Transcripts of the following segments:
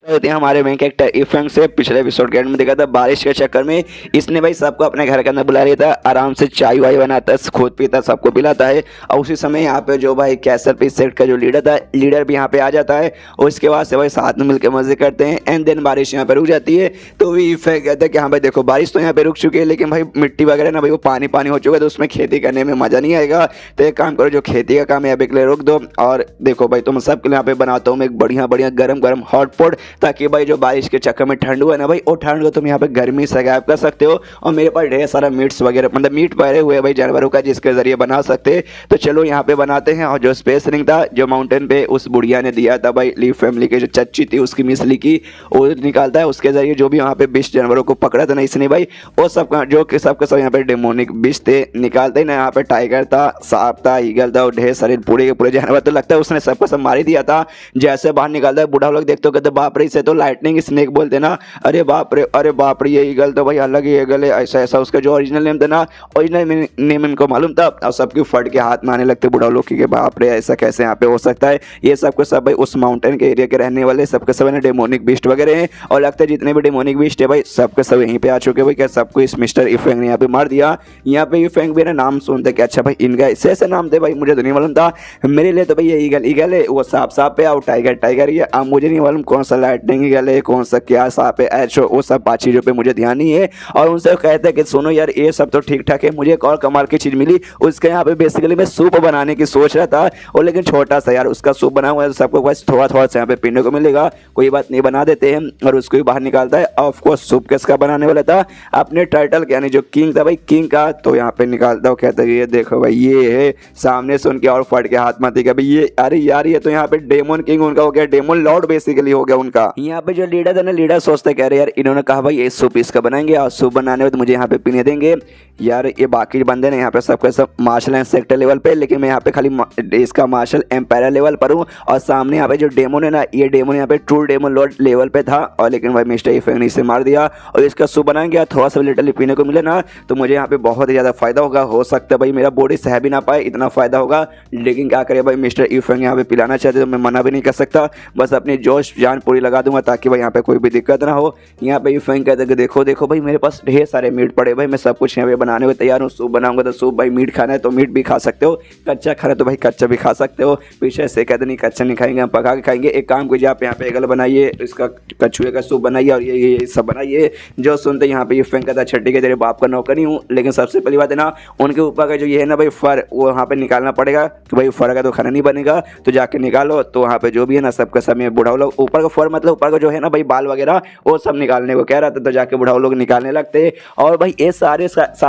होते हैं हमारे मेन कैरेक्टर इफेंग से। पिछले एपिसोड के एंड में देखा था बारिश के चक्कर में इसने भाई सबको अपने घर के अंदर बुला लिया था, आराम से चाय वाय बनाता है, खुद पीता, सबको पिलाता है। और उसी समय यहाँ पे जो भाई कैसल पीस सेट का जो लीडर था, लीडर भी यहाँ पे आ जाता है और उसके बाद से भाई साथ में मिलकर मजे करते हैं। एंड देन बारिश यहाँ पे रुक जाती है तो भी इफेक्ट कहता है कि हाँ भाई देखो बारिश तो यहाँ पे रुक चुकी है, लेकिन भाई मिट्टी वगैरह ना भाई वो पानी पानी हो चुका है, तो उसमें खेती करने में मजा नहीं आएगा। तो एक काम करो, जो खेती का काम है अभी के लिए रोक दो और देखो भाई तुम सबके लिए यहाँ पे बनाता हूँ मैं एक बढ़िया बढ़िया गरम गरम हॉट पॉट, ताकि भाई जो बारिश के चक्कर में ठंड हुआ है ना भाई, वो ठंड को तुम यहाँ पे गर्मी से गायब कर सकते हो। और मेरे पास ढेर सारा मीट्स वगैरह मतलब मीट पहले हुए भाई जानवरों का, जिसके जरिए बना सकते। तो चलो यहाँ पे बनाते हैं। और जो स्पेस रिंग था जो माउंटेन पे उस बुढ़िया ने दिया था भाई, लीफ फैमिली के जो चच्ची थी उसकी मिसली की, वो निकालता है। उसके जरिए जो भी वहाँ पे बिस्ट जानवरों को पकड़ा था ना इसने भाई, वो सब जो कि सब यहाँ पे डेमोनिक बिस्ट थे निकालते ना। यहाँ पे टाइगर था, सांप था, ईगल था और ढेर सारे पूरे के पूरे जानवर। तो लगता है उसने सबको सब मार ही दिया था। जैसे बाहर निकालता है बूढ़ा लोग देखते हो कहते बाप रे, इसे तो लाइटनिंग स्नेक बोलते ना। अरे बाप रे ये ईगल तो भाई अलग ही ईगल है, ऐसा ऐसा उसका जो ओरिजिनल नेम था ना, ओरिजिनल नेम इनको मालूम था। और सबकी फट के हाथ में आने लगते बूढ़ा लोग की बाप रे ऐसा कैसे यहाँ पे हो सकता है। ये सबके सब भाई उस माउंटेन के एरिया के रहने वाले सबके सब ना डेमोनिक बिस्ट वगैरह हैं। और लगता है जितने भी डेमोनिक बिस्ट है भाई सबके सब यहीं पे आ चुके भाई। क्या सबको इस मिस्टर इफेंग ने यहाँ पे मार दिया। यहाँ पे इफेंग भी ना नाम सुनते कि अच्छा भाई इनका ऐसे ऐसे नाम थे भाई, मुझे तो नहीं मालूम था। मेरे लिए तो भाई ये ईगल है, वो सांप है और टाइगर ही है। अब मुझे नहीं मालूम कौन सा लाइटनिंग ईगल है, कौन सा क्या सांप है, ऐसे वो सब बात चीज़ों पे मुझे ध्यान नहीं है। और उनसे कहते हैं कि सुनो यार ये सब तो ठीक ठाक है, मुझे एक और कमाल की चीज़ मिली। उसके यहाँ पे बेसिकली मैं सूप बनाने की सोच रहा था, और लेकिन छोटा सा यार उसका सूप बना हुआ है, सबको बस थोड़ा थोड़ा सा यहाँ पे पीने को मिलेगा। कोई बात नहीं, बना देते हैं। और उसको भी बाहर निकालता है। ऑफकोर्स सूप किसका बनाने वाला था, अपने टर्टल के यानी जो किंग था भाई, किंग का। तो यहाँ पे निकालता हूँ, कहता है ये देखो भाई ये है। सामने से उनके और फट के हाथ में थी भाई ये, अरे यार ये तो यहाँ पे डेमन किंग उनका हो गया, डेमन लॉर्ड बेसिकली हो गया उनका। यहाँ पे जो लीडर था ना, लीडर सोचते कह रहे यार इन्होंने कहा भाई ये सूप इसका बनाएंगे और सूप बनाने में तो मुझे यहाँ पे पीने देंगे। यार ये बाकी बंदे ने यहाँ पे सबके सब मार्शल एंड सेक्टर लेवल पे, लेकिन मैं यहाँ पे खाली इसका मार्शल एम्पायर लेवल पर हूँ। और सामने यहाँ पे जो डेमन है ना, ये डेमन यहाँ पे ट्रू डेमन लॉर्ड लेवल पे था। और लेकिन भाई मिस्टर इफेंग ने इसे मार दिया और इसका सूप बनाएंगे। थोड़ा सा लिटरली पीने को मिले ना तो मुझे यहाँ पे बहुत ही ज़्यादा फायदा होगा। हो सकता है भाई मेरा बॉडी सह भी ना पाए, इतना फायदा होगा। लेकिन क्या करे भाई, मिस्टर इफेंग यहाँ पे पिलाना चाहते तो मैं मना भी नहीं कर सकता। बस अपनी जोश जान पूरी लगा दूंगा ताकि भाई यहाँ पे कोई भी दिक्कत ना हो। यहाँ पे इफेंग कहते हैं कि देखो देखो भाई मेरे पास ढेर सारे मीट पड़े भाई, मैं सब कुछ यहाँ पे बनाने को तैयार हूँ। सूप बनाऊंगा तो सूप भाई, मीट खाना है तो मीट भी खा सकते हो, कच्चा खाना है तो भाई कच्चा भी खा सकते हो। पीछे से कहते नहीं कच्चा नहीं खाएंगे, हम पका के खाएंगे। एक काम कीजिए आप यहाँ पे ईगल बनाइए, इसका कछुए का सूप बनाइए और ये सब बनाइए। जो सुनते यहाँ पे इफेंग कहता है छठी के तेरे बाप का नौकर ही हूँ। लेकिन सबसे पहली बात है ना, उनके ऊपर का जो ये है ना भाई फर, वो यहाँ पे निकालना पड़ेगा कि भाई फर का तो खाना नहीं बनेगा, तो जाके निकालो। तो वहाँ पे जो भी है ना सबका समय बुढ़ाओ लोग ऊपर का फर मतलब ऊपर का जो है ना भाई बाल वगैरह वो सब निकालने को कह रहा था। तो जाके बुढ़ाओ लोग निकालने लगते। और भाई ये सारे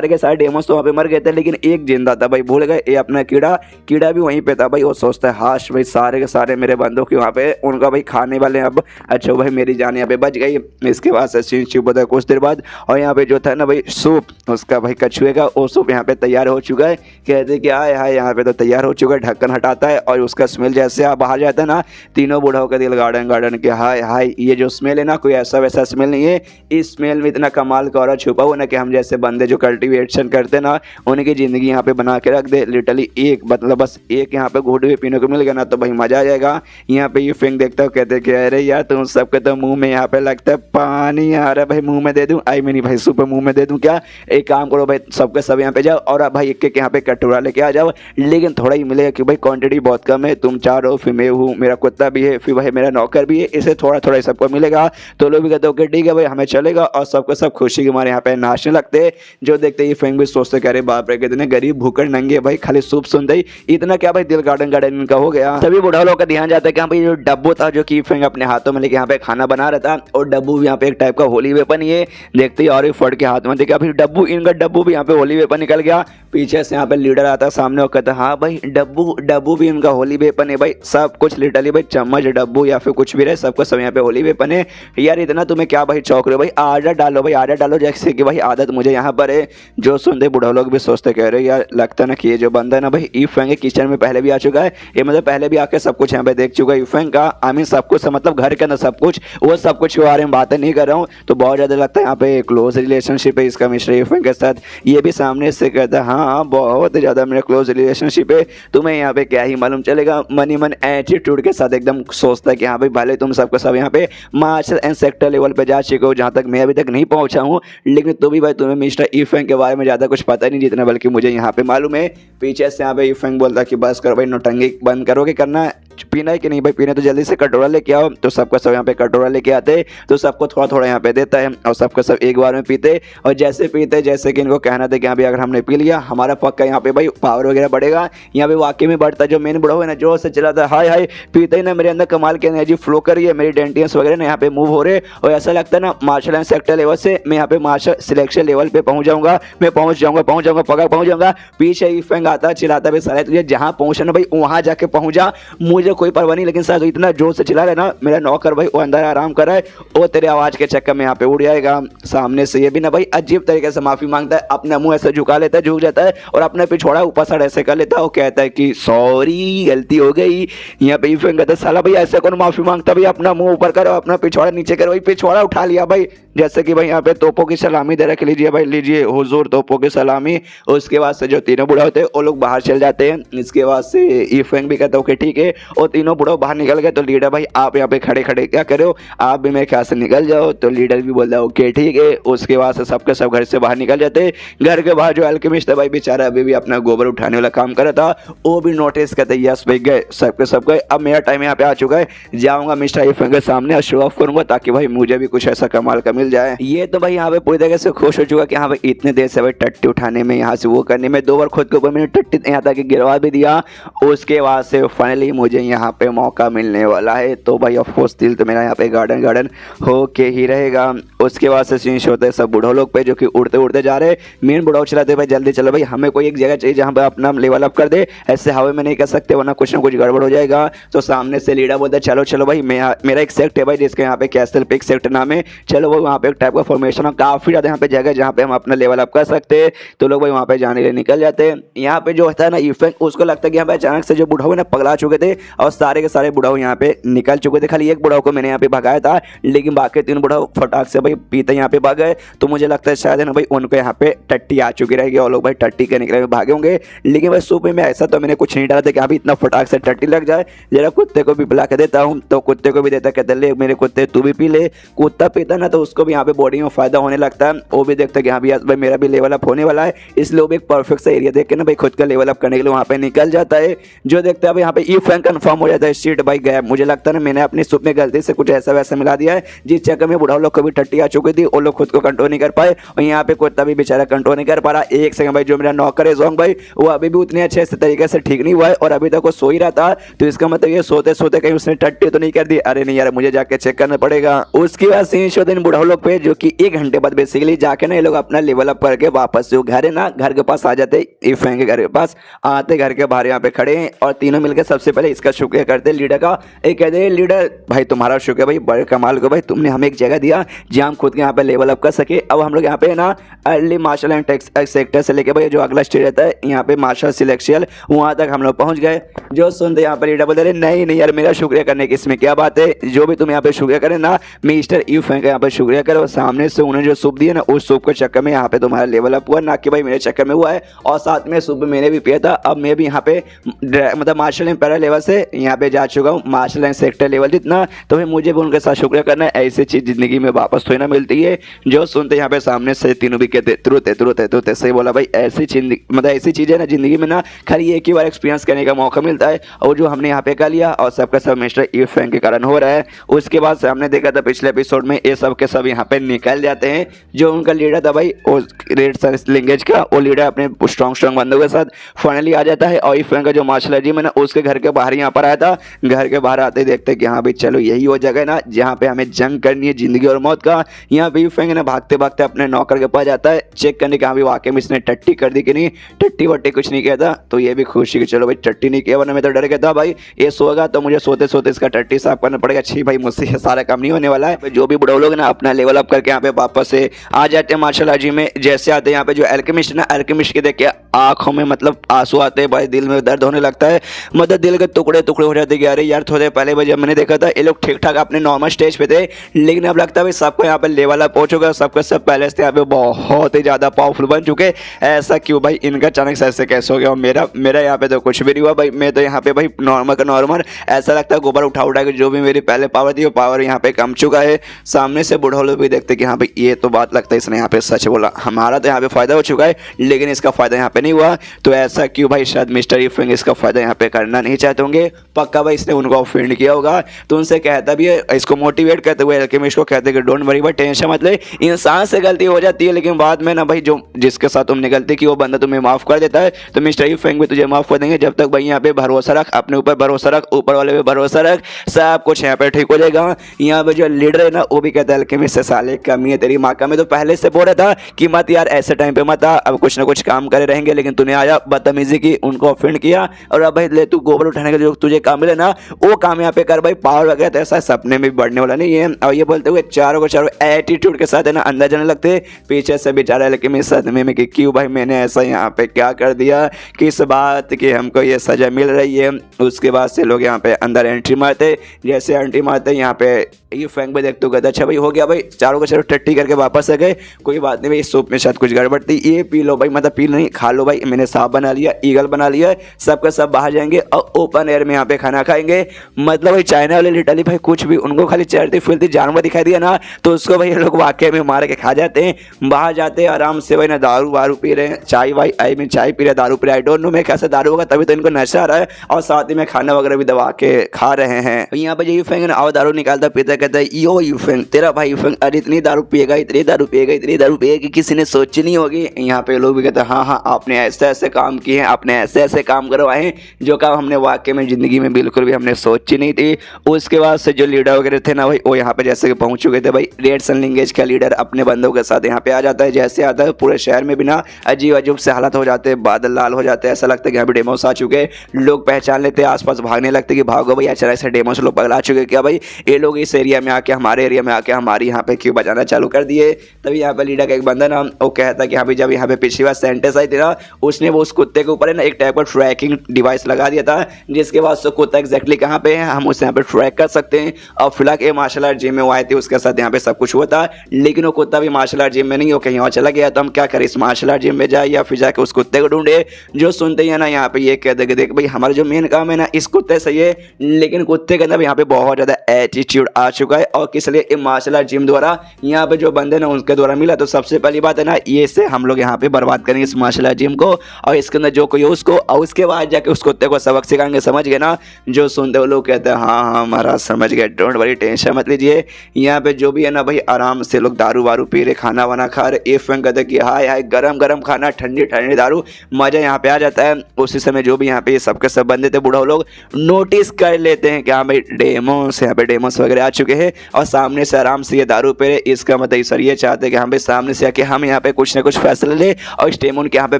के सारे डेमोस तो वहाँ पे मर गए थे, लेकिन एक जिंदा था भाई, भूल गए। ये अपना कीड़ा भी वहीं पे था भाई। वो सोचता है हाश भाई सारे के सारे मेरे बंदों की वहाँ पे उनका भाई खाने वाले अब। अच्छा भाई मेरी जान यहाँ पे बच गई। इसके बाद से सीन शुरू होता है कुछ देर बाद। और यहाँ पे जो था ना भाई सूप उसका भाई कछुए का, वो सूप यहाँ पे तैयार हो चुका है। कहते कि आए हाय यहाँ पे तो तैयार हो चुका है। ढक्कन हटाता है और उसका स्मेल जैसे आप बाहर जाता है ना, तीनों बूढ़ाओं का दिल गार्डन के हाय हाय। ये जो स्मेल है ना कोई ऐसा वैसा स्मेल नहीं है, इस स्मेल में इतना कमाल का और छुपा हुआ ना कि हम जैसे बंदे जो कल्टीवेशन करते ना उनकी ज़िंदगी यहाँ पे बना के रख दे। लिटरली एक मतलब बस एक यहाँ पे घूट भी पीने को मिल गया ना तो भाई मज़ा आ जाएगा। यहाँ पे ये फिंग देखता हो, कहते कि अरे यार तुम सबके तो मुंह में यहाँ पे लगता है पानी आ रहा है भाई, मुंह में दे दूँ आई नहीं भाई सूप मुंह में दे दूँ क्या। एक काम करो भाई सबके सब यहाँ पे जाओ और अब भाई एक यहाँ पे कटोरा लेके आ जाओ, लेकिन थोड़ा ही मिलेगा कि भाई क्वांटिटी बहुत कम है। तुम चार हो, फिर मैं हूँ, मेरा कुत्ता भी है, फिर भाई मेरा नौकर भी है, इसे थोड़ा थोड़ा सबको मिलेगा। तो लोग भी कहते हो कि ठीक है भाई हमें चलेगा। और सबके सब खुशी के मारे यहाँ पे नाचने लगते। जो देखते ये फिंग भी सोचते कह रहे बाप रे कितने गरीब भूखड़ नंगे भाई, खाली सूप सुनते ही इतना क्या भाई दिल गार्डन इनका हो गया। तभी बूढ़ा लोग का ध्यान जाता है कि हाँ भाई जो डब्बू था जो की फिंग अपने हाथों में लेके यहाँ पे खाना बना रहा था, और डब्बू भी यहाँ पे एक टाइप का होली वेपन ये देखते ही और फट के हाथ में देखा, फिर डब्बू भी यहाँ पे होली वेपन निकल गया। पीछे से यहाँ पे लीडर आता है सामने और कहता है हाँ भाई डब्बू भी इनका होली वेपन है भाई। सब कुछ लिटरली भाई चम्मच डब्बू या फिर कुछ भी रहे सबको सब यहाँ पे होली वेपन है। यार इतना तुम्हें क्या भाई चौक रहे हो भाई, आदत डालो भाई आदत डालो, जैसे कि भाई आदत मुझे यहाँ पर है। जो सुनते बूढ़ा लोग भी सोचते कह रहे यार लगता ना कि ये जो बंदा है ना भाई इफेंग किचन में पहले भी आ चुका है, ये मतलब पहले भी आके सब कुछ यहाँ पे देख चुका है इफेंग का। आई मीन सब कुछ मतलब घर के अंदर सब कुछ, वो सब कुछ के बारे में बातें नहीं कर रहा हूँ। तो बहुत ज़्यादा लगता है यहाँ पे क्लोज रिलेशनशिप है इसका मिस्टर इफेंग के साथ। ये भी सामने से कहता है हाँ बहुत ज़्यादा मेरा क्लोज रिलेशनशिप है, तुम्हें यहाँ पे क्या ही मालूम चलेगा। मनी मन एटीट्यूड के साथ एकदम सोचता है कि हाँ भाई भले तुम सबके सब यहाँ पे मार्शल एंड सेक्टर लेवल पे जा चुके हो, जहाँ तक मैं अभी तक नहीं पहुंचा हूँ। लेकिन तो भी भाई तुम्हें मिस्टर ईफेंग के बारे में ज़्यादा कुछ पता नहीं जितना, बल्कि मुझे यहाँ पे मालूम है। पीछे से यहाँ पे ईफेंग बोलता कि बस करो भाई, नौटंगी बंद करोगे करना, पीना है कि नहीं भाई, पीना तो जल्दी से कटोरा लेके आओ। तो सबका सब यहाँ पे कटोरा लेके आते, तो सबको थोड़ा थोड़ा यहाँ पे देता है और सबका सब एक बार में पीते। और जैसे पीते जैसे कि इनको कहना था कि यहाँ पे अगर हमने पी लिया हमारा पक्का यहाँ पे भाई पावर वगैरह बढ़ेगा। यहाँ पे वाकई में बढ़ता है। जो मेन बुढ़ा है ना जोर से चिल्लाता, हाय हाय, पीते ही ना मेरे अंदर कमाल की एनर्जी फ्लो कर रही है, मेरी डेंटियंस वगैरह ना यहाँ पे मूव हो रहे, और ऐसा लगता है ना मार्शल एंड सेक्टर लेवल से मैं यहाँ पे मार्शल सिलेक्शन लेवल पे पहुंच जाऊंगा, मैं पहुंच जाऊंगा पक्का पहुंच जाऊंगा। पीछे ईफेंग आता चिल्लाता भाई साले तुझे जहां पहुंचना भाई वहां जाके पहुंच जा, मुझे कोई परवाह नहीं। लेकिन सर इतना जोर से चिल्ला रहे ना, मेरा नौकर भाई वो अंदर आराम कर रहा है, वो तेरे आवाज के चक्कर में यहाँ पे उड़ जाएगा। सामने से ये भी ना भाई अजीब तरीके से माफी मांगता है, अपना मुंह ऐसे झुका लेता है, झुक जाता है और अपने पिछवाड़ा ऊपर साइड ऐसे कर लेता है। वो कहता है कि सॉरी गलती हो गई। यहाँ पे ईफेंग कहता है साला भाई ऐसे कौन माफी मांगता भाई, अपना मुंह ऊपर करो, अपना पिछवाड़ा नीचे करो। भाई पिछवाड़ा उठा लिया भाई, जैसे कि भाई यहाँ पे तोपों की सलामी दे रख लीजिए भाई, लीजिए हुजूर तोपों की सलामी। उसके बाद से जो तीनों बुढ़ा होते हैं वो लोग बाहर चल जाते हैं। इसके बाद से ईफेंग भी कहता है ओके ठीक है, और तीनों बुढ़ा बाहर निकल गए। तो लीडर भाई आप यहाँ पे खड़े खड़े क्या करे हो, आप भी मेरे ख्याल से निकल जाओ। तो लीडर भी बोलता है ओके ठीक है। उसके बाद से सबके सब घर से बाहर निकल जाते। घर के बाहर जो अल्केमिस्ट था भाई बेचारा अभी भी अपना गोबर उठाने वाला काम कर रहा था, वो भी नोटिस करते यस भाई गए सबके सब गए। अब मेरा टाइम यहाँ पे आ चुका है, जाऊंगा मिस्टर ईफेंग के सामने और शो ऑफ करूंगा ताकि भाई मुझे भी कुछ ऐसा कमाल का मिल जाए। ये तो भाई यहाँ पे पूरी तरह से खुश हो चुका कि हाँ भाई इतने देर से भाई टट्टी उठाने में यहाँ से वो करने में 2 बार खुद के ऊपर मैंने टट्टी यहाँ तक गिरवा भी दिया। उसके बाद से फाइनली मुझे यहाँ पे मौका मिलने वाला है। तो भाई ऑफकोर्स दिल तो मेरा यहाँ पे गार्डन हो के ही रहेगा। उसके बाद से सीन होते हैं सब बूढ़ो लोग पे जो कि उड़ते उड़ते जा रहे। मेन बूढ़ा चलाते भाई जल्दी चलो भाई, हमें कोई एक जगह चाहिए जहाँ पे अपना लेवल अप कर दे, ऐसे हवा में नहीं कर सकते वरना कुछ ना कुछ गड़बड़ हो जाएगा। तो सामने से लीडर बोलता है चलो चलो भाई, मेरा एक सेक्ट है भाई जिसके यहाँ पे कैसल पिक सेक्ट नाम है, चलो वो वहाँ पे एक टाइप का फॉर्मेशन है, काफी ज्यादा यहाँ पे जगह जहाँ पे हम अपना लेवल अप कर सकते हैं। तो लोग भाई वहाँ पे जाने के लिए निकल जाते हैं। यहाँ पे जो होता है ना ईफेंग, उसको लगता है कि यहाँ पे अचानक से जो बुढ़ाऊ है ना पगला चुके थे और सारे के सारे बुढ़ाऊ यहाँ पे निकल चुके थे। खाली एक बुढ़ाऊ को मैंने यहाँ पे भगाया था, लेकिन बाकी 3 बुढ़ाऊ फटाक से भाई पीते यहाँ पे भाग गए। तो मुझे लगता है शायद है ना भाई उनको यहाँ पे टट्टी आ चुकी रहेगी और लोग भाई टट्टी के निकले भागे होंगे। लेकिन भाई सूप में ऐसा तो मैंने कुछ नहीं डाला था कि अभी इतना फटाक से टट्टी लग जाए। जरा कुत्ते को भी पिला के देता हूँ, तो कुत्ते को भी देता, कहते ले मेरे कुत्ते तू भी पी ले। कुत्ता पीता ना तो उसको भी यहाँ पे बॉडी में फायदा होने लगता है। वो भी देखता है कि हाँ भाई मेरा भी लेवल अप होने वाला है, इसलिए वो भी एक परफेक्ट सा एरिया देख के ना भाई खुद का लेवल अप करने के लिए वहाँ पे निकल जाता है। जो देखता है यहाँ पे ईफेंग कंफर्म हो जाता है, सीट भाई गया। मुझे लगता है ना मैंने अपनी सूप में गलती से कुछ ऐसा वैसा मिला दिया है जिस चक्कर में बुढ़ाओ लोग को भी टट्टी आ चुकी थी, वो लोग खुद को कंट्रोल नहीं कर पाए और यहाँ पे कुत्ता भी बेचारा कंट्रोल नहीं कर पा रहा। एक सेकंड भाई, जो मेरा नौकर है जोंग भाई वो अभी भी उतने अच्छे से तरीके से ठीक नहीं हुआ है और अभी तक वो सो ही रहा था। तो इसका मतलब ये सोते सोते कहीं उसने टट्टी तो नहीं कर दी। अरे नहीं यार, मुझे जाके चेक करना पड़ेगा। उसके बाद सीन शो दिन बुढ़ाओ लोग पे जो कि 1 घंटे बाद बेसिकली जाके ना ये लोग अपना लेवल अप करके वापस जो घर है ना घर के पास आ जाते। ईफेंग के घर के पास आते, घर के बाहर यहाँ पे खड़े हैं और तीनों मिलकर सबसे पहले इसका शुक्रिया करते लीडर का। एक कहते लीडर भाई तुम्हारा शुक्रिया भाई, बड़े कमाल को भाई, तुमने हमें एक जगह दिया जहाँ हम खुद के यहाँ पे लेवल अप कर सके। अब हम लोग यहाँ पे ना अर्ली मार्शल एंड सेक्टर से लेके भाई जो अगला स्टेज रहता है यहाँ पे मार्शल सिलेक्शियल, वहाँ तक हम लोग पहुँच गए। जो सुनते यहाँ पे लीडर बोलते रहे नहीं नहीं यार मेरा शुक्रिया करने की इसमें क्या बात है, जो भी तुम यहाँ पे शुक्रिया करें ना मिस्टर ईफेंग का यहाँ पे शुक्रिया करो। सामने से उन्हें जो सूप दिया ना उस सूप के चक्कर में यहाँ पे तुम्हारा लेवल अप हुआ, ना कि भाई मेरे चक्कर में हुआ है। और साथ में सूप मैंने भी पिया था, अब मैं भी यहाँ पे मतलब मार्शल एंड पैरा लेवल से यहाँ पे जा चुका हूँ मार्शल एंड सेक्टर लेवल जितना। तो भाई मुझे भी उनके साथ शुक्रिया करना है, ऐसी चीज जिंदगी में वापस थोड़ी ना मिलती है। जो सुनते यहाँ पे सामने से तीनों भी कहते तुरते सही बोला भाई, ऐसी मतलब ऐसी चीजें ना जिंदगी में ना खाली एक ही बार एक्सपीरियंस करने का मौका मिलता है और जो हमने यहाँ पे कर लिया और सबका सब मिस्टर ईफेंग के कारण हो रहा है। उसके बाद से हमने देखा था पिछले एपिसोड में ये सब के सब यहाँ पे निकल जाते हैं। जो उनका लीडर था भाई वो रेड लिंगेज का, वो लीडर अपने स्ट्रॉन्ग बंदों के साथ फाइनली आ जाता है और ईफेंग का जो मार्शल जिम है ना उसके घर के बाहर यहाँ पर आया था। घर के बाहर आते ही देखते हैं कि हाँ भाई चलो यही वो जगह है ना जहाँ पे हमें जंग करनी है जिंदगी और मौत का। यहाँ पे ईफेंग ना भागते भागते अपने नौकर के पास जाता है चेक करने का हाँ भाई वाकई में इसने टट्टी कर दी कि नहीं, टट्टी वट्टी कुछ नहीं किया था। तो ये भी खुशी कि चलो भाई टट्टी नहीं किया, वरना मैं तो डर गया था भाई ये सोएगा तो मुझे सोते सोते इसका टट्टी साफ करना पड़ेगा। अच्छी भाई मुझसे सारा काम नहीं होने वाला है। जो भी बुढ़ा लोग ना अपना लेवल अप करके यहाँ पे वापस से आ जाते हैं मार्शल आर्ट में। जैसे आते हैं यहाँ पे जो एल्केमिस्ट ना, एल्केमिस्ट के देख के आंखों में मतलब आंसू आते हैं भाई, दिल में दर्द होने लगता है, मतलब दिल के टुकड़े टुकड़े टुकड़े हो जाते कि अरे यार थोड़े पहले जब मैंने देखा था ये लोग ठीक ठाक अपने नॉर्मल स्टेज पे थे, लेकिन अब लगता है भाई सबको यहाँ पे लेवल अप हो चुका है, सबका सब पहले से यहाँ पे बहुत ही ज़्यादा पावरफुल बन चुके। ऐसा क्यों भाई, इनका अचानक से ऐसे कैसे हो गया? और मेरा यहाँ पे तो कुछ भी नहीं हुआ भाई, मैं तो यहाँ पे भाई नॉर्मल का नॉर्मल, ऐसा लगता है गोबर उठा उठा के जो भी मेरी पहले पावर थी वो पावर यहाँ पे कम चुका है। सामने से बूढ़ा लोग भी देखते कि हाँ भाई ये तो बात लगता है इसने यहाँ पे सच बोला, हमारा तो यहाँ पे फायदा हो चुका है लेकिन इसका फायदा यहाँ पे नहीं हुआ। तो ऐसा क्यों भाई? शायद मिस्टर ईफेंग इसका फायदा यहाँ पे करना नहीं चाहते होंगे, पक्का भाई इसने उनको ऑफेंड किया होगा। तो उनसे कहता भी है, इसको मोटिवेट करते हुए अल्केमिस्ट को कहते कि डोंट वरी भाई, टेंशन मत ले, इंसान से गलती हो जाती है लेकिन बाद में ना भाई जो जिसके साथ तुमने गलती की वो बंदा तुम्हें माफ कर देता है, तो मिस्टर ईफेंग भी तुझे माफ कर देंगे। जब तक भाई यहाँ पे भरोसा रख, अपने ऊपर भरोसा रख, ऊपर वाले पे भरोसा रख, सब कुछ यहाँ पे ठीक हो जाएगा। यहाँ पे जो लीडर है ना वो भी कहता है अल्केमिस्ट से साले कमी है तेरी माँ का, मैं तो पहले से बोल रहा था कि मत यार ऐसे टाइम पे मत आ, अब कुछ ना कुछ काम करे रहेंगे, लेकिन तूने आया बदतमीजी की, उनको ऑफेंड किया और अब भाई ले तू गोबर उठाने का जो तुझे काम मिले ना वो काम यहाँ पे कर भाई। पावर वगैरह तो ऐसा सपने में भी बढ़ने वाला नहीं है। और ये बोलते हुए चारों को चारों एटीट्यूड के साथ है ना अंदर जाने लगते, पीछे से बेचारा अल्केमिस्ट सदमे में कि क्यों भाई मैंने ऐसा यहाँ पे क्या कर दिया, किस बात की हमको ये सजा मिल रही है। उसके बाद से लोग यहाँ पे अंदर एंट्री मारते, जैसे एंट्री मारते यहाँ पे ये फैंक पे देखते कहता अच्छा भाई हो गया भाई, चारों को चारों टट्टी करके वापस आ गए, कोई बात नहीं भाई, सूप में शायद कुछ गड़बड़ थी, ये पी लो भाई, मतलब पी नहीं खा लो भाई, मैंने सांप बना लिया, ईगल बना लिया, सबका सब बाहर जाएंगे और ओपन एयर में यहाँ पे खाना खाएंगे। मतलब भाई चाइना वाले लिटरली भाई कुछ भी उनको खाली चलती फिरती जानवर दिखाई दिया ना तो उसको भाई ये लोग वाकई में मार के खा जाते हैं। बाहर जाते हैं आराम से भाई ना दारू वारू पी रहे हैं, चाय वाई आई मीन चाय पी रहे, दारू पी रहे, आई डोंट नो मैं कैसे दारू होगा, तभी तो इनको नशा आ रहा है और साथ ही में खाना वगैरह भी दबा के खा रहे हैं। यहाँ पे यूफेंग और दारू निकालता पीता कहता है यो यूफेंग तेरा भाई यूफेंग, अरे इतनी दारू पिएगा, इतनी दारू पिएगा, इतनी दारू पिएगी किसी ने सोची नहीं होगी। यहाँ पे लोग भी कहते हैं हाँ हाँ आपने ऐसे ऐसे काम किए हैं, आपने ऐसे ऐसे काम करवाए हैं जो काम हमने वाकई में जिंदगी में बिल्कुल भी हमने सोची नहीं थी। उसके बाद से जो लीडर वगैरह थे ना भाई वो यहाँ पे जैसे कि पहुंच चुके थे भाई, रेड सन लिंगेज का लीडर अपने बंदों के साथ यहाँ पे आ जाता है, जैसे आता है पूरे शहर में बिना अजीब अजूब से हालत हो जाते हैं, बादल लाल हो जाते हैं, ऐसा लगता है कि यहाँ पे डेमोस आ चुके, लोग पहचान लेते हैं, आसपास भागने लगते कि भागो भाई अचानक से डेमोस लोग पगला चुके, क्या भाई ये लोग इस एरिया में आके हमारे एरिया में आके हमारी यहाँ पे क्यों बजाना चालू कर दिए। तभी यहाँ पे लीडर का एक बंदा ना वो कहता कि हाँ भाई जब यहाँ पे पिछली बार सेंटेंस आई थी ना उसने वो उस कुत्ते के ऊपर है ना एक टाइप का ट्रैकिंग डिवाइस लगा दिया था, जिसके बाद से कुत्ता एग्जैक्टली कहाँ पे है हम उसे यहाँ पे ट्रैक कर सकते हैं। और फिलहाल ये मार्शल आर्ट जिम में वो आए थे, उसके साथ यहाँ पे सब कुछ हुआ था, लेकिन वो कुत्ता भी मार्शल आर्ट जिम में नहीं हो कहीं और चला गया। तो हम क्या करें, इस मार्शल आर्ट जिम में जाए या फिर जाके उस कुत्ते को ढूंढे। जो सुनते ही है ना यहाँ पे ये कहते कि देख भाई हमारा जो मेन काम है ना इस कुत्ते से ये, लेकिन कुत्ते के अंदर यहाँ पे बहुत ज़्यादा एटीट्यूड आ चुका है और किस लिए मार्शल आर्ट जिम द्वारा यहाँ पे जो बंदे ना उनके द्वारा मिला। तो सबसे पहली बात है ना ये से हम लोग यहाँ पे बर्बाद करेंगे इस मार्शल आर्ट जिम को और इसके अंदर जो कोई हो उसको, और उसके बाद जाके उस कुत्ते को सबक सिखाएंगे। समझ गए ना? जो सुनते वो लोग कहते हैं हाँ हाँ हमारा समझ गए, डोंट वरी टेंशन मत लीजिए। यहाँ पे जो भी है ना भाई आराम से लोग दारू वारू पी रहे, खाना वाना खा रहे, ये फैन कहते कि हाय हाय गरम गरम खाना, ठंडी ठंडी दारू, मजा यहाँ पे आ जाता है। उसी समय जो भी यहाँ पे सबके सब बंदे थे बूढ़ा लोग नोटिस कर लेते हैं कि हाँ भाई डेमोस यहाँ पे डेमोस वगैरह आ चुके हैं और सामने से आराम से ये दारू पी रहे। इसका मतलब सर ये चाहते हैं कि हाँ भाई सामने से आके हम यहाँ पे कुछ ना कुछ फैसला ले और इस डेमोन के यहाँ पे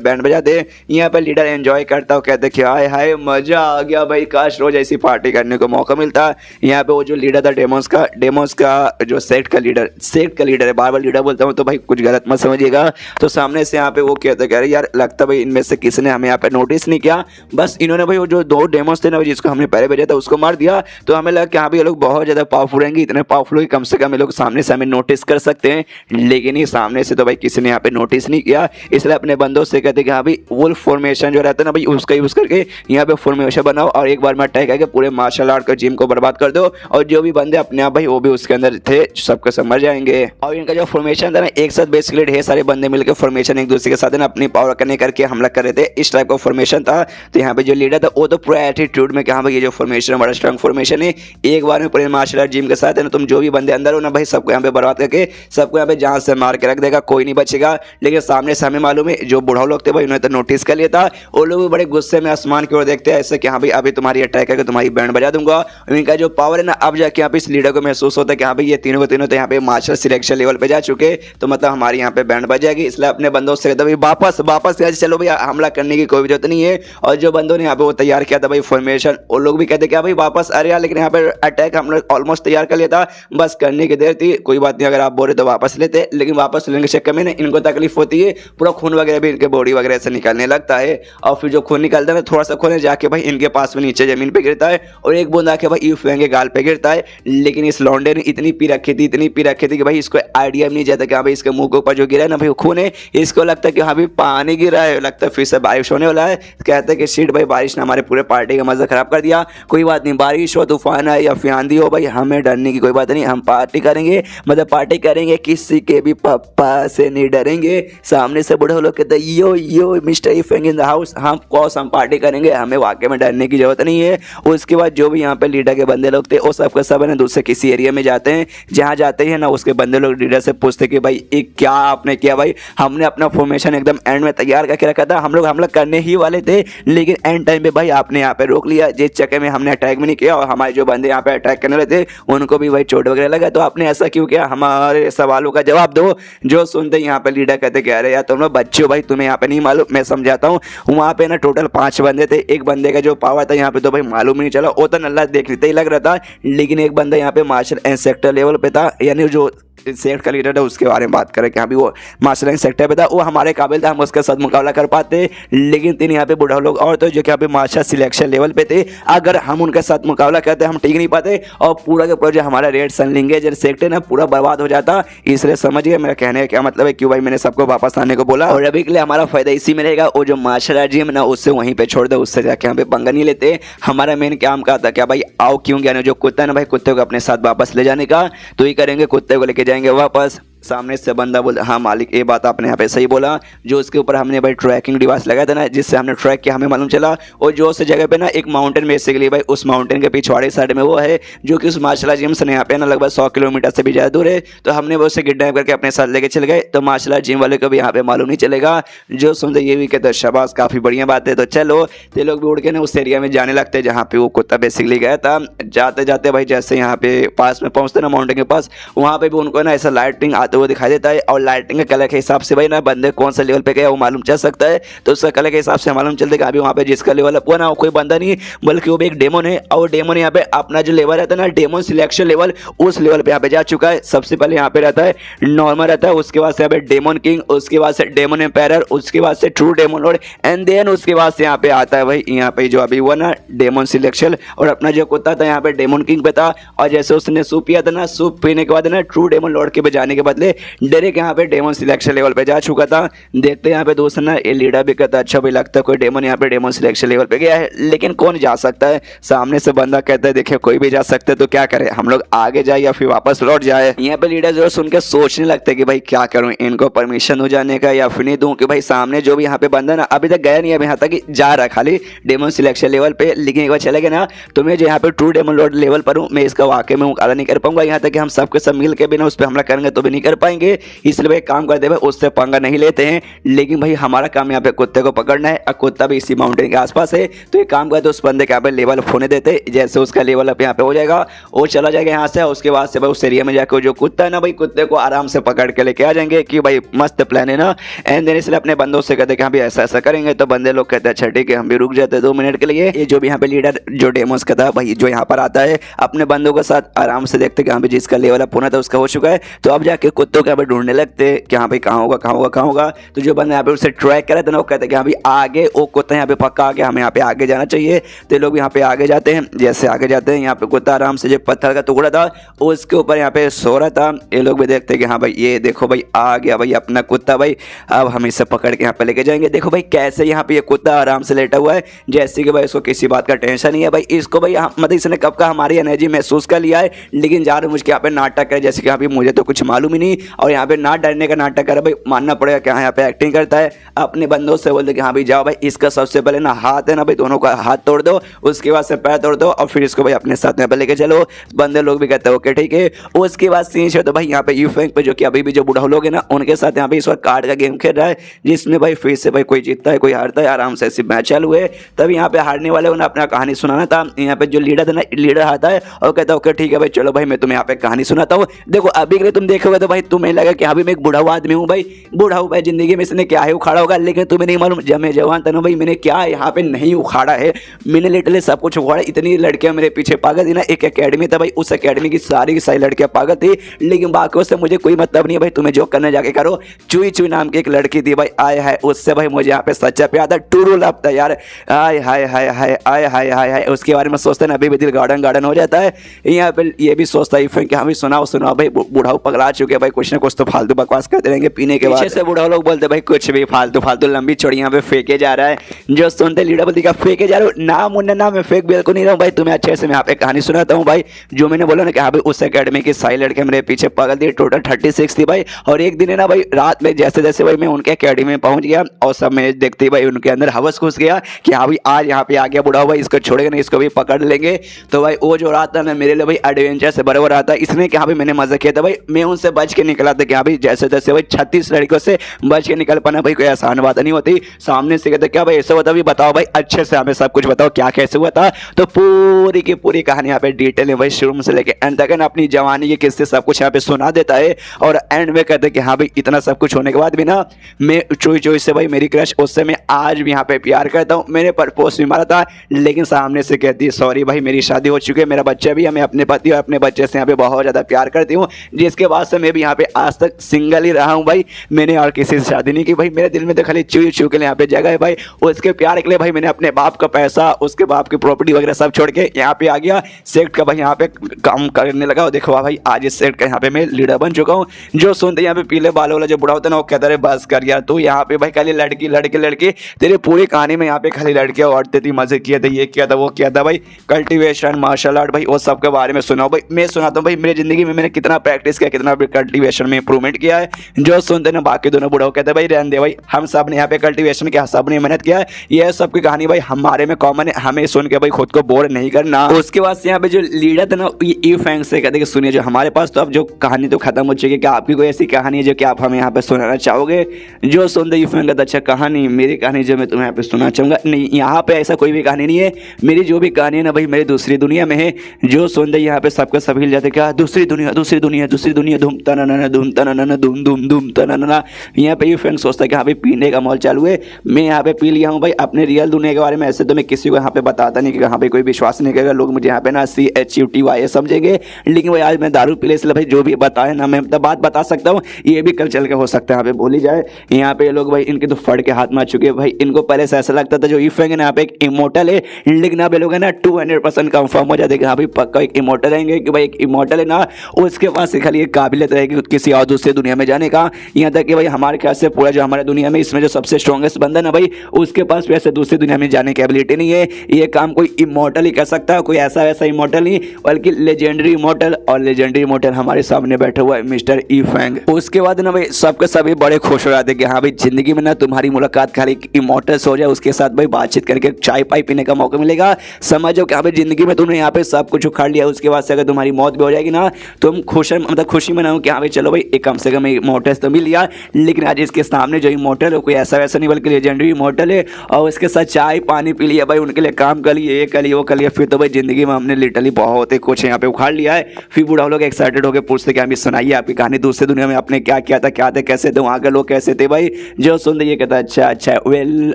बैंड बजा दे। यहाँ पे लीडर एंजॉय करता हो, कहते कि हाय हाय मजा आ गया भाई, काश रोज ऐसी पार्टी करने को मौका मिलता। यहाँ पे वो जो लीडर था डेमोस का जो सेक्ट का लीडर है, बार बार लीडर बोलता हूँ तो भाई कुछ गलत मत समझिएगा। तो सामने से यहाँ पे वो कहते कह रहे यार लगता भाई इनमें से किसी ने हमें यहाँ पे नोटिस नहीं किया, बस इन्होंने भाई वो जो दो डेमोस थे ना जिसको हमने पहले भेजा था उसको मार दिया। तो हमें लगा कि हाँ भाई ये लोग बहुत ज़्यादा पावरफुल रहेंगे, इतने पावरफुल कि कम से कम ये लोग सामने से हमें नोटिस कर सकते हैं, लेकिन ये सामने से तो भाई किसी ने यहाँ पे नोटिस नहीं किया। इसलिए अपने बंदों से कहते कि हाँ भाई वुल्फ फॉर्मेशन जो रहता है ना भाई उसका यूज़ करके यहाँ पे फॉर्मेशन बनाओ और एक बार में अटैक करके पूरे मार्शल आर्ट का जिम को बर्बाद कर दो और जो भी बंदे अपने आप भाई वो भी उसके अंदर थे सबके सब मर जाएंगे। और इनका जो फॉर्मेशन था ना एक साथ बेसिकली ढेर सारे बंदे मिलकर फॉर्मेशन एक दूसरे के साथ ना अपनी पावर करने करके हमला कर रहे थे, इस टाइप का फॉर्मेशन था। तो यहाँ पे जो लीडर था वो तो पूरा एटीट्यूड में कि हाँ भाई ये जो फॉर्मेशन बड़ा स्ट्रांग फॉर्मेशन है, एक बार में पूरे मार्शल आर्ट जिम के साथ है ना तुम जो भी बंदे अंदर हो ना भाई सबको यहाँ पे बर्बाद करके सबको यहाँ पे जान से मार के रख देगा, कोई नहीं बचेगा। लेकिन सामने से हमें मालूम है जो बूढ़ा लोग थे भाई उन्होंने तो नोटिस कर लिया था, वो लोग भी बड़े गुस्से में आसमान की ओर देखते हैं ऐसे कि हाँ भाई अभी तुम्हारी अटैक करके तुम्हारी बैंड बजा दूंगा। इनका जो पावर है ना अब जाके यहाँ पे इस लीडर को महसूस होता है कि हाँ भाई ये तीनों को तीनों तो यहाँ पे मार्शल सिलेक्शन लेवल पे जा चुके, तो मतलब हमारी यहाँ पे बैंड बजाएगी। इसलिए अपने बंदों से कहता भाई वापस चलो भाई हमला करने की कोई जरूरत नहीं है। और जो बंदों ने यहाँ पे वो तैयार किया था भाई फॉर्मेशन, वो लोग भी कहते क्या भाई वापस आ रहा, लेकिन यहाँ पे अटैक हमने ऑलमोस्ट तैयार कर लिया था, बस करने की देर थी, कोई बात नहीं अगर आप बोल रहे तो वापस लेते। लेकिन वापस लेने के चक्कर में ना इनको तकलीफ होती है, पूरा खून वगैरह भी इनके बॉडी वगैरह से निकलने लगता है और फिर जो खून निकलता है ना थोड़ा सा खून जाके भाई इनके पास में नीचे जमीन पे गिरता है और एक बूंद आके भाई यूफेंग के गाल पे गिरता है। लेकिन इस लौंडे ने इतनी पी रखी थी कि भाई इसको आइडिया भी नहीं जाता कि हाँ भाई इसके मुंह के ऊपर जो गिरा है ना भाई वो खून है। इसको लगता है कि हाँ भाई पानी गिरा है, लगता है फिर से बारिश होने वाला है। कहता है कि शिट भाई बारिश ने हमारे पूरे पार्टी का मजा खराब कर दिया। कोई बात नहीं, बारिश हो, तूफान आए या फिर आंधी हो, भाई हमें डरने की कोई बात नहीं, हम पार्टी करेंगे, मतलब पार्टी करेंगे, किसी के भी पापा से नहीं डरेंगे। सामने से बूढ़े लोग कहते हैं यो यो मिस्टर यूफेंग इन द हाउस, हम पार्टी करेंगे, हमें वाकई में डरने की जरूरत नहीं है। उसके बाद जो भी यहाँ पे लीडर के बंदे लोग थे वो सब सब है ना दूसरे किसी एरिया में जाते हैं। जहाँ जाते हैं ना उसके बंदे लोग लीडर से पूछते कि भाई ये क्या आपने किया। भाई हमने अपना फॉर्मेशन एकदम एंड में तैयार करके रखा था, हम लोग हमला करने ही वाले थे, लेकिन एंड टाइम पे भाई आपने यहाँ पे रोक लिया। जिस चक्कर में हमने अटैक भी नहीं किया और हमारे जो बंदे यहाँ पे अटैक करने वाले थे उनको भी भाई चोट वगैरह लगा। तो आपने ऐसा क्यों किया, हमारे सवालों का जवाब दो। जो सुनते यहाँ पे लीडर कहते कह रहे यार तुम लोग बच्चे हो, भाई तुम्हें यहाँ पे नहीं मालूम, मैं समझाता हूँ। वहाँ पे ना टोटल 5 बंदे थे, एक बंदे का जो पावर था यहाँ पे तो भाई मालूम नहीं चला, वो तो नल्ला देख लेते ही लग रहा था। लेकिन एक बंदा यहाँ पे मार्शल एंड सेक्टर लेवल पे था, यानी जो सेक्ट का लीडर था उसके बारे में बात करें कि अभी वो मार्शल एंड सेक्टर पे था, वो हमारे काबिल था, हम उसके साथ मुकाबला कर पाते। लेकिन 3 यहाँ पे बूढ़ा लोग और तो जो कि यहाँ पे मार्शल सिलेक्शन लेवल पे थे, अगर हम उनके साथ मुकाबला करते हम टिक नहीं पाते और पूरा का पूरा जो हमारा रेड सन लिंगेज सेक्ट है ना पूरा बर्बाद हो जाता। इसलिए समझिए मेरा कहने का क्या मतलब है, क्यों भाई मैंने सबको वापस आने को बोला। और अभी के लिए हमारा फायदा इसी में रहेगा, वो जो मार्शल आर्ट जिम ना उससे वहीं पे छोड़ दो, उससे जाके यहाँ पे पंगा नहीं लेते। हमारा मेन काम क्या था, क्या भाई आओ क्यों गया, जो कुत्ता है ना भाई कुत्ते को अपने साथ वापस ले जाने का, तो ही करेंगे, कुत्ते को लेके जाएंगे वापस। सामने से बंदा बोल हाँ मालिक ये बात आपने यहाँ पे सही बोला। जो उसके ऊपर हमने भाई ट्रैकिंग डिवाइस लगाया था ना जिससे हमने ट्रैक किया, हमें मालूम चला और जो उस जगह पे ना एक माउंटेन बेसिकली भाई उस माउंटेन के पिछवाड़े साइड में वो है जो कि उस मार्शल आर्ट जिम से यहाँ पे ना लगभग 100 किलोमीटर से भी ज़्यादा दूर है। तो हमने वो उसे किडनैप करके अपने साथ लेके चले गए। तो मार्शल आर्ट जिम वाले को भी यहाँ पे मालूम नहीं चलेगा। जो सुनते ये भी कहते शाबाश काफ़ी बढ़िया बात है। तो चलो ये लोग भी उड़ के ना उस एरिया में जाने लगते हैं जहाँ पे वो कुत्ता बेसिकली गया था। जाते जाते भाई जैसे यहाँ पे पास में पहुँचते ना माउंटेन के पास, वहाँ पे भी उनको ना ऐसा लाइटिंग आते हुए दिखाई देता है और लाइटिंग के कलर के हिसाब से भाई ना बंदे कौन सा लेवल पे गया वो मालूम चल सकता है। तो उसका कलर के हिसाब से मालूम चलता है कि अभी वहाँ पे जिसका लेवल है ना कोई बंदा नहीं बल्कि वो भी एक डेमन है। और डेमन यहाँ पे अपना जो लेवल रहता है ना डेमन सिलेक्शन लेवल, उस लेवल पे यहाँ पे जा चुका है। सबसे पहले यहाँ पे रहता है नॉर्मल रहता है, उसके बाद से यहाँ पे डेमन किंग, उसके बाद से डेमन एम्पायर, उसके बाद से true demon lord and then उसके बाद से यहाँ पे आता है भाई यहाँ पे जो अभी हुआ ना डेमन सिलेक्शन। और अपना जो कुत्ता था यहाँ पे डेमन किंग पे था और जैसे उसने सूप पिया था ना, सूप पीने के बाद ना ट्रू डेमन लॉर्ड के पे जाने के बदले डायरेक्ट यहाँ पे डेमन सिलेक्शन लेवल पे जा चुका था। देखते यहाँ पे दोस्त ना ये लीडर भी कहता अच्छा भाई लगता है कोई डेमन यहाँ पे डेमन सिलेक्शन लेवल पे गया है, लेकिन कौन जा सकता है। सामने से बंदा कहता है देखिए कोई भी जा सकता है तो क्या करें, हम लोग आगे जाए या फिर वापस लौट जाए। यहाँ पे लीडर जो सुन के सोचने लगते हैं कि भाई क्या करूँ, इनको परमिशन हो जाने का या फिर नहीं दूं। कि भाई सामने जो भी यहाँ पे बंदा ना अभी तक गया नहीं है, यहाँ तक जा रहा खाली डेमन सिलेक्शन लेवल पे, लेकिन एक बार चले गए ना तो मैं जो यहाँ पे ट्रू डेमन लॉर्ड लेवल पर हूँ, मैं इसका वाकई में मुकाबला नहीं कर पाऊंगा। यहाँ तक कि हम सबके सब मिल के भी ना उस पर हमला करेंगे तो भी नहीं कर पाएंगे। इसलिए भाई काम करते भाई उससे पंगा नहीं लेते हैं। लेकिन भाई हमारा काम यहाँ पे कुत्ते को पकड़ना है और कुत्ता भी इसी माउंटेन के आसपास है। तो ये काम करते उस बंदे के यहाँ पे लेवल अप होने देते, जैसे उसका लेवल अप यहाँ पे हो जाएगा वो चला जाएगा यहाँ से। उसके बाद से भाई उस एरिया में जाकर जो कुत्ता है ना भाई कुत्ते को आराम से पकड़ के लेके आ जाएंगे कि भाई मस्त प्लान है ना। एंड देन इसलिए अपने बंदों से कहते कि हाँ भी ऐसा ऐसा करेंगे। तो बंदे लोग कहते हैं अच्छा ठीक है, हम भी रुक जाते 2 मिनट के लिए। ये जो भी यहाँ पे लीडर जो डेमोस का था भाई जो यहाँ पर आता है अपने बंदों के साथ आराम से देखते कि हाँ भाई जिसका लेवल अप होना था उसका हो चुका है। तो अब जाके कुत्तों के यहाँ पे ढूंढने लगते कि हाँ भाई कहाँ होगा कहाँ होगा कहाँ होगा। तो जो बंदा यहाँ पे उसे ट्रैक करे थे ना वो कहते कि हाँ भाई आगे वो कुत्ता यहाँ पे पक्का आ गया, हमें यहाँ पे आगे जाना चाहिए। तो लोग यहाँ पे आगे जाते हैं। जैसे आगे जाते हैं यहाँ पे कुत्ता आराम से जो पत्थर का टुकड़ा था उसके ऊपर यहाँ पे सो रहा था। ये लोग भी देखते कि हाँ भाई ये देखो भाई आ गया भाई अपना कुत्ता, भाई अब हम इसे पकड़ के यहाँ पे लेके जाएंगे। देखो भाई कैसे यहाँ पे ये कुत्ता आराम से लेटा हुआ है जैसे कि भाई इसको किसी बात का टेंशन नहीं है। भाई इसको भाई मतलब इसने कब का हमारी एनर्जी महसूस कर लिया है, लेकिन जा रहे मुझे यहाँ पे नाटक करे जैसे कि अभी मुझे तो कुछ मालूम ही नहीं। और यहाँ पे ना डरने का नाटक करे, भाई मानना पड़ेगा कि यहाँ पे एक्टिंग करता है। अपने बंदों से बोलते कि हाँ भाई जाओ भाई इसका सबसे पहले ना हाथ है ना भाई दोनों का हाथ तोड़ दो, उसके बाद से पैर तोड़ दो और फिर इसको भाई अपने साथ में लेके चलो। बंदे लोग भी कहते हैं ओके ठीक है। उसके बाद सीन है तो भाई यहाँ पे यूफेंग पे जो कि अभी भी जो बूढ़ा लोग है ना उनके साथ यहाँ पे इस वक्त कार्ड का गेम खेल रहा है जिसमें भाई फिर से भाई कोई जीतता है कोई हारता है, आराम से ऐसे मैच चालू है। तब यहाँ पे हारने वाले उन्हें अपना कहानी सुनाना था। यहाँ पे जो लीडर था ना लीडर आता है और कहता है ओके ठीक है भाई चलो भाई मैं तुम्हें यहाँ पे कहानी सुनाता हूँ। देखो अभी के लिए तुम देखोगे तो भाई तुम्हें लगा कि अभी मैं एक बूढ़ा आदमी हूँ भाई, बूढ़ा हूँ भाई, जिंदगी में इसने क्या है उखाड़ा होगा, लेकिन तुम्हें नहीं मालूम जब मैं जवान था ना भाई, मैंने क्या यहाँ पे नहीं उखाड़ा है, मैंने लिटरली सब कुछ उखाड़ा। इतनी लड़कियां मेरे पीछे पागल थी ना, एक एकेडमी था भाई, उस एकेडमी की सारी लड़कियां पागल थी, लेकिन बाकी से मुझे कोई मतलब नहीं है भाई, तुम्हें जो करना जाके करो। चुई चुई नाम की एक लड़की थी भाई, आय हाय, उससे भाई मुझे यहाँ पे सच्चा प्यार था, टूरू लव था यार, आय हाय हाय हाय आय हाय हाय हाय, उसके बारे में सोचते ना अभी भी दिल गार्डन गार्डन हो जाता है। यहाँ पे ये भी सोचता है कि हमें सुनाओ सुनाओ भाई, बूढ़ाओ पगला चुके भाई, कुछ ना कुछ तो फालतू बकवास करते रहेंगे पीने के बाद। पीछे से बूढ़ा लोग बोलते भाई कुछ भी फालतू फालतू लंबी चौड़ी यहाँ पे फेंके जा रहा है, जो सुनते लीडर बोलती का फेंके जा रहा हूँ, नाम मुन्ना नाम मैं फेंक बिल्कुल नहीं रहा हूँ भाई, तुम्हें अच्छे से मैं यहाँ पे कहानी सुनाता हूँ भाई। जो मैंने बोला ना कि हाँ भाई उस एकेडमी की सारी लड़के मेरे पीछे पागल थी, टोटल 36 थी भाई। और एक दिन है ना भाई, रात में जैसे जैसे भाई मैं उनके एकेडमी में पहुंच गया और सब मैच देखते भाई उनके अंदर हवस घुस गया कि हाँ भाई आज यहाँ पे आ गया बूढ़ा भाई, इसको छोड़ेगा नहीं, इसको भी पकड़ लेंगे। तो भाई वो जो रात था ना मेरे लिए भाई एडवेंचर से बराबर रहा था, इसने कि हाँ भाई मैंने मजा किया था भाई, मैं उनसे बच के निकला था कि हाँ भाई जैसे जैसे भाई 36 लड़कियों से बच के निकल पाना भाई कोई आसान बात नहीं होती। सामने से कहते क्या भाई ऐसा हुआ था, बताओ भाई अच्छे से हमें सब कुछ बताओ क्या कैसे हुआ था। तो पूरी की पूरी कहानी यहाँ पे डिटेल है भाई, शुरू से लेके एंड तक ना अपनी जवानी के किस्से सब कुछ यहाँ पे सुना देता है। और एंड में कहते कि हाँ भाई इतना सब कुछ होने के बाद भी ना मैं चोई चोई से भाई मेरी क्रश उससे मैं आज भी यहाँ पे प्यार करता हूँ, मैंने प्रपोज भी मारा था, लेकिन सामने से कहती है सॉरी भाई मेरी शादी हो चुकी है, मेरा बच्चा भी है, मैं अपने पति और अपने बच्चे से यहाँ पे बहुत ज़्यादा प्यार करती हूँ, जिसके बाद से मैं भी यहाँ पे आज तक सिंगल ही रहा हूँ भाई, मैंने और किसी से शादी नहीं की भाई। मेरे दिल में तो खाली चुई चू के लिए यहाँ पे जगह है भाई, उसके प्यार के लिए भाई मैंने अपने बाप का पैसा उसके बाप की प्रॉपर्टी वगैरह सब छोड़ के यहाँ पे आ गया, सेक्ट का भाई यहाँ पे काम करने लगा। और देखो भाई आज इस सेक्ट का यहाँ पे मैं लीडर बन चुका हूँ। जो सुनते यहाँ पे पीले बालों वाला जो बुढ़ा होता है ना, वो कहता है बस कर यार तू यहाँ पे भाई खाली लड़की लड़के लड़के, तेरी पूरी कहानी में यहाँ पे खाली लड़कियाँ औरतें थी, मजे किए थे, ये किया था वो किया था भाई, कल्टीवेशन मार्शल आर्ट भाई वो सब के बारे में सुनाओ भाई। मैं सुनाता हूँ भाई मेरी जिंदगी में मैंने कितना प्रैक्टिस किया, कितना कल्टीवेशन में इंप्रूवमेंट किया है। जो सुनते ना बाकी दोनों बुढ़ाओ कहते हैं भाई रहने दे भाई, हम सब ने यहाँ पे कल्टीवेशन किया, सब ने मेहनत किया है, ये सब की कहानी भाई हमारे में कॉमन है, हमें सुन के भाई खुद को बोर नहीं करना। उसके बाद से यहाँ पे जो लीडर था ना ई फैंग से कहते कि सुनिए जो हमारे पास तो अब जो कहानी तो खत्म हो चुकी है, क्या आपकी कोई ऐसी कहानी है जो कि आप हमें यहाँ पे सुनाना चाहोगे। जो सुनते ई फैंग कहता अच्छा कहानी, मेरी कहानी जो मैं तुम्हें यहाँ पे सुनाना चाहूँगा, नहीं यहाँ पे ऐसा कोई भी कहानी नहीं है, मेरी जो भी कहानी है ना भाई मेरी दूसरी दुनिया में है। जो सुनते यहाँ पे सबके सब हिल जाते क्या दूसरी दुनिया दूसरी दुनिया दूसरी दुनिया, धूम तना धूम तना धूम धूम धूम तना। यहाँ पे ये फैंग सोचता है कि हाँ भाई पीने का मॉल चालू है, मैं यहाँ पे पी लिया हूँ भाई अपने रियल दुनिया के बारे में। ऐसे तो मैं किसी को यहाँ पे बताता नहीं कि यहाँ पे कोई विश्वास नहीं करेगा, लोग मुझे यहाँ पे ना CHUTY समझेंगे, लेकिन भाई आज मैं दारू पी ले इसलिए भाई जो भी बताए ना मैं मतलब बात बता सकता हूँ, ये भी कल चल के हो सकता है यहाँ पे बोली जाए। यहाँ पे लोग भाई इनके तो फड़ के हाथ मार चुके हैं भाई, इनको पहले से ऐसा लगता था जो ई फैंग है ना यहाँ पे एक इमोर्टल है, लेकिन यहाँ पे लोग है ना 200% कंफर्म हो जाते हैं कि हाँ भाई पक्का एक इमोर्टल रहेंगे कि भाई एक इमोर्टल है ना उसके पास खाली एक काबिलियत रहेगी किसी और दूसरी दुनिया में जाने का। यहाँ तक कि भाई हमारे ख्याल से पूरा जो हमारे दुनिया में इसमें जो सबसे स्ट्रॉन्गेस्ट बंदा ना भाई उसके पास वैसे दूसरी दुनिया में जाने की एबिलिटी नहीं है, ये काम कोई इमोर्टल ही कर सकता है, कोई ऐसा वैसा इमोर्टल नहीं बल्कि लेजेंडरी इमोर्टल। और लेजेंडरी इमोर्टल हमारे सामने बैठा हुआ है मिस्टर ई फैंग। उसके बाद ना भाई सबके सभी बड़े खुश हो जाते हैं कि हाँ भाई जिंदगी में ना तुम्हारी मुलाकात खाली इमोर्टल्स हो जाए, उसके साथ भाई बातचीत करके चाय पाई पीने का मौका मिलेगा। समझो कि हाँ भाई जिंदगी में तुमने यहाँ पे सब कुछ उखाड़ लिया, उसके बाद से अगर तुम्हारी मौत भी हो जाएगी ना तुम खुश मतलब खुशी मनाओ कि हाँ भाई चलो भाई एक कम से कम इमोर्टल्स तो मिल लिया। लेकिन आज इसके सामने जो इमोर्टल है कोई ऐसा वैसा नहीं बल्कि लेजेंडरी इमोर्टल है, और उसके साथ चाय पानी पी लिया भाई, उनके लिए काम कर लिए, ये कर लिए वो कर लिया, फिर तो भाई जिंदगी में हमने लिटरली बहुत ही कुछ यहाँ पे उखाड़ लिया है। फिर बूढ़ा लोग एक्साइटेड होकर पूछते कि हमें सुनाइए आपकी कहानी, दूसरी दुनिया में आपने क्या किया था, क्या थे कैसे थे, वहाँ के लोग कैसे थे भाई। जो सुनते ये कहता अच्छा अच्छा वेल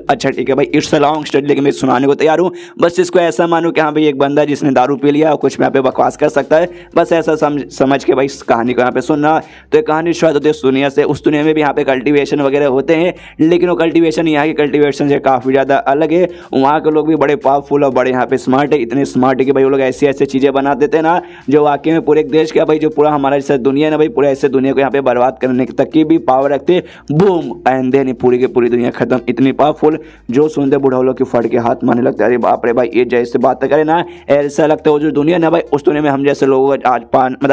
अच्छा ठीक है भाई, इट्स अ लॉन्ग स्टोरी लेकिन मैं सुनाने को तैयार हूँ। बस इसको ऐसा मानो कि हाँ भाई एक बंदा जिसने दारू पी लिया और कुछ यहाँ पे बकवास कर सकता है, बस ऐसा समझ के भाई इस कहानी को यहाँ पे सुनना। तो ये कहानी शुरुआत होती है उस दुनिया से, उस दुनिया में भी यहाँ पे कल्टीवेशन वगैरह होते हैं, लेकिन वो कल्टीवेशन यहाँ की कल्टीवेशन से काफ़ी ज़्यादा अलग है। वहाँ के लोग भी बड़े पावरफुल और बड़े यहाँ पे स्मार्ट है, इतने स्मार्ट है कि भाई वो लोग ऐसी ऐसी चीज़ें बना देते हैं ना जो वाकई में पूरे देश का भाई जो पूरा हमारा जैसे दुनिया है ना भाई पूरे ऐसे दुनिया को यहाँ पे बर्बाद करने तक की भी पावर रखते हैं। बूम एंड देन पूरी की पूरी दुनिया खत्म, इतनी पावरफुल। जो सुनते बूढ़ा लोग की फट के हाथ मारने लगता है, अरे बाप रे भाई ये जैसे बात करे ना ऐसा लगता है वो जो दुनिया ना भाई उस दुनिया में हम जैसे लोगों को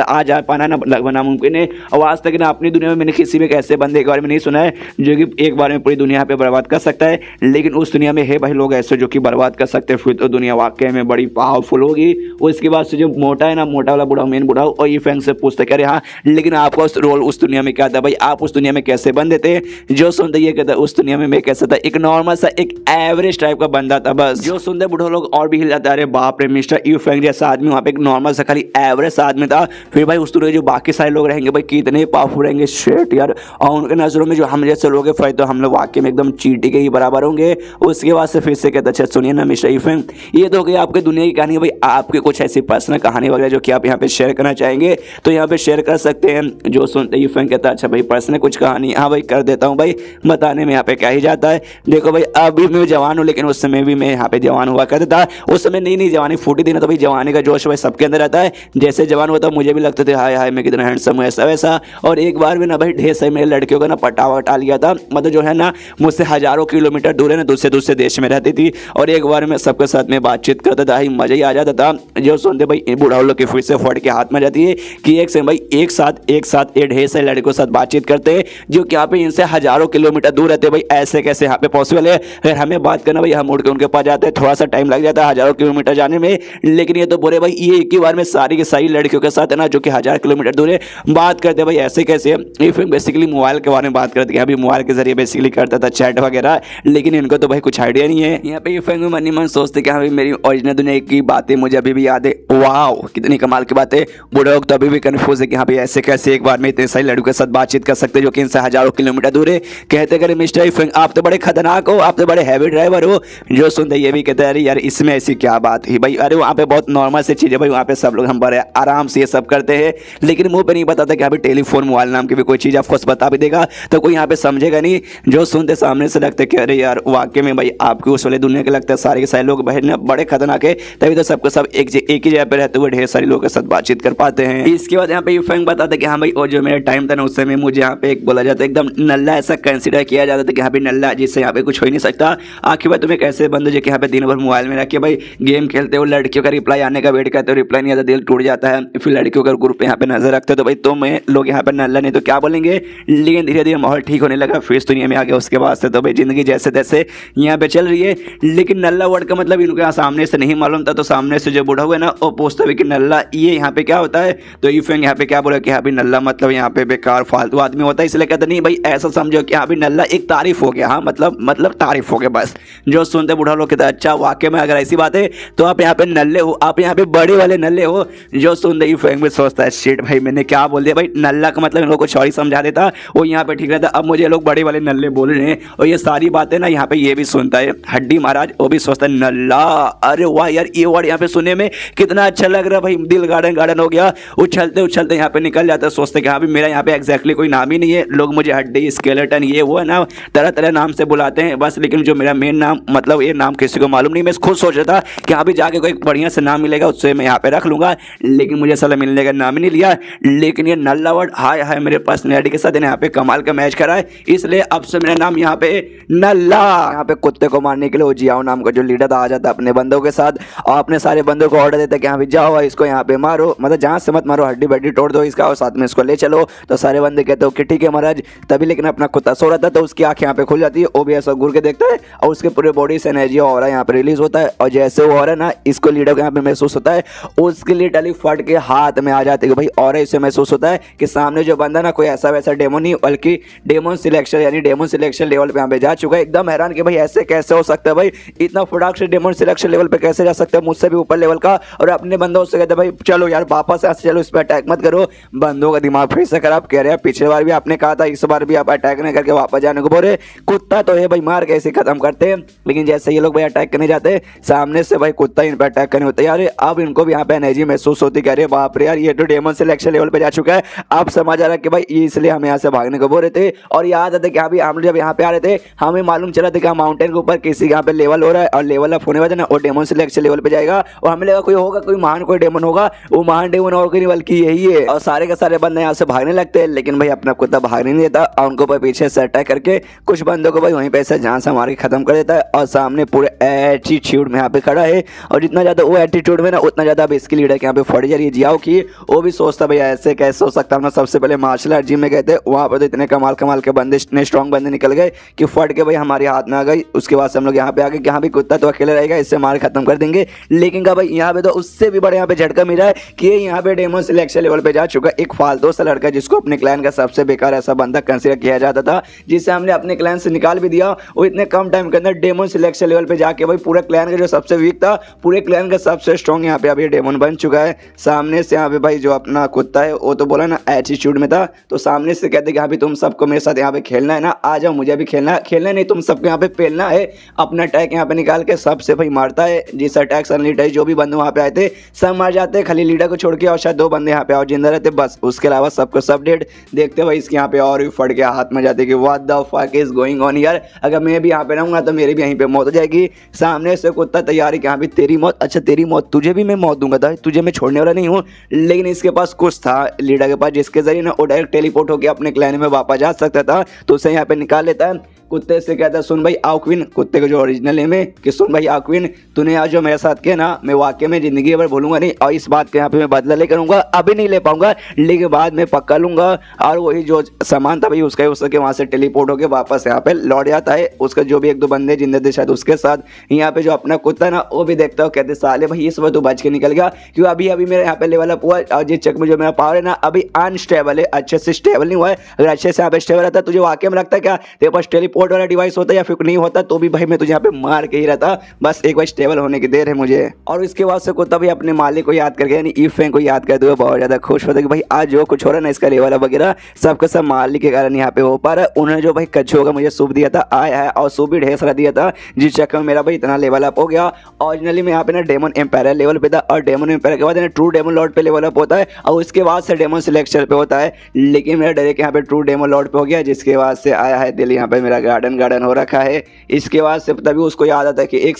आज आ पाना ना लगभग नामुमकिन है। और आज तक ना अपनी दुनिया में मैंने किसी भी एक ऐसे बंदे के बारे में नहीं सुना है जो कि एक बार में पूरी दुनिया पे बर्बाद कर सकता है, लेकिन उस दुनिया में है भाई लोग ऐसे जो कि बर्बाद कर सकते हैं। फिर तो दुनिया वाकई में बड़ी पावरफुल होगी। उसके बाद से जो मोटा है ना, मोटा वाला बूढ़ा मेन बूढ़ा, और ये फैंग से पूछते कह रहे हाँ लेकिन आपका उस रोल उस दुनिया में क्या था भाई, आप उस दुनिया में कैसे बंदे थे। जो सुनते ये कहता उस दुनिया में मैं कैसा था, एक नॉर्मल सा एक एवरेज टाइप का बंदा था बस। जो सुनते बूढ़े लोग और भी हिल जाता है, अरे बाप रे मिस्टर ई फैंग जैसा आदमी वहाँ पे एक नॉर्मल सा खाली एवरेज आदमी था। फिर भाई उस दुनिया जो बाकी सारे लोग रहेंगे भाई कितने पावरफुल रहेंगे शेट यार, और उनके नजरों में जो हम जैसे लोग हैं भाई तो हम लोग वाकई में एकदम चींटी के ही बराबर होंगे। उसके बाद से फिर से कहते अच्छा सुनिए ना मिस्टर ईफन, ये तो हो गई आपके दुनिया की कहानी। भाई आपकी कुछ ऐसी पर्सनल कहानी वगैरह जो कि आप यहाँ पे शेयर करना चाहेंगे तो यहाँ पे शेयर कर सकते हैं। जो सुनते ही फैन कहता है अच्छा भाई पर्सनल कुछ कहानी, हाँ भाई कर देता हूँ भाई, बताने में यहाँ पे क्या ही जाता है। देखो भाई अभी मैं जवान हूँ लेकिन उस समय भी मैं यहाँ पे जवान हुआ करता था। उस समय नई नई जवानी फूटी थी ना, तो भाई जवानी का जोश भाई सबके अंदर रहता है। जैसे जवान हुआ था मुझे भी लगते थे हाय हाय मैं कितना हैंडसम हूँ ऐसा वैसा। और एक बार में ना भाई ढेर सारी मेरे लड़कियों का ना पटावा टाल लिया था, मतलब जो है ना मुझसे हजारों किलोमीटर दूर है ना दूसरे देश में रहती थी। और एक बार मैं सबके साथ में बातचीत करता था, मजा ही आ जाता था। जो सुनते भाई बूढ़ा लोग की फिर से फट के हाथ में जाती है कि एक से भाई एक साथ ये ढेर सारे लड़कों के साथ बातचीत करते हैं जो कि यहाँ पे इनसे हजारों किलोमीटर दूर रहते हैं। भाई ऐसे कैसे यहाँ पे पॉसिबल है? अगर हमें बात करना भाई हम उड़ के उनके पास जाते हैं, थोड़ा सा टाइम लग जाता है हजारों किलोमीटर जाने में। लेकिन ये तो बोले भाई ये एक ही बार में सारी की सारी लड़कियों के साथ है ना जो कि 1000 किलोमीटर दूर है बात करते हैं। भाई ऐसे कैसे? ये फिल्म बेसिकली मोबाइल के बारे में बात करती है, अभी मोबाइल के जरिए बेसिकली करता था चैट वगैरह, लेकिन इनको तो भाई कुछ आइडिया नहीं है। यहाँ पे ये फिल्म मन ही मन सोचते कि हाँ भाई मेरी ओरिजिनल दुनिया की बातें मुझे अभी भी याद है। वाह कितनी कमाल की बात है। बूढ़े लोग तो अभी भी कंफ्यूज है कि हाँ भाई ऐसे कैसे एक बार में इतने सारी लड़कों के साथ बातचीत कर सकते जो कि इनसे हजारों किलोमीटर दूर है। कहते करे मिस्टर फिंग आप तो बड़े खतरनाक हो, आप तो बड़े हैवी ड्राइवर हो। जो सुनते ये भी कहते हैं अरे यार इसमें ऐसी क्या बात है भाई, अरे वहाँ पे बहुत नॉर्मल सी चीज़ है भाई, वहाँ पे सब लोग हम बड़े आराम से ये सब करते हैं। लेकिन मुंह पे नहीं बताता कि अभी टेलीफोन मोबाइल नाम की भी कोई चीज़ आपको बता भी देगा तो कोई यहाँ पे समझेगा नहीं। जो सुनते सामने से लगते कि अरे यार वाकई में भाई आपकी उस वाले दुनिया के लगता है सारे के सारे लोग भाई ना बड़े खतरनाक है, तभी तो सबके सब एक ही जगह पे रहते हुए ढेर सारे लोगों के साथ बातचीत कर पाते हैं। इसके बाद यहाँ पे फैंग बताते कि हाँ भाई और जो मेरा टाइम था ना उस समय मुझे यहाँ पे एक बोला जाता है एकदम नल्ला ऐसा कंसिडर किया जाता था कि यहाँ पे नल्ला जिससे यहाँ पे कुछ हो ही नहीं सकता। आखिर बात तुम्हें कैसे बंद हो जो कि यहाँ पे दिन भर मोबाइल में रख के भाई गेम खेलते हो, लड़कियों का रिप्लाई आने का वेट करते हो, रिप्लाई नहीं आता दिल टूट जाता है। फिर लड़कियों का ग्रुप पे यहाँ पे नजर रखते हो तो भाई तो मैं लोग यहाँ पे नल्ला नहीं तो क्या बोलेंगे। लेकिन धीरे धीरे माहौल ठीक होने लगा, फिर दुनिया में आ गया। उसके बाद से तो भाई जिंदगी जैसे तैसे यहाँ पे चल रही है। लेकिन नल्ला वर्ड का मतलब इनके सामने से नहीं मालूम था, तो सामने से जो बूढ़ा हुआ ना वो पूछता है कि नल्ला ये यहाँ पे क्या होता है, तो ईफेंग यहाँ पे क्या बोला कि यहाँ पे नल्ला मतलब यहाँ पे बेकार फालतू आदमी होता है, इसलिए कहते नहीं भाई ऐसा समझो कि यहाँ पे नल्ला एक तारीफ हो गया। हाँ मतलब तारीफ हो गया बस। जो सुनते बूढ़ा लोग कहते अच्छा वाकई में अगर ऐसी बात है तो आप यहाँ पे नल्ले हो, आप यहाँ पे बड़े वाले नल्ले हो। जो सुनते ईफेंग में सोचता है शिट भाई मैंने क्या बोल दिया भाई, नल्ला का मतलब इन लोगों को सॉरी समझा देता वो यहाँ पे ठीक रहता। अब मुझे लोग बड़े वाले नल्ले बोल रहे हैं और ये सारी बातें ना यहाँ पे ये भी सुनता है हड्डी महाराज, वो भी सोचता है नल्ला। अरे वाह यार ये वर्ड यहाँ पे सुनने में कितना अच्छा लग रहा है भाई, दिल गार्डन हो गया। उछलते उछलते यहाँ पे निकल जाता है, सोचते कि हाँ भी मेरा यहाँ पे एग्जैक्टली कोई नाम ही नहीं है, लोग मुझे हड्डी स्केलेटन ये वो है ना तरह तरह नाम से बुलाते हैं बस, लेकिन जो मेरा मेन नाम मतलब ये नाम किसी को मालूम नहीं। मैं खुद सोच रहा था कि हाँ भी जाके कोई बढ़िया से नाम मिलेगा उससे मैं यहाँ पे रख लूंगा, लेकिन मुझे साला मिलने का नाम ही नहीं लिया। लेकिन ये नल्ला वर्ड हाय हाय मेरे पर्सनैलिटी के साथ यहाँ पे कमाल का मैच करा है, इसलिए अब से मेरा नाम यहाँ पे नल्ला। यहाँ पे कुत्ते को मारने के लिए वो जियाओ नाम का जो लीडर था आ जाता है अपने बंदों के साथ और अपने सारे बंदों को ऑर्डर देता है कि हाँ भी जाओ इसको यहाँ पे मारो, मतलब जहाँ से मत मारो, हड्डी बड्डी तोड़ दो इसका और साथ में इसको ले चलो। तो सारे बंदे कहते हो कि ठीक है महाराज। तभी लेकिन अपना कुत्ता सो रहा था तो उसकी आंखें यहाँ पे खुल जाती है, वो भी ऐसा घूर के देखता है और उसके पूरे बॉडी से एनर्जी और यहाँ पे रिलीज होता है। और जैसे वो और ना इसको लीडर को यहाँ पे महसूस होता है, उसके लिए टली फट के हाथ में आ जाती है भाई। और इससे महसूस होता है कि सामने जो बंदा ना कोई ऐसा वैसा डेमो नहीं बल्कि डेमन सिलेक्शन यानी डेमन सिलेक्शन लेवल पे यहाँ पे जा चुका है। एकदम हैरान कि भाई ऐसे कैसे हो सकता है भाई, इतना फटाक से डेमन सिलेक्शन लेवल पे कैसे जा सकता है, मुझसे भी ऊपर लेवल का। और अपने बंदों से कहते भाई चलो यार वापस ऐसे चलो, इस पर अटैक मत करो। बंदों का दिमाग फिर से खराब कह रहे हैं, पिछले बार भी आपने कहा था इस बार भी आप अटैक नहीं करके वापस जाने को बोल रहे। कुत्ता तो है भाई मार के ऐसे खत्म करते हैं, लेकिन जैसे ये लोग भाई अटैक करने जाते सामने से भाई कुत्ता इन पर अटैक करने होता है यार। अब इनको भी यहाँ पे एनर्जी महसूस होती है, अरे बाप रे यार ये तो डेमन सिलेक्शन लेवल पे जा चुका है। अब समझ आ रहा है कि भाई इसलिए हम यहाँ से भागने को बोल रहे थे। और याद आता कि अभी हम जब यहाँ पे आ रहे थे हमें मालूम चला था कि माउंटेन के ऊपर किसी यहाँ पे लेवल हो रहा है और लेवल अप होने वाला ना वो डेमन सिलेक्शन लेवल पे जाएगा और हमें लगा कोई होगा कोई महान कोई डेमन होगा, वो महान डेमन और कोई नहीं बल्कि यही है। और सारे के सारे बंदे यहाँ से भागने लगते हैं, लेकिन भाई अपना कुत्ता भागने नहीं देता और उनको भाई पीछे से अटैक करके कुछ बंदों को भाई वहीं पे से जान से मार के खत्म कर देता है। और सामने पूरे एटीट्यूड में यहाँ पे खड़ा है और जितना ज्यादा वो एटीट्यूड में ना उतना ज्यादा अब इसकी लीडर के यहाँ पे फट जा रही है जियाओ की। वो भी सोचता भाई ऐसे कैसे हो सकता है। सबसे पहले मार्शल आर्ट जिम में गए थे, वहाँ पर तो इतने कमाल के बंदे इतने स्ट्रॉन्ग बंदे निकल गए कि फट के भाई हमारे हाथ में आ गई। उसके बाद से हम लोग यहाँ पे आ गए कि हाँ भी कुत्ता तो अकेले रहेगा, इससे मार खत्म कर देंगे। लेकिन का भाई यहाँ पे तो उससे भी बड़े यहाँ पे झटका मिला है कि यहाँ पे डेमन सिलेक्शन लेवल पे जा चुका एक फालतू सा लड़का जिसको अपने क्लैन का सबसे बेकार ऐसा बंदा कंसीडर किया जाता था, जिसे हमने अपने क्लैन से निकाल भी दिया। वो इतने कम टाइम के अंदर डेमन सिलेक्शन लेवल पे जाके भाई पूरे क्लैन का जो सबसे वीक था पूरे क्लैन का सबसे स्ट्रॉन्ग यहाँ पे अभी डेमन बन चुका है। सामने से यहाँ पे भाई जो अपना कुत्ता है वो तो बोला थोड़ा ना एटीट्यूड में था, तो सामने से कहते कि हाँ भी तुम सबको मेरे साथ यहाँ पे खेलना है ना, आ जाओ, मुझे भी खेलना नहीं, तुम सबको यहाँ पे पेलना है। अपना अटैक यहाँ पे निकाल के सबसे भाई मारता है। जिस अटैक सनलाइट है, जो भी बंदे वहाँ पे आए थे सब मार जाते हैं, खाली लीडर को छोड़ के, और शायद 2 बंदे यहाँ पे और जिंदा रहते, बस उसके अलावा सबको सब डेड। देखते भाई इसके यहाँ पे और भी फट के हाथ में जाते कि what the fuck is going on यार, अगर मैं भी यहाँ पे रहूंगा तो मेरी भी यहीं पे मौत हो जाएगी। सामने से कुत्ता तैयारी कि यहाँ भी तेरी मौत, अच्छा तेरी मौत, तुझे भी मैं मौत दूंगा था, तुझे मैं छोड़ने वाला नहीं हूँ। लेकिन इसके पास कुछ था लीडर के पास, जिसके जरिए ना वो डायरेक्ट टेलीपोर्ट होकर अपने क्लैन में वापस जा सकता था, तो उसे यहाँ पे निकाल लेता है। कुत्ते से कहता है सुन भाई आक्विन, कुत्ते का जो ओरिजिनल नेम है कि सुन भाई आक्विन, तूने आज जो मेरे साथ किया ना, मैं वाकई में जिंदगी भर भूलूंगा नहीं, और इस बात के यहाँ पे मैं बदला ले करूँगा, अभी नहीं ले पाऊंगा लेकिन बाद में पक्का लूंगा। और वही जो सामान था भाई उसका उसके वहाँ से टेलीपोर्ट होकर वापस यहाँ पे लौट जाता है। उसका जो भी 1-2 बंदे जिंदे थे शायद उसके साथ, यहाँ पे जो अपना कुत्ता ना वो भी देखता हो, कहते साले भाई इस वक्त तू बच के निकल गया, क्यों अभी मेरे यहाँ पे लेवल अप हुआ, और जिस चक में जो मेरा पावर है ना अभी अनस्टेबल है, अच्छे से स्टेबल नहीं हुआ है। अगर अच्छे से यहाँ पे स्टेबल रहता तुझे वाकई में लगता है क्या तेरे पास टेलीपोर्ट वाला डिवाइस होता या फिर नहीं होता, तो भी भाई मैं तुझे यहाँ पे मार के ही रहता, बस एक बार स्टेबल होने की देर है मुझे। और इसके बाद से कुत्ता भी अपने मालिक को याद करके यानी ईफेंग को याद करते हुए बहुत ज्यादा खुश होता है कि भाई आज जो कुछ हो रहा है ना इसका लेवल वगैरह सबका सब मालिक के कारण यहाँ पे हो पा रहा है। उन्होंने जो भाई कच्छुओं का मुझे सूप दिया था आया है, और सूप भी ढेर सारा दिया था, जिस चक्कर में मेरा भाई इतना लेवल अप हो गया। ओरिजिनली मैं यहाँ पे ना डेमन एम्पायर लेवल पे था, और डेमन एम्पायर के बाद ट्रू डेमन लॉर्ड पे लेवल अप होता है, और उसके बाद से डेमन सिलेक्शन पे होता है। लेकिन मेरा डायरेक्ट यहाँ पे ट्रू डेमन लॉर्ड पे हो गया, जिसके बाद से आया है दिल यहाँ पे मेरा गार्डन हो रखा है। इसके बाद से तभी उसको याद आता है कि एक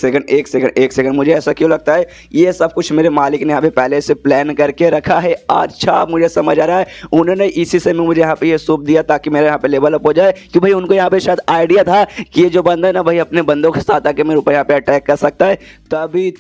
सेकंड मुझे ऐसा क्यों लगता है ये सब कुछ मेरे मालिक ने यहाँ पे पहले से प्लान करके रखा है। अच्छा मुझे समझ आ रहा है, उन्होंने इसी से मुझे यहाँ पे ये सूप दिया ताकि मेरे यहाँ पे लेवल अप हो जाए, कि भाई उनको यहाँ पे शायद आइडिया था कि ये जो बंदा है ना भाई अपने बंदों के साथ आके मेरे ऊपर यहाँ पे अटैक कर सकता है। तभी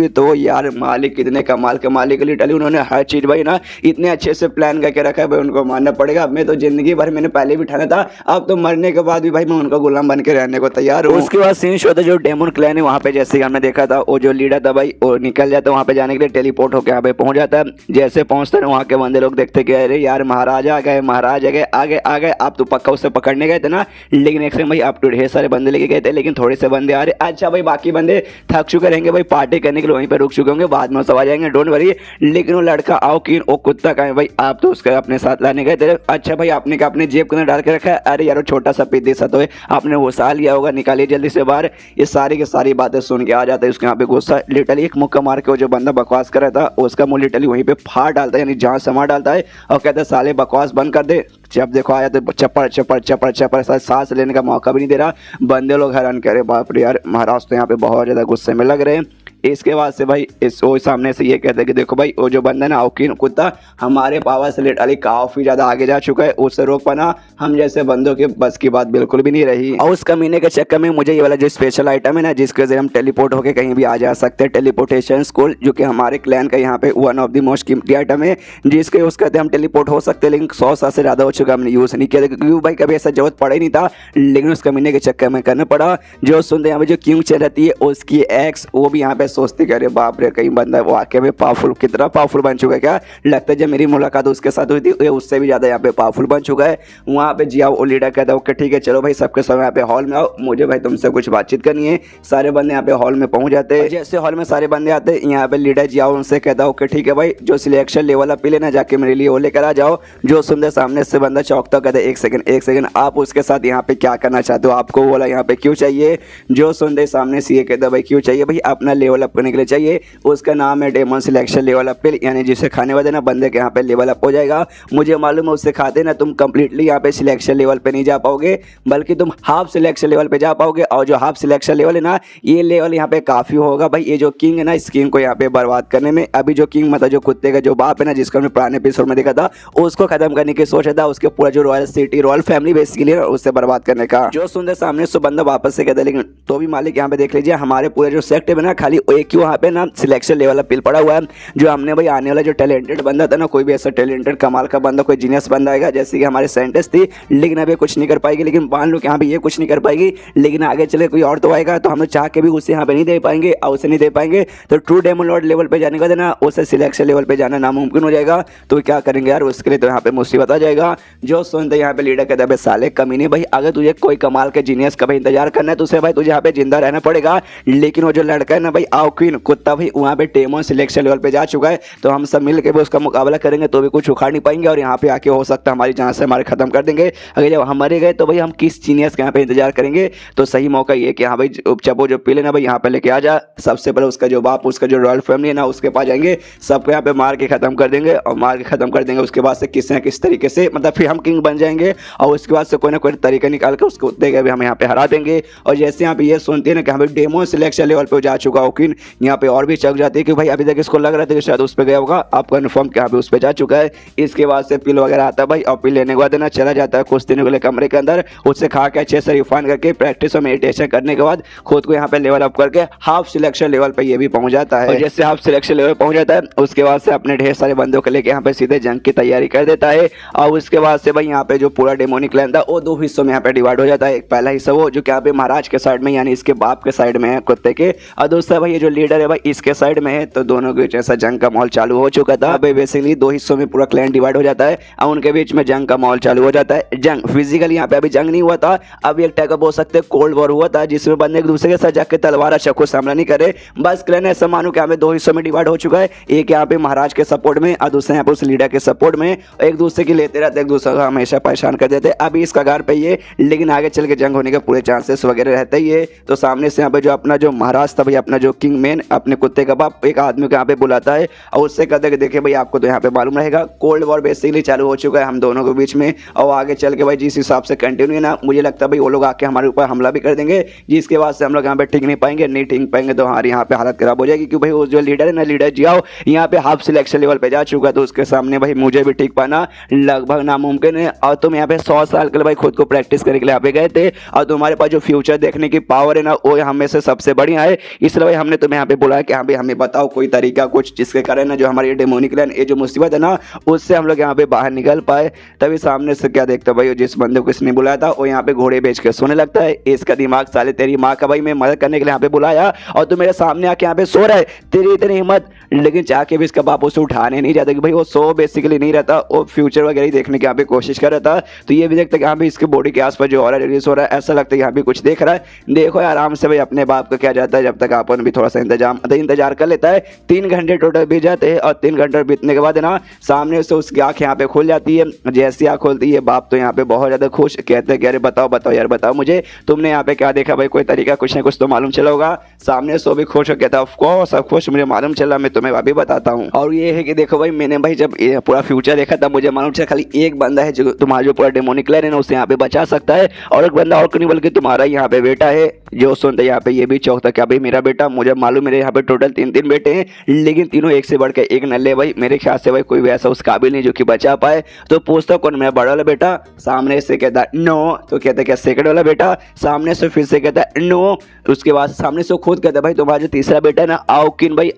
तो यार मालिक कितने कमाल के मालिक, लिटरली उन्होंने हर चीज़ भाई ना इतने अच्छे से प्लान करके रखा है भाई, उनको मानना पड़ेगा। मैं तो जिंदगी भर मैंने पहले भी ठाना था, अब तो मरने के बाद भी भाई मैं उनका गुलाम बन के रहने को तैयार हूँ। उसके बाद सीन शो था जो डेमन क्लैन है वहाँ पे, जैसे कि हमने देखा था वो जो लीडर था भाई वो निकल जाता है वहाँ पे जाने के लिए, टेलीपोर्ट होकर यहाँ पे पहुँच जाता है। जैसे पहुँचता है वहाँ के बंदे लोग देखते कि अरे यार महाराज आ गए आगे आप तो पक्का उससे पकड़ने गए थे ना, लेकिन एक भाई आप तो ढेर सारे बंदे लेके गए थे लेकिन थोड़े से बंदे आ रहे। अच्छा भाई बाकी बंदे थक चुके रहेंगे भाई, पार्टी करने के लिए वहीं पर रुक चुके होंगे, बाद में सब आ जाएंगे, डोंट वरी। लेकिन वो लड़का आओ कि वो कुत्ता का है भाई, आप तो उसका अपने साथ लाने गए थे। अच्छा भाई आपने क्या अपने जेब के अंदर डाल के रखा है, अरे यार छोटा सा पीदी सा तो है, आपने वो सा लिया होगा, निकालिए जल्दी से बाहर। ये सारी की सारी बातें सुन के आ जाता है उसके यहाँ पे गुस्सा, लिटरली एक मुक्का मार के वो जो बंदा बकवास कर रहा था उसका मुंह लिटरली वहीं पे फाड़ डालता है, यानी जान समा डालता है, और कहता है साले बकवास बंद कर दे। जब देखो आया तो चप्पड़ सांस लेने का मौका भी नहीं दे रहा। बंदे लोग हैरान कह रहे बाप रे यार महाराज तो यहाँ पे बहुत ज़्यादा गुस्से में लग रहे हैं। इसके बाद से भाई वो सामने से ये कहते हैं कि देखो भाई वो जो बंदा ना आउकिन कुत्ता हमारे पावर से लिटरली काफ़ी ज़्यादा आगे जा चुका है, उससे रोक पाना हम जैसे बंदों के बस की बात बिल्कुल भी नहीं रही। और उस कमीने के चक्कर में मुझे ये वाला जो स्पेशल आइटम है ना जिसके वजह हम टेलीपोर्ट होकर कहीं भी आ जा सकते हैं, टेलीपोर्टेशन स्कूल, जो कि हमारे क्लैन का यहाँ पे वन ऑफ द मोस्ट कीमती आइटम है, जिसके यूज़ करते हम टेलीपोर्ट हो सकते हैं। लेकिन 100 साल से ज़्यादा हो चुका हमने यूज़ नहीं किया क्योंकि भाई कभी ऐसा जरूरत पड़ा ही नहीं था, लेकिन उस कमीने के चक्कर में करना पड़ा। जो सुनते यहाँ पे जो किंग चल रहती है उसकी एक्स वो भी यहाँ पे सोचते कि अरे बाप रे कहीं बंदा वो आके में पावरफुल, कितना पावरफुल बन चुका है, क्या लगता है जब मेरी मुलाकात उसके साथ हुई थी उससे भी ज़्यादा यहाँ पे पावरफुल बन चुका है। वहाँ पे जिया वो लीडर कहता है ओके ठीक है चलो भाई सबके सब यहाँ पे हॉल में आओ, मुझे भाई तुमसे कुछ बातचीत करनी है। सारे बंदे यहाँ पे हॉल में पहुँच जाते हैं। जैसे हॉल में सारे बंदे आते हैं यहाँ पे लीडर जिया उनसे कहता है ओके ठीक है भाई जो सिलेक्शन लेवल आप लेना जाके मेरे लिए वो लेकर आ जाओ। जो सुंदर सामने से बंदा चौंकता कहता है एक सेकंड आप उसके साथ यहाँ पे क्या करना चाहते हो, आपको बोला यहाँ पे क्यों चाहिए। जो सुंदर सामने से ये कहता है भाई क्यों चाहिए, भाई अपना लेवल अप करने के लिए चाहिए। उसका नाम है डेमन सिलेक्शन लेवल अप, यानी जिसे खाने वाले ना बंदे के यहाँ पे लेवल अप हो जाएगा। मुझे मालूम है उससे खाते ना तुम कंप्लीटली यहाँ पे सिलेक्शन लेवल पे नहीं जा पाओगे, बल्कि तुम हाफ सिलेक्शन लेवल पे जा पाओगे। और जो हाफ सिलेक्शन लेवल है ना ये लेवल यहाँ पे काफ़ी होगा भाई। ये जो किंग है ना इस किंग को यहाँ पे बर्बाद करने में, अभी जो किंग मतलब जो कुत्ते का जो बाप है ना जिसको हमने पुराने एपिसोड में देखा था उसको खत्म करने की सोच था, उसके पूरा जो royal city royal family basically उससे बर्बाद करने का। जो सुंदर सामने से बंदा वापस से कहता है, लेकिन तो भी मालिक यहाँ पे देख लीजिए हमारे पूरे जो सेक्टर में ना खाली एक ही वहाँ पे ना सिलेक्शन लेवल पिल पड़ा हुआ है। जो हमने भाई आने वाला जो टैलेंटेड बंदा था ना, कोई भी ऐसा टैलेंटेड कमाल का बंदा कोई जीनियस बंदा आएगा जैसे कि हमारे साइंटिस्ट थी, लेकिन अभी कुछ नहीं कर पाएगी। लेकिन मान लो कि यहाँ पे ये कुछ नहीं कर पाएगी, लेकिन आगे चले कोई और तो आएगा तो हम लोग चाह के भी उसे यहाँ पे नहीं दे पाएंगे, और उसे नहीं दे पाएंगे तो ट्रू डेमन लॉर्ड लेवल पे जाने का देना उसे सिलेक्शन लेवल पे जाना नामुमकिन हो जाएगा। तो क्या करेंगे यार, उसके लिए तो यहाँ पे मुसीबत आ जाएगा। जो सुनते यहाँ पे लीडर कहता है साले कमीने भाई अगर तुझे कोई कमाल के जीनियस का भाई इंतजार करना है तो उसे भाई तुझे यहाँ पे जिंदा रहना पड़ेगा। लेकिन वो जो लड़का है ना भाई आओकिन कुत्ता भाई वहाँ पे डेमन सिलेक्शन लेवल पे जा चुका है, तो हम सब मिल के भी उसका मुकाबला करेंगे तो भी कुछ उखाड़ नहीं पाएंगे और यहाँ पे आके हो सकता है हमारी जान से हमारे खत्म कर देंगे। अगर जब हम मरे गए तो भाई हम किस जीनियस के यहाँ पे इंतजार करेंगे। तो सही मौका ये कि हाँ भाई चपो जो पीले ना भाई यहाँ पे लेके आ जा, सबसे पहले उसका जो बाप उसका जो रॉयल फैमिली है ना उसके पास जाएंगे, सबको यहाँ पे मार के खत्म कर देंगे और मार के खत्म कर देंगे। उसके बाद से किसी न किस तरीके से मतलब फिर हम किंग बन जाएंगे और उसके बाद से कोई ना कोई तरीका निकाल के उसको कुत्ते के भी हम यहाँ पे हरा देंगे। और जैसे यहाँ पे ये सुनते हैं ना कि हमें डेमो सिलेक्शन लेवल पे जा चुका होकिन, यहाँ पे और भी चक जाती है कि भाई अभी तक इसको लग रहा था कि शायद उस पर गया होगा, आप कन्फर्म कि यहाँ पे उस पर जा चुका है। इसके बाद से पिल वगैरह आता है भाई और पिल लेने के बाद ना चला जाता है कुछ दिनों के लिए कमरे के अंदर, उससे खा के अच्छे से रिफाइन करके प्रैक्टिस और मेडिटेशन करने के बाद खुद को यहाँ पे लेवल अप करके हाफ सिलेक्शन लेवल पे ये भी पहुंच जाता है। और जैसे हाफ सिलेक्शन लेवल पहुंच जाता है उसके बाद से अपने ढेर सारे बंदों को लेके यहाँ पे सीधे जंग की तैयारी कर देता है। और उसके बाद से भाई यहाँ पे जो पूरा डेमोनिक क्लैन था वो दो हिस्सों में यहाँ पे डिवाइड हो जाता है। एक पहला हिस्सा वो जो कि यहाँ पे महाराज के साइड में यानी इसके बाप के साइड में है कुत्ते के, और दूसरा भाई ये जो लीडर है भाई इसके साइड में है। तो दोनों के बीच ऐसा जंग का माहौल चालू हो चुका था। भाई बेसिकली दो हिस्सों में पूरा क्लैन डिवाइड हो जाता है और उनके बीच में जंग का माहौल चालू हो जाता है। जंग फिजिकली यहाँ पे अभी जंग नहीं हुआ था, अभी एक टाइप का बोल सकते कोल्ड वॉर हुआ था जिसमें बंदे एक दूसरे के साथ जाके तलवार चाकू सामना नहीं करे। बस क्लैन ऐसा मानो कि यहाँ पे दो हिस्सों में डिवाइड हो चुका है, एक यहाँ पे महाराज के सपोर्ट में और दूसरे यहाँ पे उस लीडर के सपोर्ट में। एक दूसरे की लेते रहते, एक दूसरे को हमेशा परेशान कर देते। अभी इस कगार पे ये, लेकिन आगे चल के जंग होने के पूरे चांसेस वगैरह रहते ही है। तो सामने से यहाँ पे जो अपना जो महाराज था भाई अपना जो किंग मैन अपने कुत्ते का बाप एक आदमी को यहाँ पे बुलाता है और उससे कहते हैं कि देखिए भाई आपको तो यहाँ पे मालूम रहेगा कोल्ड वॉर बेसिकली चालू हो चुका है हम दोनों के बीच में, और आगे चल के भाई जिस हिसाब से कंटिन्यू है ना मुझे लगता है भाई वो लोग आके हमारे ऊपर हमला भी कर देंगे, जिसके बाद से हम लोग यहाँ पे टिक नहीं पाएंगे। नहीं टिक पाएंगे तो हमारी यहाँ पे हालत खराब हो जाएगी क्योंकि भाई वो जो लीडर है ना लीडर जियाओ यहाँ पे हाफ सिलेक्शन लेवल पे जा चुका है, तो उसके सामने भाई मुझे भी टिक पाना लगभग नामुमकिन है। और तुम यहाँ पे 100 साल के लिए भाई खुद को प्रैक्टिस करने के लिए यहाँ पे गए थे और तुम्हारे पास जो फ्यूचर देखने की पावर है ना वो हमें से सबसे बढ़िया है, इसलिए भाई हमने तुम्हें यहाँ पे बुलाया कि हाँ भाई हमें बताओ कोई तरीका कुछ जिसके कारण ना जो हमारी डेमोनिक क्लैन ये जो मुसीबत है ना उससे हम लोग यहाँ पे बाहर निकल पाए। तभी सामने से क्या देखता भाई जिस बंदे को इसने बुलाया था वो यहाँ पे घोड़े बेच के सोने लगता है। इसका दिमाग साले तेरी माँ का भाई मैं मदद करने के लिए यहाँ पे बुलाया और तू मेरे सामने आके यहाँ पे सो रहा है, तेरी इतनी हिम्मत। लेकिन चाह के भी इसका बाप उसे उठाने नहीं जाता कि भाई वो सो बेसिकली नहीं रहता, वो फ्यूचर वगैरह ही देखने की यहाँ पे कोशिश कर रहा था। तो ये भी देखता कि यहाँ पे इसके बॉडी के आसपास जो और रिलीज हो रहा है ऐसा लगता है यहाँ पे कुछ देख रहा है। देखो आराम से भाई अपने बाप का क्या जाता है जब तक अपन भी थोड़ा सा इंतजार कर लेता है। 3 घंटे टोटल बीत जाते हैं और 3 घंटे बीतने के बाद ना सामने से उसकी आंख यहाँ पे खुल जाती है। जैसी आंख खुलती है बाप तो यहाँ पे बहुत ज्यादा खुश, कहते हैं कि अरे बताओ बताओ यार बताओ मुझे तुमने यहाँ पे क्या देखा भाई, कोई तरीका कुछ ना कुछ तो मालूम चला होगा। सामने से भी खुश हो कहता है ऑफ कोर्स सब खुश मुझे मालूम चला, मैं तुम्हें अभी बताता हूँ। और ये है कि देखो भाई मैंने भाई जब पूरा फ्यूचर देखा तब मुझे मालूम चला खाली एक बंदा है जो तुम्हारा जो पूरा डेमोनिक क्लैन है ना उसे यहाँ पे बचा सकता है, और एक बंदा और नहीं बल्कि तुम्हारा यहाँ पे बेटा है। जो सुनते यहाँ पे ये भी चौकता क्या भाई मेरा बेटा, मुझे मालूम मेरे यहाँ पे टोटल 3 बेटे हैं लेकिन तीनों एक से बढ़ के एक नल्ले भाई, मेरे ख्याल से भाई कोई वैसा उस काबिल नहीं जो कि बचा पाए। तो पूछता कौन मेरा बड़ा वाला बेटा, सामने से कहता नो, तो कहता क्या सेकंड वाला बेटा, सामने से फिर से कहता नो, उसके बाद सामने से खुद कहता भाई तुम्हारा जो तीसरा बेटा है ना आओकिन भाई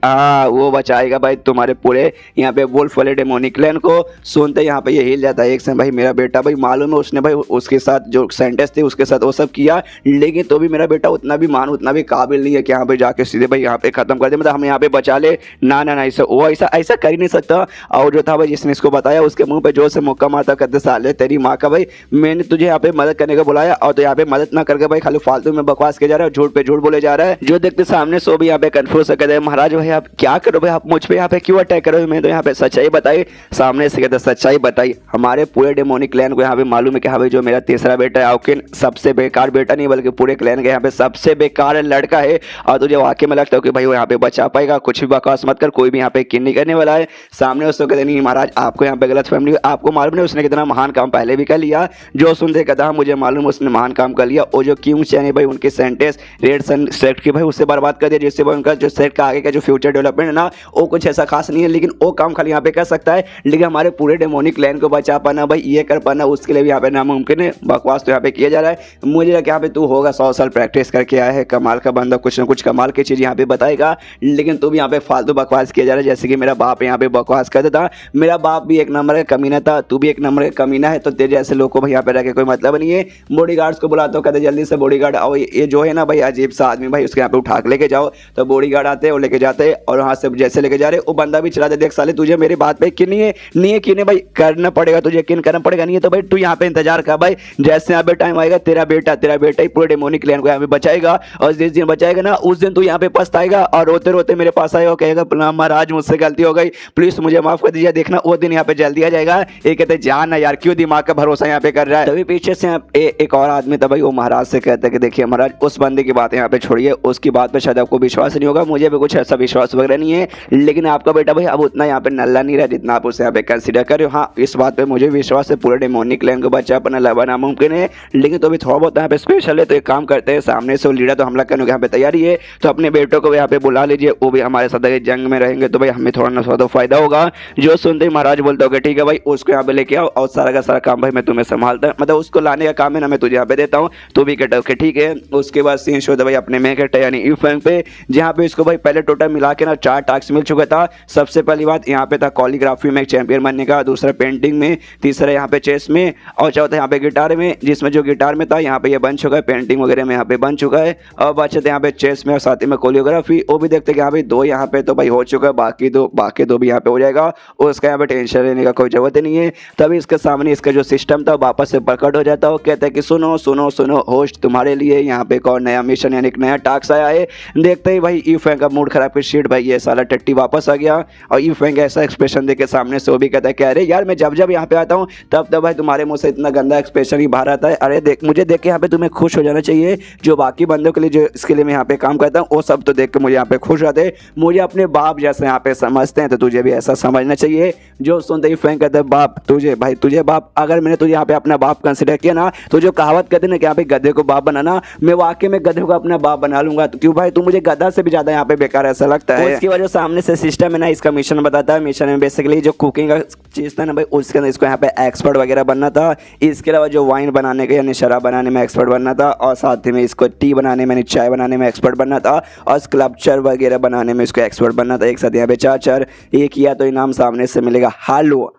वो बचाएगा भाई तुम्हारे पूरे यहाँ पे वुल्फ वाले डेमोनिक क्लैन को। सुनते यहाँ पे ये हिल जाता है एक से भाई मेरा बेटा भाई मालूम है उसने भाई उसके साथ जो सेंटेंस थे उसके साथ वो सब किया, लेकिन तो भी मेरा बेटा उतना भी उतना भी काबिल नहीं है कि यहाँ पे जाके सीधे भाई यहाँ पे खत्म कर दे, मतलब हम यहाँ पे बचा ले। ना ना ना ऐसा वो ऐसा कर ही नहीं सकता। और जो था भाई जिसने इसको बताया उसके मुंह पे जोर से मुक्का मारता करते साले तेरी माँ का भाई मैंने तुझे यहाँ पे मदद करने का बुलाया और तो यहाँ पे मदद ना करके भाई खाली फालतू में बकवास किया जा रहा है, झूठ पे झूठ बोले जा रहा है। जो देखते सामने सो भी यहाँ पे कंफ्यूज हो कहते महाराज भाई आप क्या करो भाई, आप मुझ पे यहाँ पे क्यों अटैक करो, मैं तो यहाँ पे सच्चाई बताई। सामने से कहते सच्चाई बताई, हमारे पूरे डेमोनिक क्लैन को यहाँ पे मालूम है कि हाँ भाई जो मेरा तीसरा बेटा है आओकिन सबसे बेकार बेटा नहीं बल्कि पूरे क्लैन के यहाँ पे सबसे बेकार लड़का है। और तुझे वाकई में लगता है कि भाई वो यहाँ पे बचा पाएगा, कुछ भी बकवास मत कर, कोई भी यहाँ पे किन नहीं करने वाला है। सामने उसको कहते नहीं महाराज आपको यहाँ पे गलत फैमिली, आपको मालूम नहीं उसने कितना महान काम पहले भी कर लिया। जो सुनते कहता मुझे मालूम उसने महान काम कर लिया, और जो किंग चैन है भाई उनके सेंटेंस रेड सन सेक्ट की भाई उससे बर्बाद कर दिया, जिससे भाई उनका जो सेक्ट का आगे का जो फ्यूचर डेवलपमेंट है ना वो कुछ ऐसा खास नहीं है, लेकिन वो काम खाली यहाँ पे कर सकता है। लेकिन हमारे पूरे डेमोनिक क्लैन को बचा पाना भाई ये कर पाना उसके लिए भी यहाँ पे नामुमकिन है। बकवास तो यहाँ पे किया जा रहा है, मुझे लगा यहाँ पे तू होगा 100 साल प्रैक्टिस करके आया है, कमाल का बंदा, कुछ ना कुछ कमाल की चीज यहाँ पे बताएगा, लेकिन तू भी यहाँ पे फालतू बकवास किया जा रहा है। जैसे कि मेरा बाप यहाँ पे बकवास करता था, मेरा बाप भी एक नंबर का कमीना था, तू भी एक नंबर का कमीना है, तो तेरे जैसे लोगों को भाई यहाँ पे रह के कोई मतलब नहीं है। बॉडीगार्ड्स को बुलाते हो कहते जल्दी से बॉडीगार्ड आओ, ये जो है ना भाई अजीब सा आदमी भाई उसके यहाँ पे उठा के लेके जाओ, तो बॉडीगार्ड आते हैं और लेके जाते हैं और वहाँ से जैसे लेके जा रहे वो बंदा भी चला देख साले तुझे मेरी बात पे यकीन नहीं है कि नहीं भाई करना पड़ेगा, तुझे यकीन करना पड़ेगा, नहीं है तो भाई तू यहाँ पे इंतजार कर भाई, जैसे यहाँ पे टाइम आएगा तेरा बेटा ही पूरे डेमोनिक क्लैन को यहाँ पे बचाएगा, और जिस दिन बचाएगा ना उस दिन तू यहाँ पे पछताएगा और रोते रोते मेरे पास आएगा, कहेगा महाराज मुझसे गलती हो गई, प्लीज मुझे माफ कर दीजिए। देखना वो दिन यहाँ पे जल्दी आ जाएगा। ये कहते जान ना यार, क्यों दिमाग का भरोसा यहाँ पे कर रहा है। तभी पीछे से एक और आदमी था भाई, वो महाराज से कहता है कि देखिए महाराज उस बंदे की बात यहाँ पे छोड़िए, उसकी बात पे शायद आपको विश्वास नहीं होगा, मुझे भी कुछ ऐसा विश्वास वगैरह नहीं है, लेकिन आपका बेटा भाई अब उतना यहाँ पे नल्ला नहीं रहा जितना आप उसे यहाँ पे कंसिडर कर रहे हो। हाँ इस बात पे मुझे विश्वास है, पूरे डेमोनिक क्लैन को बच्चा अपना लाना नामुमकिन है, लेकिन तो भी थोड़ा बहुत यहाँ पे स्पेशल है। तो एक काम करते हैं, सामने से वो लीडर तो हमला करने को यहाँ पे तैयारी है, तो अपने बेटों को यहाँ पे बुला लीजिए, वो भी हमारे साथ जंग में रहेंगे, तो भाई हमें थोड़ा ना थोड़ा फायदा होगा। जो सुनते ही महाराज बोलते हो ठीक है भाई, उसको यहाँ पे लेके आओ और सारा का सारा काम भाई मैं तुम्हें संभालता, मतलब उसको लाने का काम है ना, मैं तुझे यहाँ पे देता हूँ, तू भी कहता ओके ठीक है। उसके बाद सीन शो भाई अपने में कहता यानी ईफैंग पे, जहाँ पे इसको भाई पहले टोटल मिला के ना 4 टास्क मिल चुका था। सबसे पहली बात यहाँ पे था कॉलीग्राफी में एक चैंपियन बनने का, दूसरा पेंटिंग में, तीसरा यहाँ पे चेस में, और चौथा यहाँ पे गिटार में, जिसमें जो गिटार में था यहाँ पे ये बन चुका है, पेंटिंग वगैरह में यहाँ पे बन चुका है, और बचे थे यहाँ पे चेस में और साथ ही में कोरियोग्राफी, वो भी देखते हैं यहाँ पे 2 यहाँ पे तो भाई हो चुका है, बाकी दो भी यहाँ पे हो जाएगा, उसका यहाँ पे टेंशन लेने का कोई जरूरत नहीं है। तभी इसके सामने इसका जो सिस्टम था वापस से प्रकट हो जाता है, कहता है कि सुनो सुनो सुनो होस्ट, तुम्हारे लिए यहाँ पे एक और नया मिशन यानी एक नया टास्क आया है। देखते ही भाई ईफैंग का मूड खराब कर शीट भाई ये साला टट्टी वापस आ गया, और ईफैंग ऐसा एक्सप्रेशन देके सामने से वो भी कहता है कि अरे यार मैं जब यहाँ पे आता हूँ तब भाई तुम्हारे मुंह से इतना गंदा एक्सप्रेशन ही बाहर आता है। अरे देख मुझे देख के यहाँ पे तुम्हें खुश हो जाना चाहिए, जो बाकी बंदों के लिए जो इसके लिए मैं यहाँ पे काम करता हूँ वो सब तो देख के मुझे यहाँ पे खुश रहते हैं, मुझे अपने बाप जैसे यहाँ पे समझते हैं, तो तुझे भी ऐसा समझना चाहिए। जो सुनते ही ईफैंग कहते हैं बाप तुझे बाप, अगर मैंने तुझे यहाँ पे अपना बाप कंसिडर किया ना, तो जो कहावत कहते हैं ना कि यहाँ पे गधे को बाप बनाना, मैं वाकई में गधे को अपना बाप बना लूंगा। तो क्यों भाई तू मुझे गधा से भी ज्यादा यहाँ पे बेकार ऐसा लगता है। उसकी वजह सामने से सिस्टम है ना, इसका मिशन बताता है, मिशन में बेसिकली जो कुकिंग का चीज था ना भाई, उसके अंदर इसको यहाँ पे एक्सपर्ट वगैरह बनना था। इसके अलावा जो वाइन बनाने का यानी शराब बनाने में एक्सपर्ट बनना था, और साथ ही में इसको टी बनाने में यानी चाय बनाने में एक्सपर्ट बनना था, और स्कल्पचर वगैरह बनाने में इसको एक्सपर्ट बनना था। एक साथ यहाँ पे 4 ये किया तो इनाम सामने से मिलेगा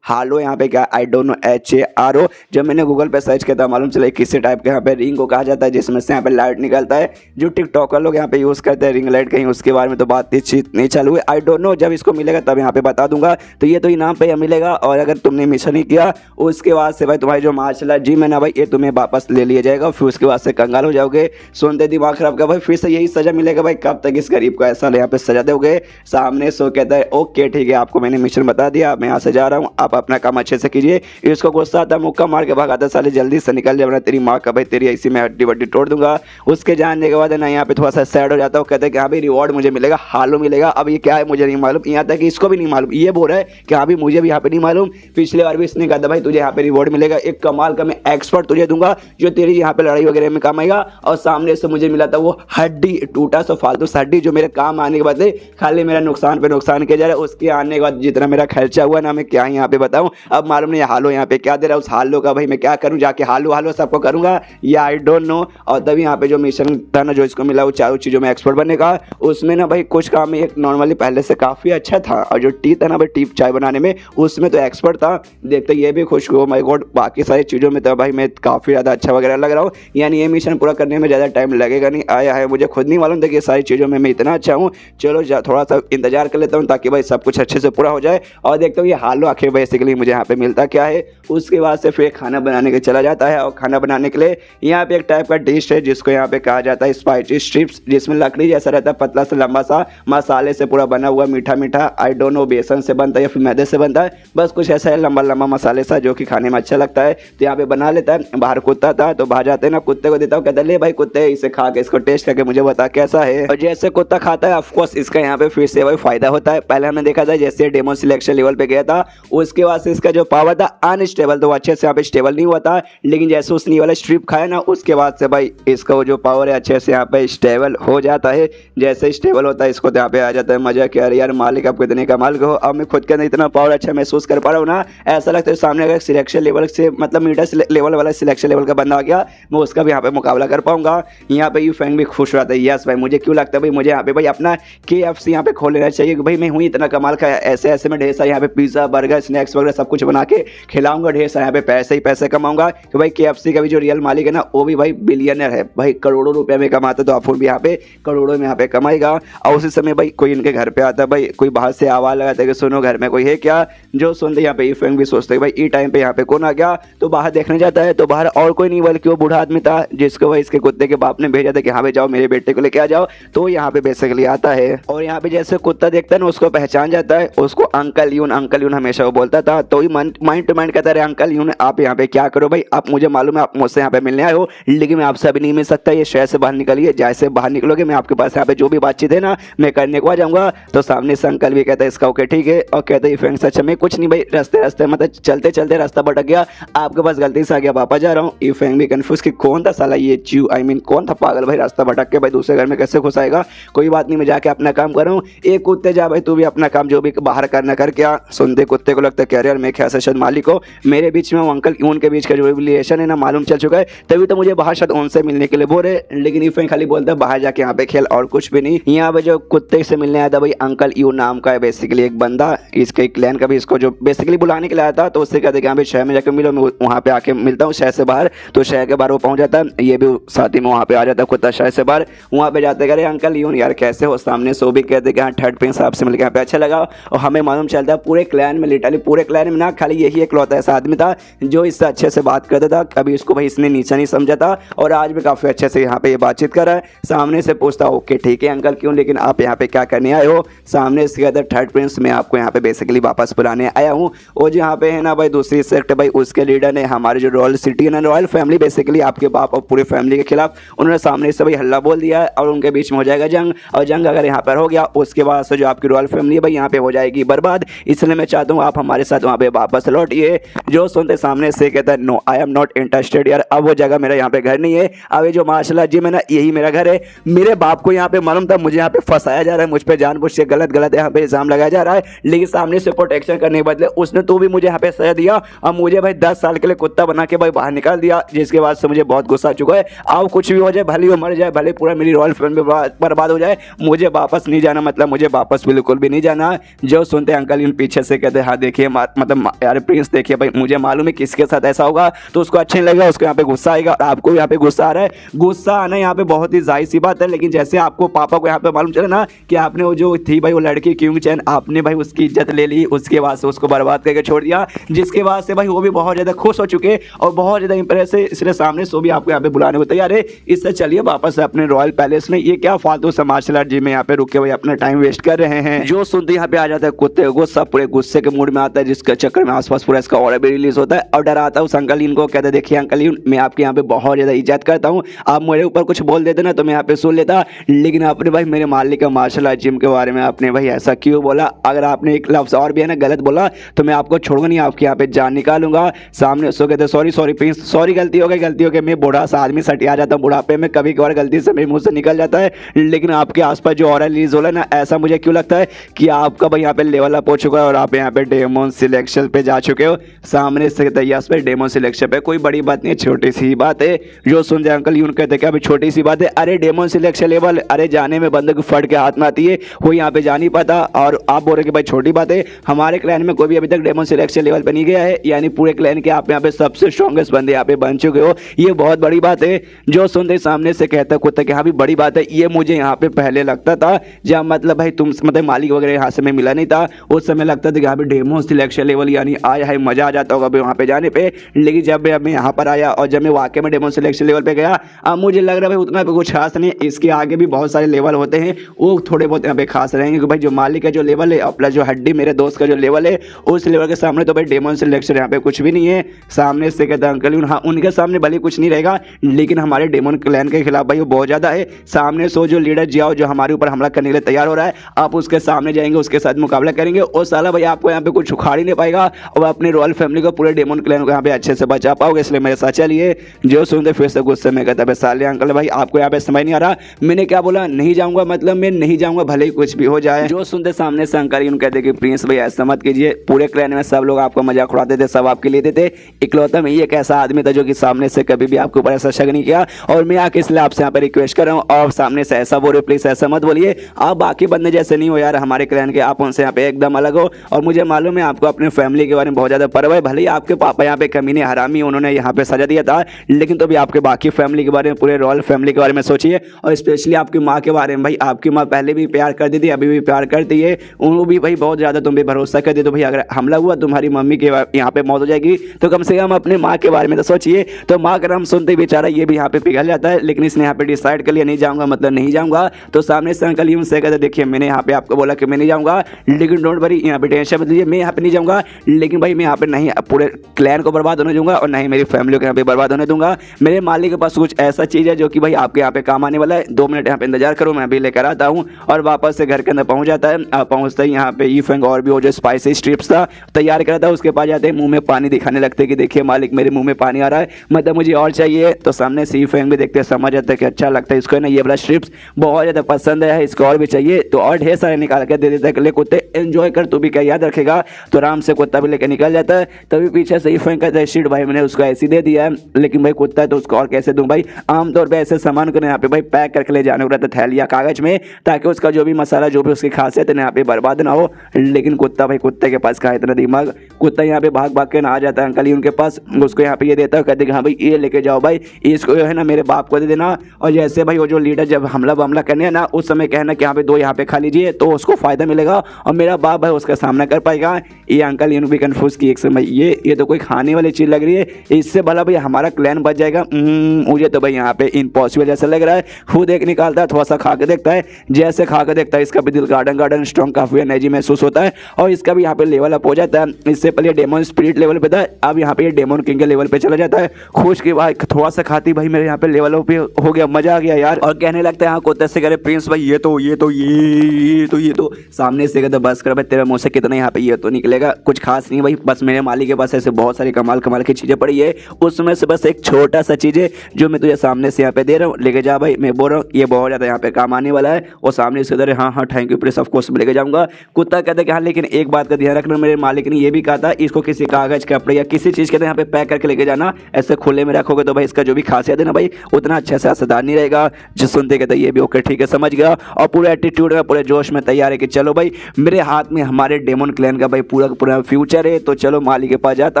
हालो यहाँ पे क्या आई डोंट नो HARO। जब मैंने गूगल पे सर्च किया था मालूम चला किसी टाइप के यहाँ पे रिंग को कहा जाता है, जिसमें से यहाँ पे लाइट निकलता है, जो टिकटॉकर लोग यहाँ पे यूज़ करते हैं रिंग लाइट, कहीं उसके बारे में तो बातचीत नहीं चालू है, आई डोंट नो, जब इसको मिलेगा तब यहाँ पे बता दूंगा। तो ये तो इनाम पे मिलेगा, और अगर तुमने मिशन नहीं किया उसके बाद से भाई तुम्हारी जो मार्शल आर्ट जिम है ना भाई, ये तुम्हें वापस ले लिया जाएगा, फिर उसके बाद से कंगाल हो जाओगे। सुनते दिमाग खराब का भाई, फिर से यही सजा मिलेगा भाई, कब तक इस गरीब को ऐसा यहाँ पे सजा दोगे। सामने सो कहता है ओके ठीक है आपको मैंने मिशन बता दिया, मैं यहाँ से जा रहा हूँ, आप अपना काम अच्छे से कीजिए। इसको गुस्सा आता, मुक्का मार के भागाता, साले जल्दी से निकल जाए, तेरी माँ का भाई तेरी ऐसी मैं हड्डी वड्डी तोड़ दूंगा। उसके जानने के बाद ना यहाँ पे थोड़ा सा सैड हो जाता है, कहते हैं कि हाँ भाई रिवॉर्ड मुझे मिलेगा, हालो मिलेगा। अब ये क्या है मुझे नहीं मालूम, यहाँ तक कि इसको भी नहीं मालूम, ये बोल रहा है कि हाँ भाई मुझे भी यहाँ पे नहीं मालूम। पिछले बार भी इसने कहा था भाई तुझे यहाँ पे रिवॉर्ड मिलेगा, एक कमाल का मैं एक्सपर्ट तुझे दूंगा जो तेरी यहाँ पे लड़ाई वगैरह में काम आएगा। और सामने से मुझे मिला था वो हड्डी, टूटा सा फालतू हड्डी, जो मेरे काम आने के बाद खाली मेरा नुकसान पे नुकसान किया जा रहा है। उसके आने के बाद जितना मेरा खर्चा हुआ ना मैं क्या यहाँ पे बताऊँ, अब मालूम नहीं हालो यहाँ पे क्या दे रहा है, उस हालो का भाई मैं क्या करूँ, जाके हालो सबको करूँगा या आई डोंट नो। और तभी यहाँ पे जो मिशन था ना जो इसको मिला वो 4 चीज़ों में एक्सपर्ट बनने का, उसमें ना भाई कुछ काम एक नॉर्मली पहले से काफ़ी अच्छा था, और जो टी था ना भाई टी चाय बनाने में उसमें तो एक्सपर्ट था। देखते ये भी खुश हो माय गॉड, बाकी सारी चीज़ों में तो भाई मैं काफ़ी ज़्यादा अच्छा वगैरह लग रहा हूँ, यानी ये मिशन पूरा करने में ज़्यादा टाइम लगेगा नहीं। आया है मुझे खुद नहीं मालूम था कि सारी चीज़ों में मैं इतना अच्छा हूँ। चलो थोड़ा सा इंतजार कर लेता हूँ ताकि भाई सब कुछ अच्छे से पूरा हो जाए। और देखता हूँ ये हालो आखिर बेसिकली मुझे यहाँ पे मिलता क्या है। उसके बाद से फिर खाना बनाने के चला जाता है, और खाना बनाने के लिए यहाँ पे एक टाइप का डिश है जिसको यहाँ पे कहा जाता है स्पाइसी स्ट्रिप्स, जिसमें लकड़ी जैसा रहता है, पतला सा लंबा सा, मसाले से पूरा बना हुआ, मीठा मीठा, आई डोंट नो बेसन से बनता है या फिर मैदे से बनता है, बस कुछ ऐसा है लंबा लंबा मसाले सा जो कि खाने में अच्छा लगता है। तो यहाँ पे बना लेता है। बाहर कुत्ता था तो बाहर जाते हैं ना, कुत्ते को देता हूँ, कहता है ले भाई कुत्ते इसे खा के इसको टेस्ट करके मुझे बता कैसा है। और जैसे कुत्ता खाता है ऑफकोर्स इसका यहाँ पे फिर से भाई फायदा होता है। पहले हमने देखा था जैसे डेमो सिलेक्शन लेवल पे गया था, उसके बाद से इसका जो पावर था अनस्टेबल, तो अच्छे से यहाँ पे स्टेबल नहीं हुआ था, लेकिन जैसे उसने ये वाला स्ट्रिप खाया ना उसके बाद से भाई इसका जो पावर है अच्छे से यहाँ पे स्टेबल हो जाता है। जैसे स्टेबल होता है इसको यहाँ पे आ जाता है मजा कि अरे यार मालिक आप कितने का मालिक हो, अब मैं खुद के अंदर इतना पावर अच्छा महसूस कर पा रहा हूँ ना, ऐसा लगता है सामने अगर सिलेक्शन लेवल से मतलब मीटर लेवल वाला सिलेक्शन लेवल का बंदा आ गया मैं उसका भी यहाँ पे मुकाबला कर पाऊंगा। यहाँ पे ईफैंग भी खुश रहता है, यस भाई मुझे क्यों लगता है भाई मुझे यहाँ पे भाई अपना KFC यहाँ पे खोल लेना चाहिए कि भाई मैं हूँ इतना कमाल का, ऐसे ऐसे में ढेर सारे यहाँ पे पिज्जा बर्गर स्नैक्स स्नैक्स वगैरह सब कुछ बना के खिलाऊंगा, ढेर सारे यहाँ पे पैसे ही पैसे कमाऊंगा। तो भाई KFC का भी जो रियल मालिक है ना वो भी भाई बिलियनर है भाई, करोड़ों रुपए में कमाता, तो अफूर भी यहाँ पे करोड़ों में यहाँ पे कमाएगा। और उसी समय भाई कोई इनके घर पे आता है, भाई कोई बाहर से आवाज लगाता है कि सुनो घर में कोई है क्या। जो सुनते यहाँ पे ईफेंग भी सोचते हैं भाई ई टाइम पे यहाँ पे कौन आ गया, तो बाहर देखने जाता है, तो बाहर और कोई नहीं बल्कि वो बूढ़ा आदमी था जिसको भाई इसके कुत्ते के बाप ने भेजा था कि हाँ भाई जाओ मेरे बेटे को लेके आ जाओ। तो यहाँ पे बेसिकली आता है और यहाँ पे जैसे कुत्ता देखता है ना उसको पहचान जाता है, उसको अंकल यून हमेशा वो बोलता था। तो ही माइंड टू माइंड कहता है अंकल यून आप यहाँ पे क्या करो भाई, आप मुझे मालूम है आप मुझसे यहाँ पे मिलने आए हो, लेकिन मैं आपसे अभी नहीं मिल सकता, ये शहर से बाहर निकलिए, जैसे बाहर निकलोगे मैं आपके पास यहाँ पे जो भी बातचीत है ना मैं करने को आ जाऊंगा। तो सामने से अंकल भी कहता है इसका ओके ठीक है, और कहते हैं फ्रेंड्स अच्छा मैं कुछ नहीं भाई रास्ते मतलब चलते चलते रास्ता भटक गया, आपके पास गलती से आ गया, वापस जा रहा हूँ। ई फैंग भी कंफ्यूज कि कौन था साला ये चू आई मीन कौन था पागल भाई, रास्ता भटक के भाई दूसरे घर में कैसे घुस आएगा, कोई बात नहीं मैं जाके अपना काम कर रहा हूँ। एक कुत्ते जा भाई तू भी अपना काम जो भी बाहर करना कर क्या। सुनते कुत्ते को लगता है कैरियर में ख्याल से शायद मालिक को मेरे बीच में अंकल यून के बीच का जो रिलेशन है ना मालूम चल चुका है, तभी तो मुझे बाहर शायद उनसे मिलने के लिए बोल रहे, लेकिन ई फैंग खाली बोलता है बाहर जाके यहाँ पे खेल और कुछ भी नहीं। यहाँ पे जो कुत्ते से मिलने आया था भाई अंकल यून नाम का है बेसिकली एक बंदा, इसके क्लैन का भी इसको जो बेसिकली बुलाने के लिए आया था, तो उससे कहते कि यहाँ पे शहर में जाकर मिलो, मैं वहाँ पे आके मिलता हूँ शहर से बाहर। तो शहर के बाहर वो पहुंच जाता है, ये भी साथ ही में वहाँ पे आ जाता है कुत्ता शहर से बाहर। वहाँ पे जाते करे अंकल यून यार कैसे हो, सामने सो भी कहते कि हाँ थर्ड प्रिंस आपसे मिलकर यहाँ पे अच्छा लगा। और हमें मालूम चलता है पूरे क्लैन में लिटरली पूरे क्लैन में ना खाली यही एक लौता ऐसा आदमी था जो इससे अच्छे से बात करता था, कभी इसको भाई इसने नीचा नहीं समझा था, और आज भी काफ़ी अच्छे से यहाँ पे ये बातचीत कर रहा है। सामने से पूछता ओके ठीक है अंकल क्यों, लेकिन आप यहाँ पे क्या करने आए हो। सामने से कहता थर्ड प्रिंस मैं आपको यहाँ पे बेसिकली वापस बुलाने आया हूँ। और जो यहाँ पे है ना भाई दूसरी सेक्ट भाई उसके लीडर ने हमारे जो रॉयल सिटी है ना रॉयल फैमिली बेसिकली आपके बाप और पूरी फैमिली के खिलाफ उन्होंने सामने से भाई हल्ला बोल दिया है, और उनके बीच में हो जाएगा जंग, और जंग अगर यहाँ पर हो गया उसके बाद से जो आपकी रॉयल फैमिली है भाई यहाँ पे हो जाएगी बर्बाद, इसलिए मैं चाहता हूँ आप हमारे साथ वहाँ पे वापस लौटिए। जो सुनते सामने से कहता है no I am not interested यार, अब वो जगह मेरा यहाँ पे घर नहीं है, अब ये जो मार्शल आर्ट जिम है ना यही मेरा घर है। मेरे बाप को यहाँ पे मालूम था मुझे यहाँ पे फंसाया जा रहा है, मुझ पे जानबूझ से गलत यहाँ पे इल्जाम लगाया जा रहा है, लेकिन सामने से प्रोटेक्शन करने के बदले उसने तो भी मुझे यहाँ पे सजा दिया और मुझे भाई 10 साल के लिए कुत्ता बना के भाई बाहर निकाल दिया, जिसके बाद से मुझे बहुत गुस्सा आ चुका है। अब कुछ भी हो जाए भले वो मर जाए, भले पूरा मेरी रॉयल फैमिली बर्बाद हो जाए, मुझे वापस नहीं जाना, मतलब मुझे वापस बिल्कुल भी नहीं जाना। जो सुनते अंकल इन पीछे से कहते हाँ देखिए मतलब यार प्रिंस देखिए भाई मुझे मालूम है किसके साथ ऐसा होगा तो उसको अच्छा नहीं लगेगा, उसको यहाँ पे गुस्सा आएगा, आपको यहाँ पे गुस्सा आ रहा है, गुस्सा आना यहाँ पे बहुत ही जाहिर सी बात है। लेकिन जैसे आपको पापा को यहाँ पे मालूम चला ना कि आपने वो जो थी भाई वो लड़की क्यूंग चैन आपने भाई उसकी इज्जत ले ली, उसके बाद से उसको बर्बाद करके छोड़ दिया, जिसके बाद से भाई वो भी बहुत ज़्यादा खुश हो चुके और बहुत ज़्यादा इंप्रेस है, इसलिए सामने सो भी आपको यहाँ पे बुलाने को तैयार है। इससे चलिए वापस अपने रॉयल पैलेस में, ये क्या फालतू से मार्शल आर्ट जिम में यहाँ पे रुके हुए अपना टाइम वेस्ट कर रहे हैं। जो सुनते यहाँ पे आ जाता है कुत्ते को सब पूरे गुस्से के मूड में आता है, जिसके चक्कर में आसपास पूरा इसका ऑर्डर भी रिलीज होता है और डराता है उस अंकल इनको, कहते देखिए अंकल मैं आपके यहाँ पे बहुत ज़्यादा इज्जत करता हूँ, आप मेरे ऊपर कुछ बोल देते ना तो मैं यहाँ पे सुन लेता, लेकिन आपने भाई मेरे मालिक का मार्शल आर्ट जिम के बारे में आपने भाई ऐसा क्यों बोला, अगर आपने एक लफ्ज़ और भी है ना गलत बोला तो मैं आपको छोड़ूंगा नहीं, आपके यहाँ पे जान निकालूंगा। सामने उसको कहते सॉरी प्रिंस सॉरी गलती हो गई, मैं बूढ़ा सा आदमी सटिया जाता हूँ, बुढ़ापे में कभी कभार गलती से मेरे मुंह से निकल जाता है, लेकिन आपके आसपास जो ऑर्डर रिलीज हो रहा है ना ऐसा मुझे क्यों लगता है कि आपका भाई यहाँ पे लेवल अप हो चुका है और आप यहाँ पे डेमोन सिलेक्शन पे जा चुके हो। सामने से कहते हैं पे डेमोन सिलेक्शन पे कोई बड़ी बात नहीं है, छोटी सी बात है। जो सुन जाए अंकल यून कहते क्या अभी छोटी सी बात है, अरे डेमोन सिलेक्शन लेवल अरे जाने में बंदे को फट के हाथ में आती है, वो यहाँ पे जा नहीं पाता, और आप बोल रहे कि भाई छोटी बात है। हमारे क्लैन में कोई भी अभी तक डेमोन सिलेक्शन लेवल पे नहीं गया है, यानी पूरे क्लैन के आप यहाँ पे सबसे स्ट्रॉन्गेस्ट बंदे यहाँ पे बन चुके हो, ये बहुत बड़ी बात है। जो सुनते सामने से कहता कुत्ता कि हाँ भी बड़ी बात है, ये मुझे यहाँ पे पहले लगता था जब मतलब भाई तुम मतलब मालिक वगैरह यहाँ से मैं मिला नहीं था, उस समय लगता था कि यहाँ पे डेमो सिलेक्शन लेवल यानी आया है मजा आ जाता होगा वहाँ पे जाने पे, लेकिन जब मैं यहाँ पर आया और जब मैं वाकई में डेमो सिलेक्शन लेवल पे गया अब मुझे लग रहा है भाई उतना भी कुछ खास नहीं, इसके आगे भी बहुत सारे लेवल होते हैं वो थोड़े बहुत यहाँ पे खास रहेंगे, क्योंकि भाई जो मालिक का जो लेवल है अपना जो हड्डी मेरे दोस्त का जो लेवल है उस लेवल के सामने तो भाई डेमो सिलेक्शन यहाँ पे कुछ भी नहीं है। सामने से कहता अंकल हाँ उनके सामने भले कुछ नहीं रहेगा, लेकिन हमारे डेमोन क्लैन के खिलाफ भाई वो बहुत ज़्यादा है। सामने सो जो लीडर जियाओ जो हमारे ऊपर हमला करने के लिए तैयार हो रहा है, आप उसके सामने जाएंगे उसके साथ मुकाबला करेंगे और साला भाई आपको यहाँ पे कुछ उखाड़ ही नहीं पाएगा और अपने रॉयल फैमिली को पूरे डेमोन क्लैन को यहाँ पे अच्छे से बचा पाओगे, इसलिए मेरे साथ चलिए। जो सुनते फिर से गुस्से में कहता है साले अंकल भाई आपको यहाँ पे समझ नहीं आ रहा, मैंने क्या बोला नहीं जाऊँगा मतलब मैं नहीं जाऊँगा भले ही कुछ भी हो जाए। जो सुनते सामने से अंकल यून कहते कि प्रिंस भाई ऐसा मत कीजिए, पूरे क्लैन में सब लोग आपका मजाक उड़ाते थे, सब आपके लिए थे, इकलौता में ही एक ऐसा आदमी था जो कि सामने से कभी भी आपके ऊपर ऐसा शक नहीं किया, और मैं आके इसलिए आपसे यहाँ पे रिक्वेस्ट कर रहा हूँ और सामने से ऐसा बोल रहे प्लीज ऐसा मत बोलिए, आप बाकी बंदे जैसे नहीं हो यार हमारे क्लैन के, आप उनसे यहाँ पे एकदम अलग हो और मुझे मालूम है आप आपको अपने फैमिली के बारे में बहुत ज़्यादा परवाह है। भले ही आपके पापा यहाँ पे कमीने हरामी उन्होंने यहाँ पे सजा दिया था, लेकिन तो भी आपके बाकी फैमिली के बारे में, पूरे रॉयल फैमिली के बारे में सोचिए। और स्पेशली आपकी माँ के बारे में। भाई आपकी माँ पहले भी प्यार करती थी, अभी भी प्यार करती है, उनको भी भाई बहुत ज़्यादा तुम भी भरोसा करती। तो भाई अगर हमला हुआ तुम्हारी मम्मी के यहाँ पे मौत हो जाएगी, तो कम से कम अपने माँ के बारे में तो सोचिए। तो माँ का नाम सुनते ही बेचारा ये भी यहाँ पे पिघल जाता है, लेकिन इसने यहाँ पे डिसाइड कर लिया नहीं जाऊँगा, मतलब नहीं जाऊँगा। तो सामने से अंकल यूं से कहते देखिए मैंने यहाँ पे आपको बोला कि मैं नहीं जाऊँगा, लेकिन डोंट वरी, यहाँ पे टेंशन मत लीजिए, मैं यहाँ पे नहीं जाऊँगा, लेकिन भाई मैं यहाँ पे नहीं पूरे क्लैन को बर्बाद होने दूंगा और नहीं मेरी फैमिली को यहाँ पे बर्बाद होने दूंगा। मेरे मालिक के पास कुछ ऐसा चीज़ है जो कि भाई आपके यहाँ पे काम आने वाला है। 2 मिनट यहाँ पे इंतजार करो, मैं अभी लेकर आता हूँ। और वापस से घर के अंदर पहुँच जाता है। पहुँचते ही यहाँ पे ईफेंग और भी वो जो स्पाइसी स्ट्रिप्स था तैयार करा था, उसके पास जाते हैं, मुंह में पानी दिखाने लगते हैं कि देखिए मालिक मेरे मुंह में पानी आ रहा है, मतलब मुझे और चाहिए। तो सामने से ईफेंग भी देखते हैं, समझ जाता है कि अच्छा लगता है इसको ना, ये वाला स्ट्रिप्स बहुत ज़्यादा पसंद है, इसको और भी चाहिए। तो और ढेर सारे निकाल के दे देता है कि ले कुत्ते एंजॉय कर, तू भी क्या याद रखेगा। तो आराम से कुत्ता भी लेकर निकल जाता है। तभी पीछे से ईफेंग कहता है शिट भाई मैंने उसको ऐसे दे दिया है, लेकिन भाई कुत्ता है तो उसको और कैसे दूं भाई। आमतौर पर ऐसे सामान को यहाँ पे भाई पैक करके ले जाने को रहता है थैलिया कागज में, ताकि उसका जो भी मसाला जो भी उसकी खासियत है यहाँ पे बर्बाद ना हो। लेकिन कुत्ता भाई, कुत्ते के पास कहाँ इतना दिमाग, कुत्ता यहाँ पे भाग भाग के ना आ जाता है अंकल ही उनके पास, उसको यहाँ पे ये देता है, कहते कि हाँ भाई ये लेके जाओ भाई, इसको है ना मेरे बाप को दे देना। और जैसे भाई वो जो लीडर जब हमला करने है ना, उस समय कहना कि यहाँ पे 2 यहाँ पे खा लीजिए, तो उसको फायदा मिलेगा और मेरा बाप भाई उसका सामना कर पाएगा। ये अंकल इन भी कन्फ्यूज की एक समय, ये तो कोई खाने वाली चीज़ लग रही है, इससे भला भाई हमारा क्लैन बच जाएगा। मुझे तो भाई यहाँ पे इम्पॉसिबल जैसा लग रहा है। खुद एक निकालता है, थोड़ा सा खा के देखता है, जैसे खा के देखता है इसका भी दिल गार्डन स्ट्रॉन्ग काफी एनर्जी महसूस होता है और इसका भी यहाँ पे लेवल अप हो जाता है। इससे पहले डेमन स्पिरिट लेवल पे था, अब यहाँ पे ये डेमन किंग के लेवल पे चला जाता है। खुश की भाई थोड़ा सा खाती भाई मेरे यहाँ पे लेवल अप हो गया, मजा आ गया यार। और कहने लगता है हाँ कुत्ते से करे प्रिंस भाई ये तो सामने से कहते बस कर भाई, तेरे मुँह से कितना यहाँ पे ये तो निकलेगा, कुछ खास नहीं भाई, बस मेरे मालिक के पास ऐसे बहुत सारी कमाल की चीजें पड़ी है, उसमें से बस एक छोटा सा चीज है जो मैं तुझे सामने से यहाँ पे दे रहा हूँ, लेके जा भाई, मैं बोल रहा हूँ ये बहुत ज्यादा यहाँ पे काम आने वाला है। और सामने से इधर हाँ thank you please of course लेके जाऊंगा। कुत्ता कहता है कि हाँ लेकिन एक बात का ध्यान रखना, मेरे मालिक ने ये भी कहा था इसको किसी कागज कपड़े या किसी चीज के यहाँ पे पैक करके लेके जाना, ऐसे खुले में रखोगे तो भाई इसका जो भी खासियत है ना भाई उतना अच्छे से असरदार नहीं रहेगा। जो सुनते कहते ये भी ओके ठीक है समझ गया, और पूरे एटीट्यूड में पूरे जोश में तैयार है कि चलो भाई मेरे हाथ में हमारे डेमन क्लैन का भाई पूरा फ्यूचर है, तो चलो मालिक के पास जाता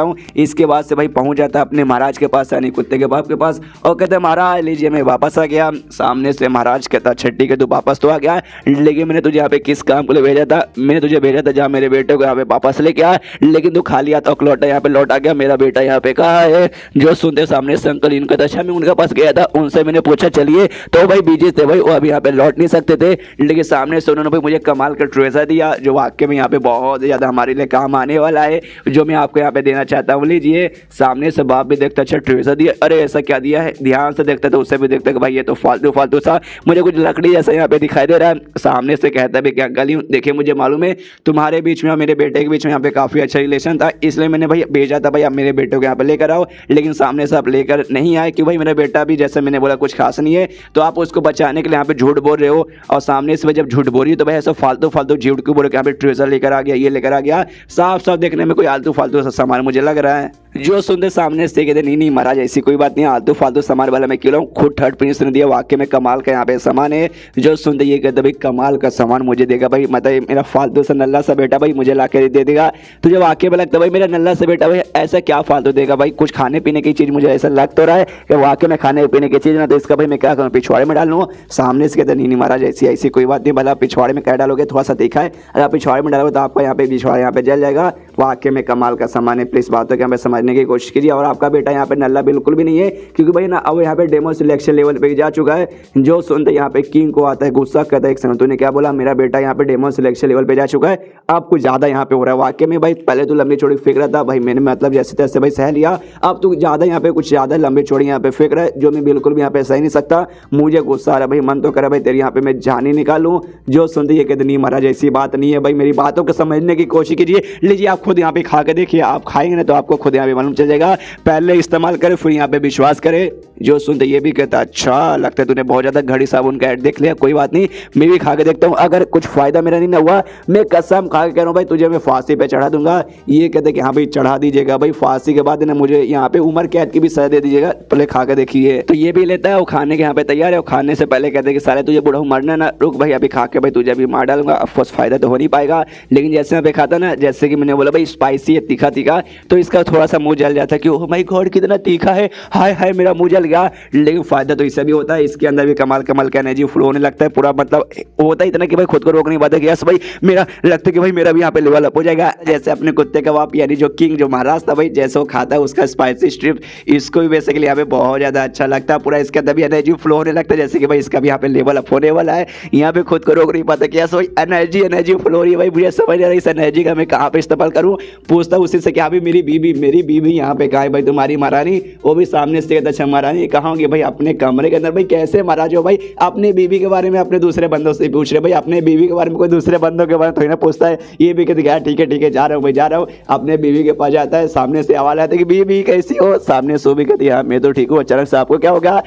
हूँ। इसके बाद से भाई पहुंच जाता है अपने महाराज के पास, यानी कुत्ते के बाप के पास, और कहते महाराज लीजिए मैं वापस आ गया। सामने से महाराज कहता छट्टी के तू वापस तो आ गया, लेकिन मैंने तुझे यहाँ पे किस काम के लिए भेजा था, मैंने तुझे भेजा था जहाँ मेरे बेटे को यहाँ पे वापस लेके आ, लेकिन तू खाली आता लौटा यहाँ पे लौट आ गया, मेरा बेटा यहाँ पे कहाँ है। जो सुनते सामने से अंकल इनका दशा में उनके पास गया था, उनसे मैंने पूछा चलिए, तो भाई बिजी थे भाई, वो अभी यहाँ पे लौट नहीं सकते थे, लेकिन सामने से उन्होंने भाई मुझे कमाल का ट्रेजर दिया जो वाकई में यहाँ पे बहुत ज्यादा हमारे लिए काम आने वाला है, जो मैं आपको यहाँ पे देना चाहता हूँ। लीजिए। सामने से बाप भी देखता अच्छा ट्रेजर दिया, अरे ऐसा क्या दिया है, ध्यान से देखता तो उससे भी देखता कि भाई ये तो फालतू सा मुझे कुछ लकड़ी जैसा यहाँ पे दिखाई दे रहा है। सामने से कहता है क्या अंकल यूं देखिए मुझे मालूम है तुम्हारे बीच में और मेरे बेटे के बीच में यहाँ पे काफी अच्छा रिलेशन था, इसलिए मैंने भाई भेजा था भाई आप मेरे बेटे को यहाँ पे लेकर आओ, लेकिन सामने से आप लेकर नहीं आए कि भाई मेरा बेटा भी जैसे मैंने बोला कुछ खास नहीं है, तो आप उसको बचाने के लिए यहाँ पे झूठ बोल रहे हो। और सामने से जब झूठ बोल रही हो तो भाई ऐसा फालतू झूठ क्यों बोल रहे, यहाँ पे ट्रेजर लेकर आ गया, ये लेकर आ गया, साफ देखने में कोई आलतू फालतू सा सामान मुझे लग रहा है। जो सुनते सामने से कहते नहीं महाराज ऐसी कोई बात नहीं, आलतू फालतू सामान वाला मैं क्यों लाऊं, खुद थर्ड प्रिंस ने दिया, वाकई में कमाल का यहाँ पे सामान है। जो सुनते ये कहते भाई कमाल का सामान मुझे देगा भाई, मतलब मेरा फालतू सा नल्ला सा बेटा भाई मुझे ला के दे देगा। तुझे वाकई में लगता भाई मेरा नल्ला सा बेटा भाई ऐसा क्या फालतू देगा भाई, कुछ खाने पीने की चीज मुझे ऐसा लग तो रहा है कि वाकई में खाने पीने की चीज ना, तो इसका भाई मैं क्या करूँ पिछवाड़े में डाल लूँ। सामने से कहते नहीं महाराज ऐसी कोई बात नहीं, भला पिछवाड़े में क्या डालोगे, थोड़ा सा देखा है, अगर आप पिछवाड़े में डालोगे तो आपका यहाँ पे पिछवाड़ा यहाँ पे जल जाएगा। वाकई में कमाल का सामान है, प्लीज बातों के यहाँ पे समझने की कोशिश कीजिए। और आपका बेटा यहाँ पे नल्ला बिल्कुल भी नहीं है, क्योंकि भाई ना अब यहाँ पे डेमो सिलेक्शन लेवल पे जा चुका है। जो सुनते यहाँ पे किंग को आता है गुस्सा, कहता है एक समय तूने क्या बोला, मेरा बेटा यहाँ पे डेमो सिलेक्शन लेवल पे जा चुका है, अब कुछ ज्यादा यहाँ पे हो रहा है। वाकई में भाई पहले तो लंबी चौड़ी फेंक रहा था भाई, मैंने मतलब जैसे तैसे भाई सह लिया, अब तू ज्यादा यहाँ पे कुछ ज्यादा लंबी चौड़ी यहाँ पे फेंक रहा है, जो मैं बिल्कुल भी यहाँ पे सह नहीं सकता। मुझे गुस्सा आ रहा है भाई, मन तो करे भाई तेरी यहाँ पे मैं जान ही निकालूं। जो सुनते ये कहते नहीं महाराज ऐसी बात नहीं है भाई, मेरी बातों को समझने की कोशिश कीजिए। लीजिए आप खुद यहाँ पे खा के देखिए, आप खाएंगे ना तो आपको खुद यहाँ पे मालूम चल जाएगा, पहले इस्तेमाल करें फिर यहाँ पे विश्वास करें। जो सुनते ये भी कहता अच्छा लगता है तूने बहुत ज्यादा घड़ी साबुन का ऐड देख लिया, कोई बात नहीं मैं भी खा के देखता हूँ, अगर कुछ फायदा मेरा नहीं ना हुआ मैं कसम खा के कह रहा हूँ भाई तुझे मैं फांसी पे चढ़ा दूंगा। ये कहते कि हाँ भाई चढ़ा दीजिएगा भाई, फांसी के बाद ना मुझे यहाँ पे उम्र कैद की भी सजा दे दीजिएगा, पहले खा के देखिए। तो ये भी लेता है, वो खाने के यहाँ पे तैयार है, खाने से पहले कहते कि साले तुझे बुढ़ा मरना ना, रुक भाई अभी खा के भाई तुझे अभी मार डालूंगा। ऑफकोर्स फायदा तो हो नहीं पाएगा, लेकिन जैसे यहाँ पे खाता ना, जैसे कि मैंने बोला भाई स्पाइसी है, तीखा तीखा, तो इसका थोड़ा सा मुंह जल जाता है कि ओह माय गॉड कितना तीखा है, हाय हाय मेरा मुंह जल गया। लेकिन फायदा तो इससे भी होता है, इसके अंदर भी कमाल कमाल का एनर्जी फ्लो होने लगता है पूरा, मतलब होता है इतना कि भाई खुद को रोक नहीं पाता कि यस भाई मेरा लगता है कि भाई मेरा भी यहाँ पे लेवल अप हो जाएगा। जैसे अपने कुत्ते कबाब यानी जो किंग जो महाराज था भाई, जैसे वो खाता है उसका स्पाइसी स्ट्रिप, इसको भी बेसिकली यहाँ पे बहुत ज्यादा अच्छा लगता है, पूरा इसके अंदर भी एनर्जी फ्लो होने लगता है, जैसे कि भाई इसका भी यहाँ पे लेवल अप होने वाला है। यहाँ पे खुद को रोक नहीं पाता कि यस भाई एनर्जी एनर्जी फ्लो हो रही है भाई, मुझे समझ नहीं आ रही इस एनर्जी का मैं कहाँ पे इस्तेमाल करूँ। पूछता हूँ उसी से कि अभी मेरी बीबी यहाँ पे कहाँ है भाई तुम्हारी महारानी, वो भी सामने से कहता अच्छा महारानी कहाँ होगी भाई, अपने कमरे के अंदर। भाई कैसे महाराज हो भाई, अपनी बीबी के बारे में अपने दूसरे बंदों से पूछ रहे भाई, अपने बीवी के बारे में कोई दूसरे बंदों के बारे में थोड़ी ना पूछता है। ये भी कहते हैं ठीक है जा रहा हूँ भाई जा रहा हूँ, अपने बीवी के पास जाता है, सामने से आवाज आता है कि बीवी कैसी हो, सामने सो भी कहती है मैं तो ठीक हूँ। अचानक से आपको क्या होगा,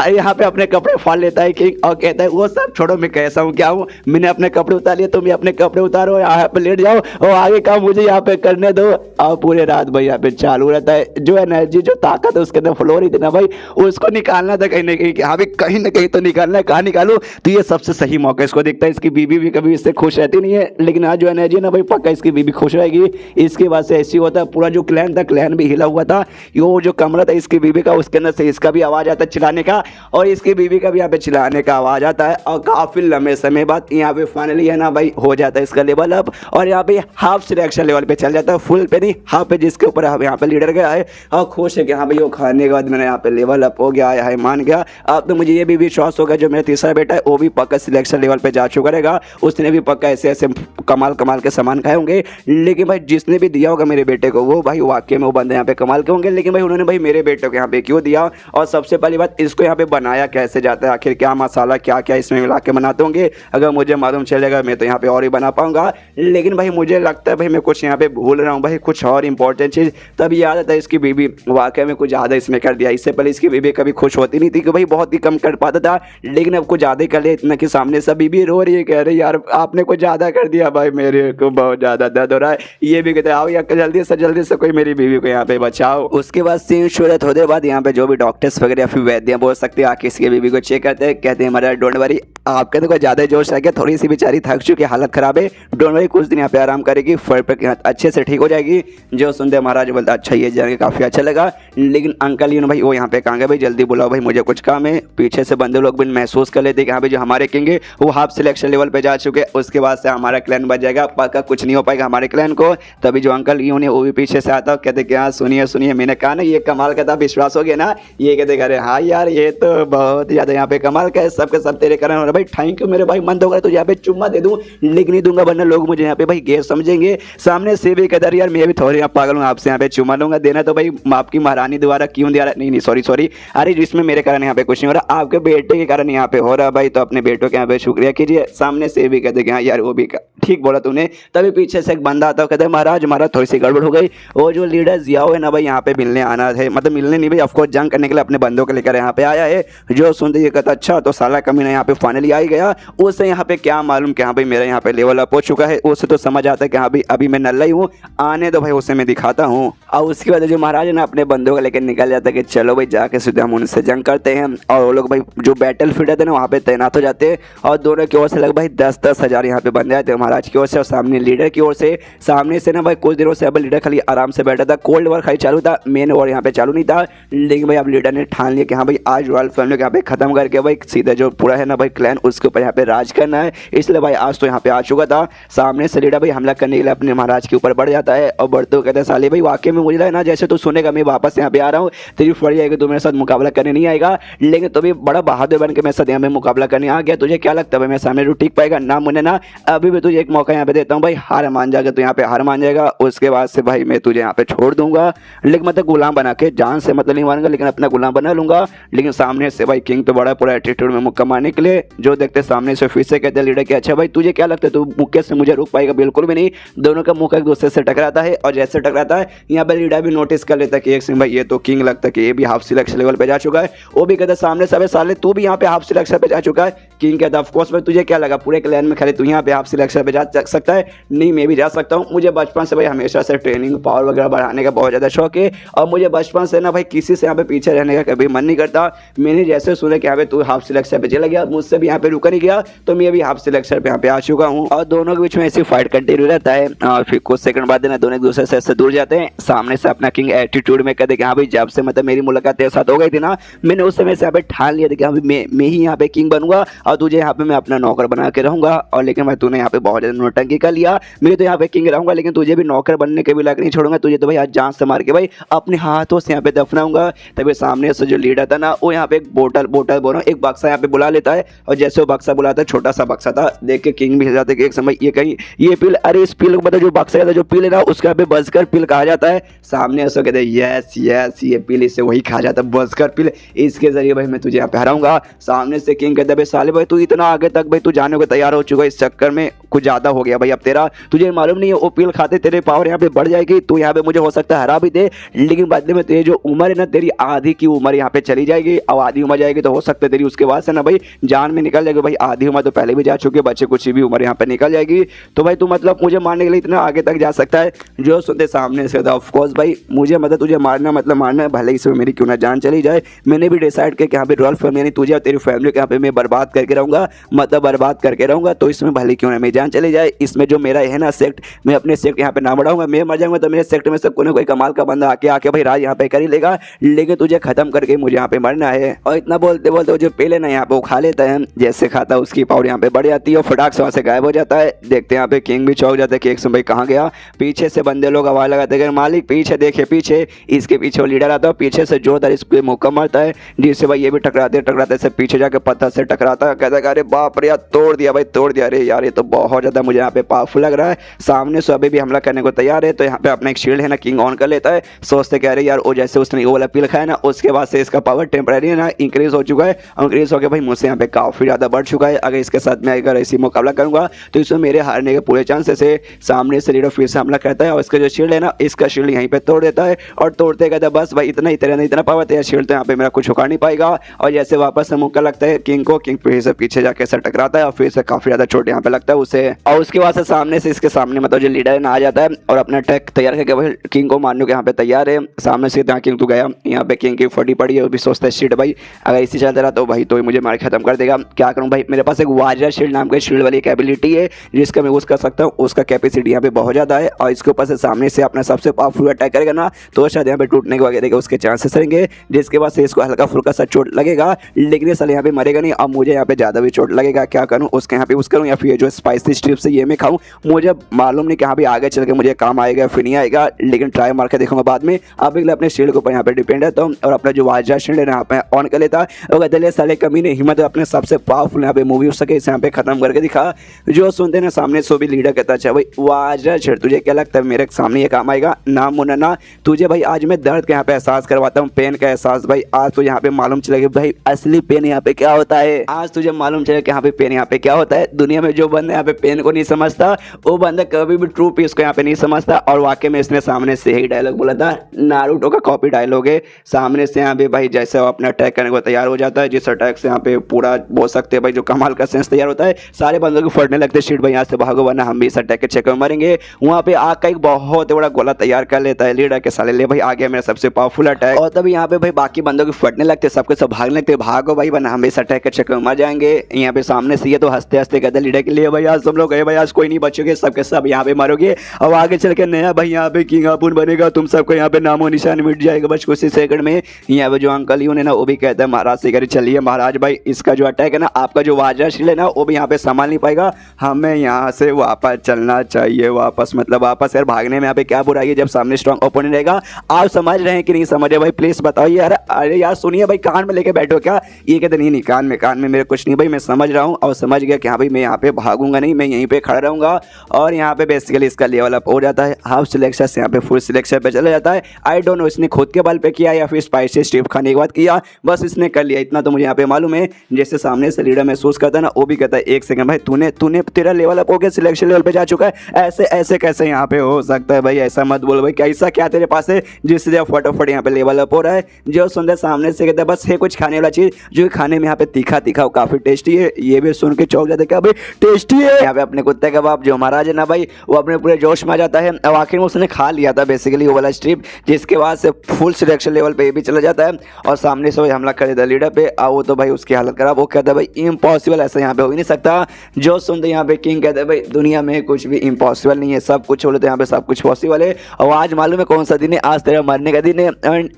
यहाँ पे अपने कपड़े फाड़ लेता है किंग और कहता है वो सब छोड़ो मैं कैसा हूँ क्या हूँ, मैंने अपने कपड़े उतार लिए, तुम अपने कपड़े उतारो यहाँ पे लेट जाओ और आगे काम मुझे यहाँ पे करने दो। और पूरे रात भाई यहाँ पे चालू रहता है, जो एनर्जी जो ताकत है उसके अंदर फ्लो रही थी ना भाई, उसको निकालना था कहीं ना कहीं, हाँ भाई कहीं ना कहीं तो निकालना है, कहाँ निकालू। तो ये सबसे सही मौका इसको दिखता है, इसकी बीबी भी कभी इससे खुश रहती नहीं है, लेकिन आज जो एनर्जी है ना भाई पक्का इसकी बीबी खुश रहेगी। इसके बाद से ऐसी होता है, पूरा जो क्लैन था क्लैन भी हिला हुआ था, वो जो कमरा था इसकी बीबी का उसके अंदर से इसका भी आवाज आता है चिल्लाने का, और इसकी बीबी का भी यहाँ पे चिल्लाने का आवाज आता है। और काफी लंबे समय बाद यहाँ पे फाइनली है ना भाई हो जाता है इसका लेवल अप, और यहाँ पे हाफ सिलेक्शन लेवल पे चल जाता है, फुल पे नहीं हाफ पे, जिसके ऊपर यहाँ पे लीडर गया है और खुश है कि हाँ भाई वो खाने के बाद मैंने यहाँ पे लेवल अप हो गया है, मान गया। अब तो मुझे ये भी विश्वास होगा जो मेरा तीसरा बेटा है वो भी पक्का सिलेक्शन लेवल पे जा चुका रहेगा, उसने भी पक्का ऐसे ऐसे कमाल कमाल के सामान खाए होंगे। लेकिन भाई जिसने भी दिया होगा मेरे बेटे को वो भाई वाकई में वो बंदे यहाँ पे कमाल के होंगे, लेकिन भाई उन्होंने भाई मेरे बेटे को यहाँ पे क्यों दिया, और सबसे पहली बात इसको यहाँ पे बनाया कैसे जाता है, आखिर क्या मसाला क्या क्या इसमें मिला के बनाते होंगे, अगर मुझे मालूम चलेगा मैं तो यहाँ पे और ही बना पाऊंगा। लेकिन भाई मुझे लगता है भाई मैं कुछ यहाँ पे भूल रहा हूँ भाई, कुछ और इंपॉर्टेंट चीज़। तब याद आता है इसकी बीबी वाकई में कुछ ज़्यादा इसमें कर दिया, इससे पहले इसकी बीबी कभी खुश होती नहीं थी कि भाई बहुत ही कम कर पाता था, लेकिन अब कुछ ज़्यादा कर लिया, इतना कि सामने सब बीबी रो रही है, कह रही यार आपने कुछ ज़्यादा कर दिया भाई, मेरे को बहुत ज़्यादा दर्द हो रहा है। ये भी कहते आओ यार जल्दी से कोई मेरी बीवी को यहाँ पे बचाओ। उसके बाद सीन शुरू होने बाद यहाँ पे जो भी डॉक्टर्स वगैरह फिर वैद्य बोल सकते हैं आके इसकी बीवी को चेक करते हैं, कहते हैं हमारा डोंट वरी, आपके तो कोई ज़्यादा जोश आ गया, थोड़ी सी बेचारी थक चुकी, हालत खराब है, डोंट वरी कुछ दिन यहाँ पे आराम करेगी, फर्क पे अच्छे से ठीक हो जाएगी। जो सुनते महाराज बोलता अच्छा ये जान के काफ़ी अच्छा लगा। लेकिन अंकल भाई वो यहाँ पे कहाँ गए भाई, जल्दी बुलाओ भाई मुझे कुछ काम है। पीछे से बंदे लोग भी महसूस कर लेते कि हाँ भाई जो हमारे किंग है वो हाफ सिलेक्शन लेवल पे जा चुके, उसके बाद से हमारा क्लैन बच जाएगा, पक्का कुछ नहीं हो पाएगा हमारे क्लैन को। तभी जो अंकल उन्हें वो भी पीछे से आता कहते क्या सुनिए मैंने कहा ना ये कमाल का था, विश्वास हो गया ना, ये कहते अरे हाँ यार ये तो बहुत ज़्यादा यहाँ पे कमाल का है, सबके सब तेरे कारण हो रहा भाई, थैंक यू मेरे भाई, मन तो तो यहाँ पे चुम्मा दे दूँ, लेकिन नहीं दूंगा वरना लोग मुझे यहाँ पे भाई गैर समझेंगे। सामने से भी कहता यार मैं भी थोड़ी पागल हूँ, आपसे यहाँ पे चुम्मा लूंगा, देना तो भाई आपकी महारानी द्वारा क्यों दिया, नहीं सॉरी अरे जिसमें मेरे कारण यहाँ पे कुछ नहीं हो रहा, आपके बेटे के कारण यहाँ पे हो रहा भाई, तो अपने बेटों के यहाँ पे शुक्रिया कीजिए। सामने से भी कहते हाँ यार वो भी ठीक बोला तूने। तभी पीछे से एक बंदा आता है, कहते महाराज थोड़ी सी गड़बड़ हो गई, वो जो लीडर जियाओ है ना भाई यहाँ पे मिलने आना है, मतलब मिलने नहीं भाई ऑफकोर्स जंग करने के लिए अपने बंदों को लेकर यहाँ पे आया है। जो सुनते ये कहता अच्छा तो साला कमीना यहाँ पे फाइनली आ ही गया, उससे यहाँ पे क्या मालूम कि हाँ भाई मेरा यहाँ पे लेवल अप हो चुका है, उससे तो समझ आता है कि हाँ भाई अभी मैं नल्ला ही हूँ, आने तो भाई उसे मैं दिखाता हूँ। और उसके बाद जो महाराज है ना अपने बंदों को लेकर निकल जाता है कि चलो भाई जाके सीधे हम उनसे जंग करते हैं, और वो लोग भाई जो बैटल फील्ड है ना वहाँ पे तैनात हो जाते हैं, और दोनों की ओर से लग भाई 10-10 हज़ार यहाँ पे बन जाते हैं महाराज की ओर से और सामने लीडर की ओर से। सामने से ना भाई कुछ दिनों से अब लीडर खाली आराम से बैठा था, कोल्ड वॉर खाली चालू था, मेन वॉर यहाँ पे चालू नहीं था, लेकिन भाई अब लीडर ने ठान लिया कि हाँ भाई आज रॉयल फैमिली को यहाँ पे खत्म करके भाई सीधा जो पूरा है ना भाई क्लैन उसके ऊपर यहाँ पे राज करना है, इसलिए भाई आज तो यहाँ पे आ चुका था। सामने से लीडर भाई हमला करने के लिए अपने महाराज के ऊपर बढ़ जाता है और बढ़ते हुए कहते हैं साले भाई वाकई में मुझे ना जैसे तू सुनेगा मैं वापस यहाँ पे आ रहा हूँ, तेरी फड़ी आएगी, तू मेरे साथ मुकाबला करने नहीं आएगा, लेकिन तू भी बड़ा बहादुर बन के मेरे साथ यहाँ पे मुकाबला करने आ गया, तुझे क्या लगता है भाई मेरे सामने तू टिक पाएगा ना, मुझे ना अभी भी तुझे एक मौका यहाँ पे देता हूँ भाई, हार मान जाएगा तो यहाँ पे हार मान जाएगा, उसके बाद से भाई मैं तुझे यहाँ पे छोड़ दूंगा, लेकिन मतलब गुलाम बना के, जान से मतलब नहीं मानूंगा लेकिन अपना गुलाम बना लूंगा। लेकिन सामने से भाई किंग तो बड़ा पूरा एटीट्यूड में मुक्का मारने के लिए जो देखते सामने से फिर से कहते हैं लीडर कि अच्छा भाई तुझे क्या लगता है तू मुक्के से मुझे रोक पाएगा, बिल्कुल भी नहीं, दोनों का मुक्का एक दूसरे से टकराता है, और जैसे टकराता है यहाँ पर लीडर भी नोटिस कर लेता है कि एक सिंह भाई ये तो किंग लगता है कि ये भी हाफ सिलेक्शन लेवल पे जा चुका है, वो भी कहता है सामने से साले तू भी यहाँ पे हाफ सिलेक्शन पे जा चुका है, किंग कहता ऑफ कोर्स भाई तुझे क्या लगा पूरे क्लैन में खाली तू यहाँ पे हाफ सिलेक्शन पे जा सकता है? नहीं, मैं भी जा सकता हूँ। मुझे बचपन से भाई हमेशा से ट्रेनिंग पावर वगैरह बढ़ाने का बहुत ज़्यादा शौक है और मुझे बचपन से ना भाई किसी से यहाँ पे पीछे रहने का कभी मन नहीं करता। मैंने जैसे सुना कि यहाँ पे तू हाफ सिलेक्शन पे चला गया, मुझसे भी यहाँ पे रुका नहीं गया, तो मैं अभी हाफ सिलेक्शन पे यहाँ पे आ चुका हूँ। और दोनों के बीच में ऐसी फाइट कंटिन्यू रहता है और फिर कुछ सेकंड बाद ना दोनों एक दूसरे से ऐसे दूर जाते हैं। सामने से अपना किंग एटीट्यूड में कहते कि हाँ भाई जब से मतलब मेरी मुलाकात तेरे साथ हो गई थी ना, मैंने उस समय से यहाँ पे ठान लिया था कि हाँ भाई मैं ही यहाँ पे किंग बनूंगा और तुझे यहाँ पे मैं अपना नौकर बना के रहूंगा। और लेकिन भाई तूने यहाँ पे बहुत ज़्यादा नौटंकी कर लिया, मैं तो यहाँ पे किंग रहूंगा लेकिन तुझे भी नौकर बनने के भी लायक नहीं छोड़ूंगा, तुझे तो भाई आज जान से मार के भाई अपने हाथों से यहाँ पे दफनाऊंगा। तभी सामने से जो लीडर था ना वो यहाँ पे एक बोतल बोल रहा एक बक्सा यहाँ पे बुला लेता है और जैसे वो बक्सा बुलाता है, छोटा सा बक्सा था, देख के किंग भी हिल जाते कि एक समय ये कहीं ये पिल, अरे इस पिल को मतलब जो बक्सा था जो पिल है ना उसका यहाँ पे बजकर पिल कहा जाता है। सामने ऐसा कहते हैं यस यस ये पिल इससे वही कहा जाता है बजकर पिल, इसके जरिए भाई मैं तुझे यहाँ पे हराऊंगा। सामने से किंग कहता है साले भाई तू इतना आगे तक भाई तू जाने को तैयार हो चुका है, इस चक्कर में कुछ ज्यादा हो गया भाई अब तेरा, तुझे मालूम नहीं है वो पिल खाते तेरे पावर यहाँ पे बढ़ जाएगी, तू यहाँ पे मुझे हो सकता है हरा भी दे लेकिन बदले में तेरी जो उम्र है ना तेरी आधी की उम्र यहाँ पे चली जाएगी। अब आधी उम्र जाएगी तो हो सकता है तेरी उसके बाद से ना भाई जान में निकल जाएगी। भाई आधी उम्र तो पहले भी जा चुकी है, बच्चे कुछ भी उम्र यहाँ पे निकल जाएगी, तो भाई तू मतलब मुझे मारने के लिए इतना आगे तक जा सकता है। जो सुनते सामने से ऑफ कोर्स भाई मुझे मतलब तुझे मारना मतलब मारना है, भले इसमें मेरी क्यों ना जान चली जाए। मैंने भी डिसाइड किया कि यहाँ पे रॉयल फैमिली यानी तुझे और तेरी फैमिली को यहाँ पे मैं बर्बाद करके रहूँगा, मतलब बर्बाद करके रहूँगा, तो इसमें भले क्यों ना मेरी जान चली जाए। इसमें जो मेरा है ना सेक्ट, मैं अपने सेक्ट यहाँ पे ना बढ़ाऊंगा, मैं मर जाऊंगा तो मेरे सेक्ट में से कोई कमाल का बंदा आके भाई राज यहाँ पे कर ही लेगा, लेकिन तुझे खत्म करके मुझे यहाँ पे मरना है। और इतना बोलते बोलते जो पहले ना यहाँ पे वो खा लेता है, जैसे खाता है उसकी पावर यहाँ पे बढ़ जाती है और फटाक से वहाँ से गायब हो जाता है। देखते हैं यहाँ पे किंग भी चौंक जाता है कि एक समय कहाँ गया। पीछे से बंदे लोग आवाज लगाते हैं मालिक पीछे देखिए पीछे, इसके पीछे वो लीडर आता है, पीछे से जोरदार इस पे मुक्का मारता है जिससे भाई ये भी टकराते से पीछे जाके पत्थर से टकराता है। कहता है अरे बाप रे यार तोड़ दिया भाई तोड़ दिया, अरे यार ये तो बहुत ज़्यादा मुझे यहाँ पे पावरफुल लग रहा है। सामने से अभी भी हमला करने को तैयार है, तो यहाँ पे अपना एक शील्ड है ना किंग ऑन कर लेता है, सोचते कह रहे यार वो जैसे उसने वो वाला पिल खाया ना उसके बाद से इसका पावर टेम्परेरी है ना इंक्रीज हो चुका है, इंक्रीज हो गया भाई मुझसे यहाँ पे काफ़ी ज़्यादा बढ़ चुका है। अगर इसके साथ मैं अगर ऐसी मुकाबला करूँगा तो इसमें मेरे हारने के पूरे चांसेस है। सामने से लीडर फिर से हमला करता है और इसका जो शील्ड है ना इसका शील्ड यहीं पे तोड़ देता है और तोड़ते कहता है बस भाई इतना पावर तेरा शील्ड तो यहाँ पे मेरा कुछ उखाड़ नहीं पाएगा। और जैसे वापस से मुक्का लगता है किंग को, किंग फिर से पीछे जाके ऐसा टकराता है और फिर से काफ़ी ज़्यादा चोट यहाँ पे लगता है उसे। और उसके बाद से सामने से इसके सामने मतलब जो लीडर है ना आ जाता है और अपना अटैक तैयार करके भाई किंग को मारने के यहाँ पे तैयार है। सामने से किंग तो गया, यहाँ पे किंग की फटी पड़ी है, वो भी सोचता है शील्ड भाई अगर इसी चलता रहा तो भाई तो मुझे मार खत्म कर देगा, क्या करूँ भाई। मेरे पास एक वाजरा शील्ड नाम का शील्ड वाली एक एबिलिटी है जिसका मैं यूज कर सकता हूँ, उसका कैपेसिटी यहाँ पे बहुत ज़्यादा है और इसके ऊपर से सामने से अपना सबसे पावरफुल अटैक करेगा ना तो शायद यहाँ पे टूटने के वगैरह उसके चांसेस रहेंगे, जिसके बाद से इसको हल्का फुल्का सा चोट लगेगा लेकिन ये साल यहाँ पे मरेगा नहीं। अब मुझे यहाँ पे ज़्यादा भी चोट लगेगा, क्या करूँ उसके यहाँ पे यूज़ करूँ या फिर जो स्पाइसी स्ट्रिप्स है ये मैं खाऊँ, मुझे मालूम नहीं कि यहाँ पे आगे चल के मुझे काम आएगा फिर नहीं आएगा, लेकिन ट्राई मार के देखूंगा बाद में। अब अपने शील्ड के ऊपर यहाँ पे डिपेंड रहता हूँ और अपना जो वाजरा शील्ड है यहाँ पे ऑन कर लेता और कहते साले कमी ने हिम्मत अपने सबसे पावरफुल यहाँ पे मूवी हो सके इसे यहाँ पे खत्म करके दिखा। जो सुनते ना सामने सो भी लीडर कहता अच्छा भाई वाजरा शील्ड तुझे क्या लगता है मेरे सामने ये काम आएगा ना मुन्ना ना, तुझे भाई आज मैं दर्द का यहाँ पे एहसास करवाता हूँ, पेन का एहसास भाई। आज तो यहाँ पे मालूम चलेगा भाई असली पेन यहाँ पे क्या होता है, आज तुझे मालूम चलेगा कि यहाँ पे पेन यहाँ पे क्या होता है। दुनिया में जो बंदा यहाँ पे पेन को नहीं समझता वो बंदा कभी भी ट्रू पीस को यहाँ पे नहीं समझता। और वाकई में इसने सामने से ही डायलॉग बोला था, नारुतो का कॉपी डायलॉग है। सामने से यहाँ पे भाई जैसे वो अपना अटैक करने को तैयार हो जाता है, जिस अटैक से यहाँ पे पूरा बोल सकते हैं भाई जो कमाल का सेंस तैयार होता है, सारे बंदों को फटने लगते हैं शीट भाई यहाँ से भागो वरना हम भी इस अटैक के चक्कर में मरेंगे। वहाँ पे आग का एक बहुत बड़ा गोला तैयार कर लेता है लीडर के साले ले भाई आ गया मेरा सबसे पावरफुल अटैक। और तभी यहाँ पे भाई बाकी बंदों को फटने लगते सबके सब भागने लगते, भागो भाई वरना हम इस अटैक के चक्कर में मर जाएंगे। यहाँ पे सामने से ये तो हंसते हंसते कहते लीडर के लिए भाई आज तुम लोग गए भाई आज कोई नहीं बचोगे, सबके सब यहाँ पे मरोगे और आगे चल के नया भाई यहाँ पे किंग अपुन बनेगा, तुम सबको यहाँ पे नामो निशान मिट जाएगा बस कुछ ही सेकंड में। यहाँ पे जो अंकल ही उन्हें ना वो भी कहता है महाराज से कह चलिए महाराज भाई इसका जो अटैक है ना आपका जो वाजरा शील्ड है ना वो भी यहाँ पे संभाल नहीं पाएगा, हमें यहाँ से वापस चलना चाहिए। वापस मतलब वापस यार भागने में यहाँ पे क्या बुराई है जब सामने स्ट्रॉन्ग ओपोनेंट रहेगा। आप समझ रहे हैं कि नहीं समझ रहे भाई प्लीज बताओ यार। अरे यार सुनिए भाई कान में लेके बैठो क्या, ये कहते नहीं नहीं कान में मेरे कुछ नहीं भाई मैं समझ रहा हूँ और समझ गया कि हाँ भाई मैं यहाँ पे भागूंगा नहीं, मैं यहीं पे खड़ा रहूंगा। और यहाँ पे बेसिकली इसका लेवल अप हो जाता है, हाफ सिलेक्शन से यहाँ पे फुल सिलेक्शन पे चला जाता है। आई डोंट नो इसने खुद के बल पे किया या फिर स्पाइसी स्ट्रिप खाने के बाद किया, बस इसने कर लिया इतना तो मुझे यहाँ पे मालूम है। जैसे सामने से लीडर महसूस करता है ना वो भी कहता है एक सेकंड भाई तूने तेरा लेवल अप हो गया सिलेक्शन लेवल पे जा चुका है, ऐसे ऐसे कैसे यहाँ पे हो सकता है भाई, ऐसा मत बोल भाई कैसा क्या तेरे पास है जिससे फटाफट यहाँ पे लेवल अप हो रहा है। जो सुंदर सामने से कहता है बस है कुछ खाने वाला चीज जो खाने में यहाँ पे तीखा तीखा काफी काफी टेस्टी है। ये भी सुन के चौंक जाते क्या भाई टेस्टी है। यहाँ पे अपने कुत्ते कबाब जो महाराज है ना भाई वो अपने पूरे जोश में आ जाता है। अब आखिर में उसने खा लिया था बेसिकली वो वाला स्ट्रिप, जिसके बाद से फुल सिलेक्शन लेवल पे ये भी चला जाता है और सामने से हमला कर देता है लीडर पे। वो तो भाई उसकी हालत खराब। वो कहता है भाई इम्पॉसिबल, ऐसा यहाँ पे हो ही नहीं सकता। जो सुनते यहाँ पे किंग कहते हैं भाई दुनिया में कुछ भी इम्पॉसिबल नहीं है, सब कुछ बोलते यहाँ पे सब कुछ पॉसिबल है। और आज मालूम है कौन सा दिन है, आज तेरा मरने का दिन है।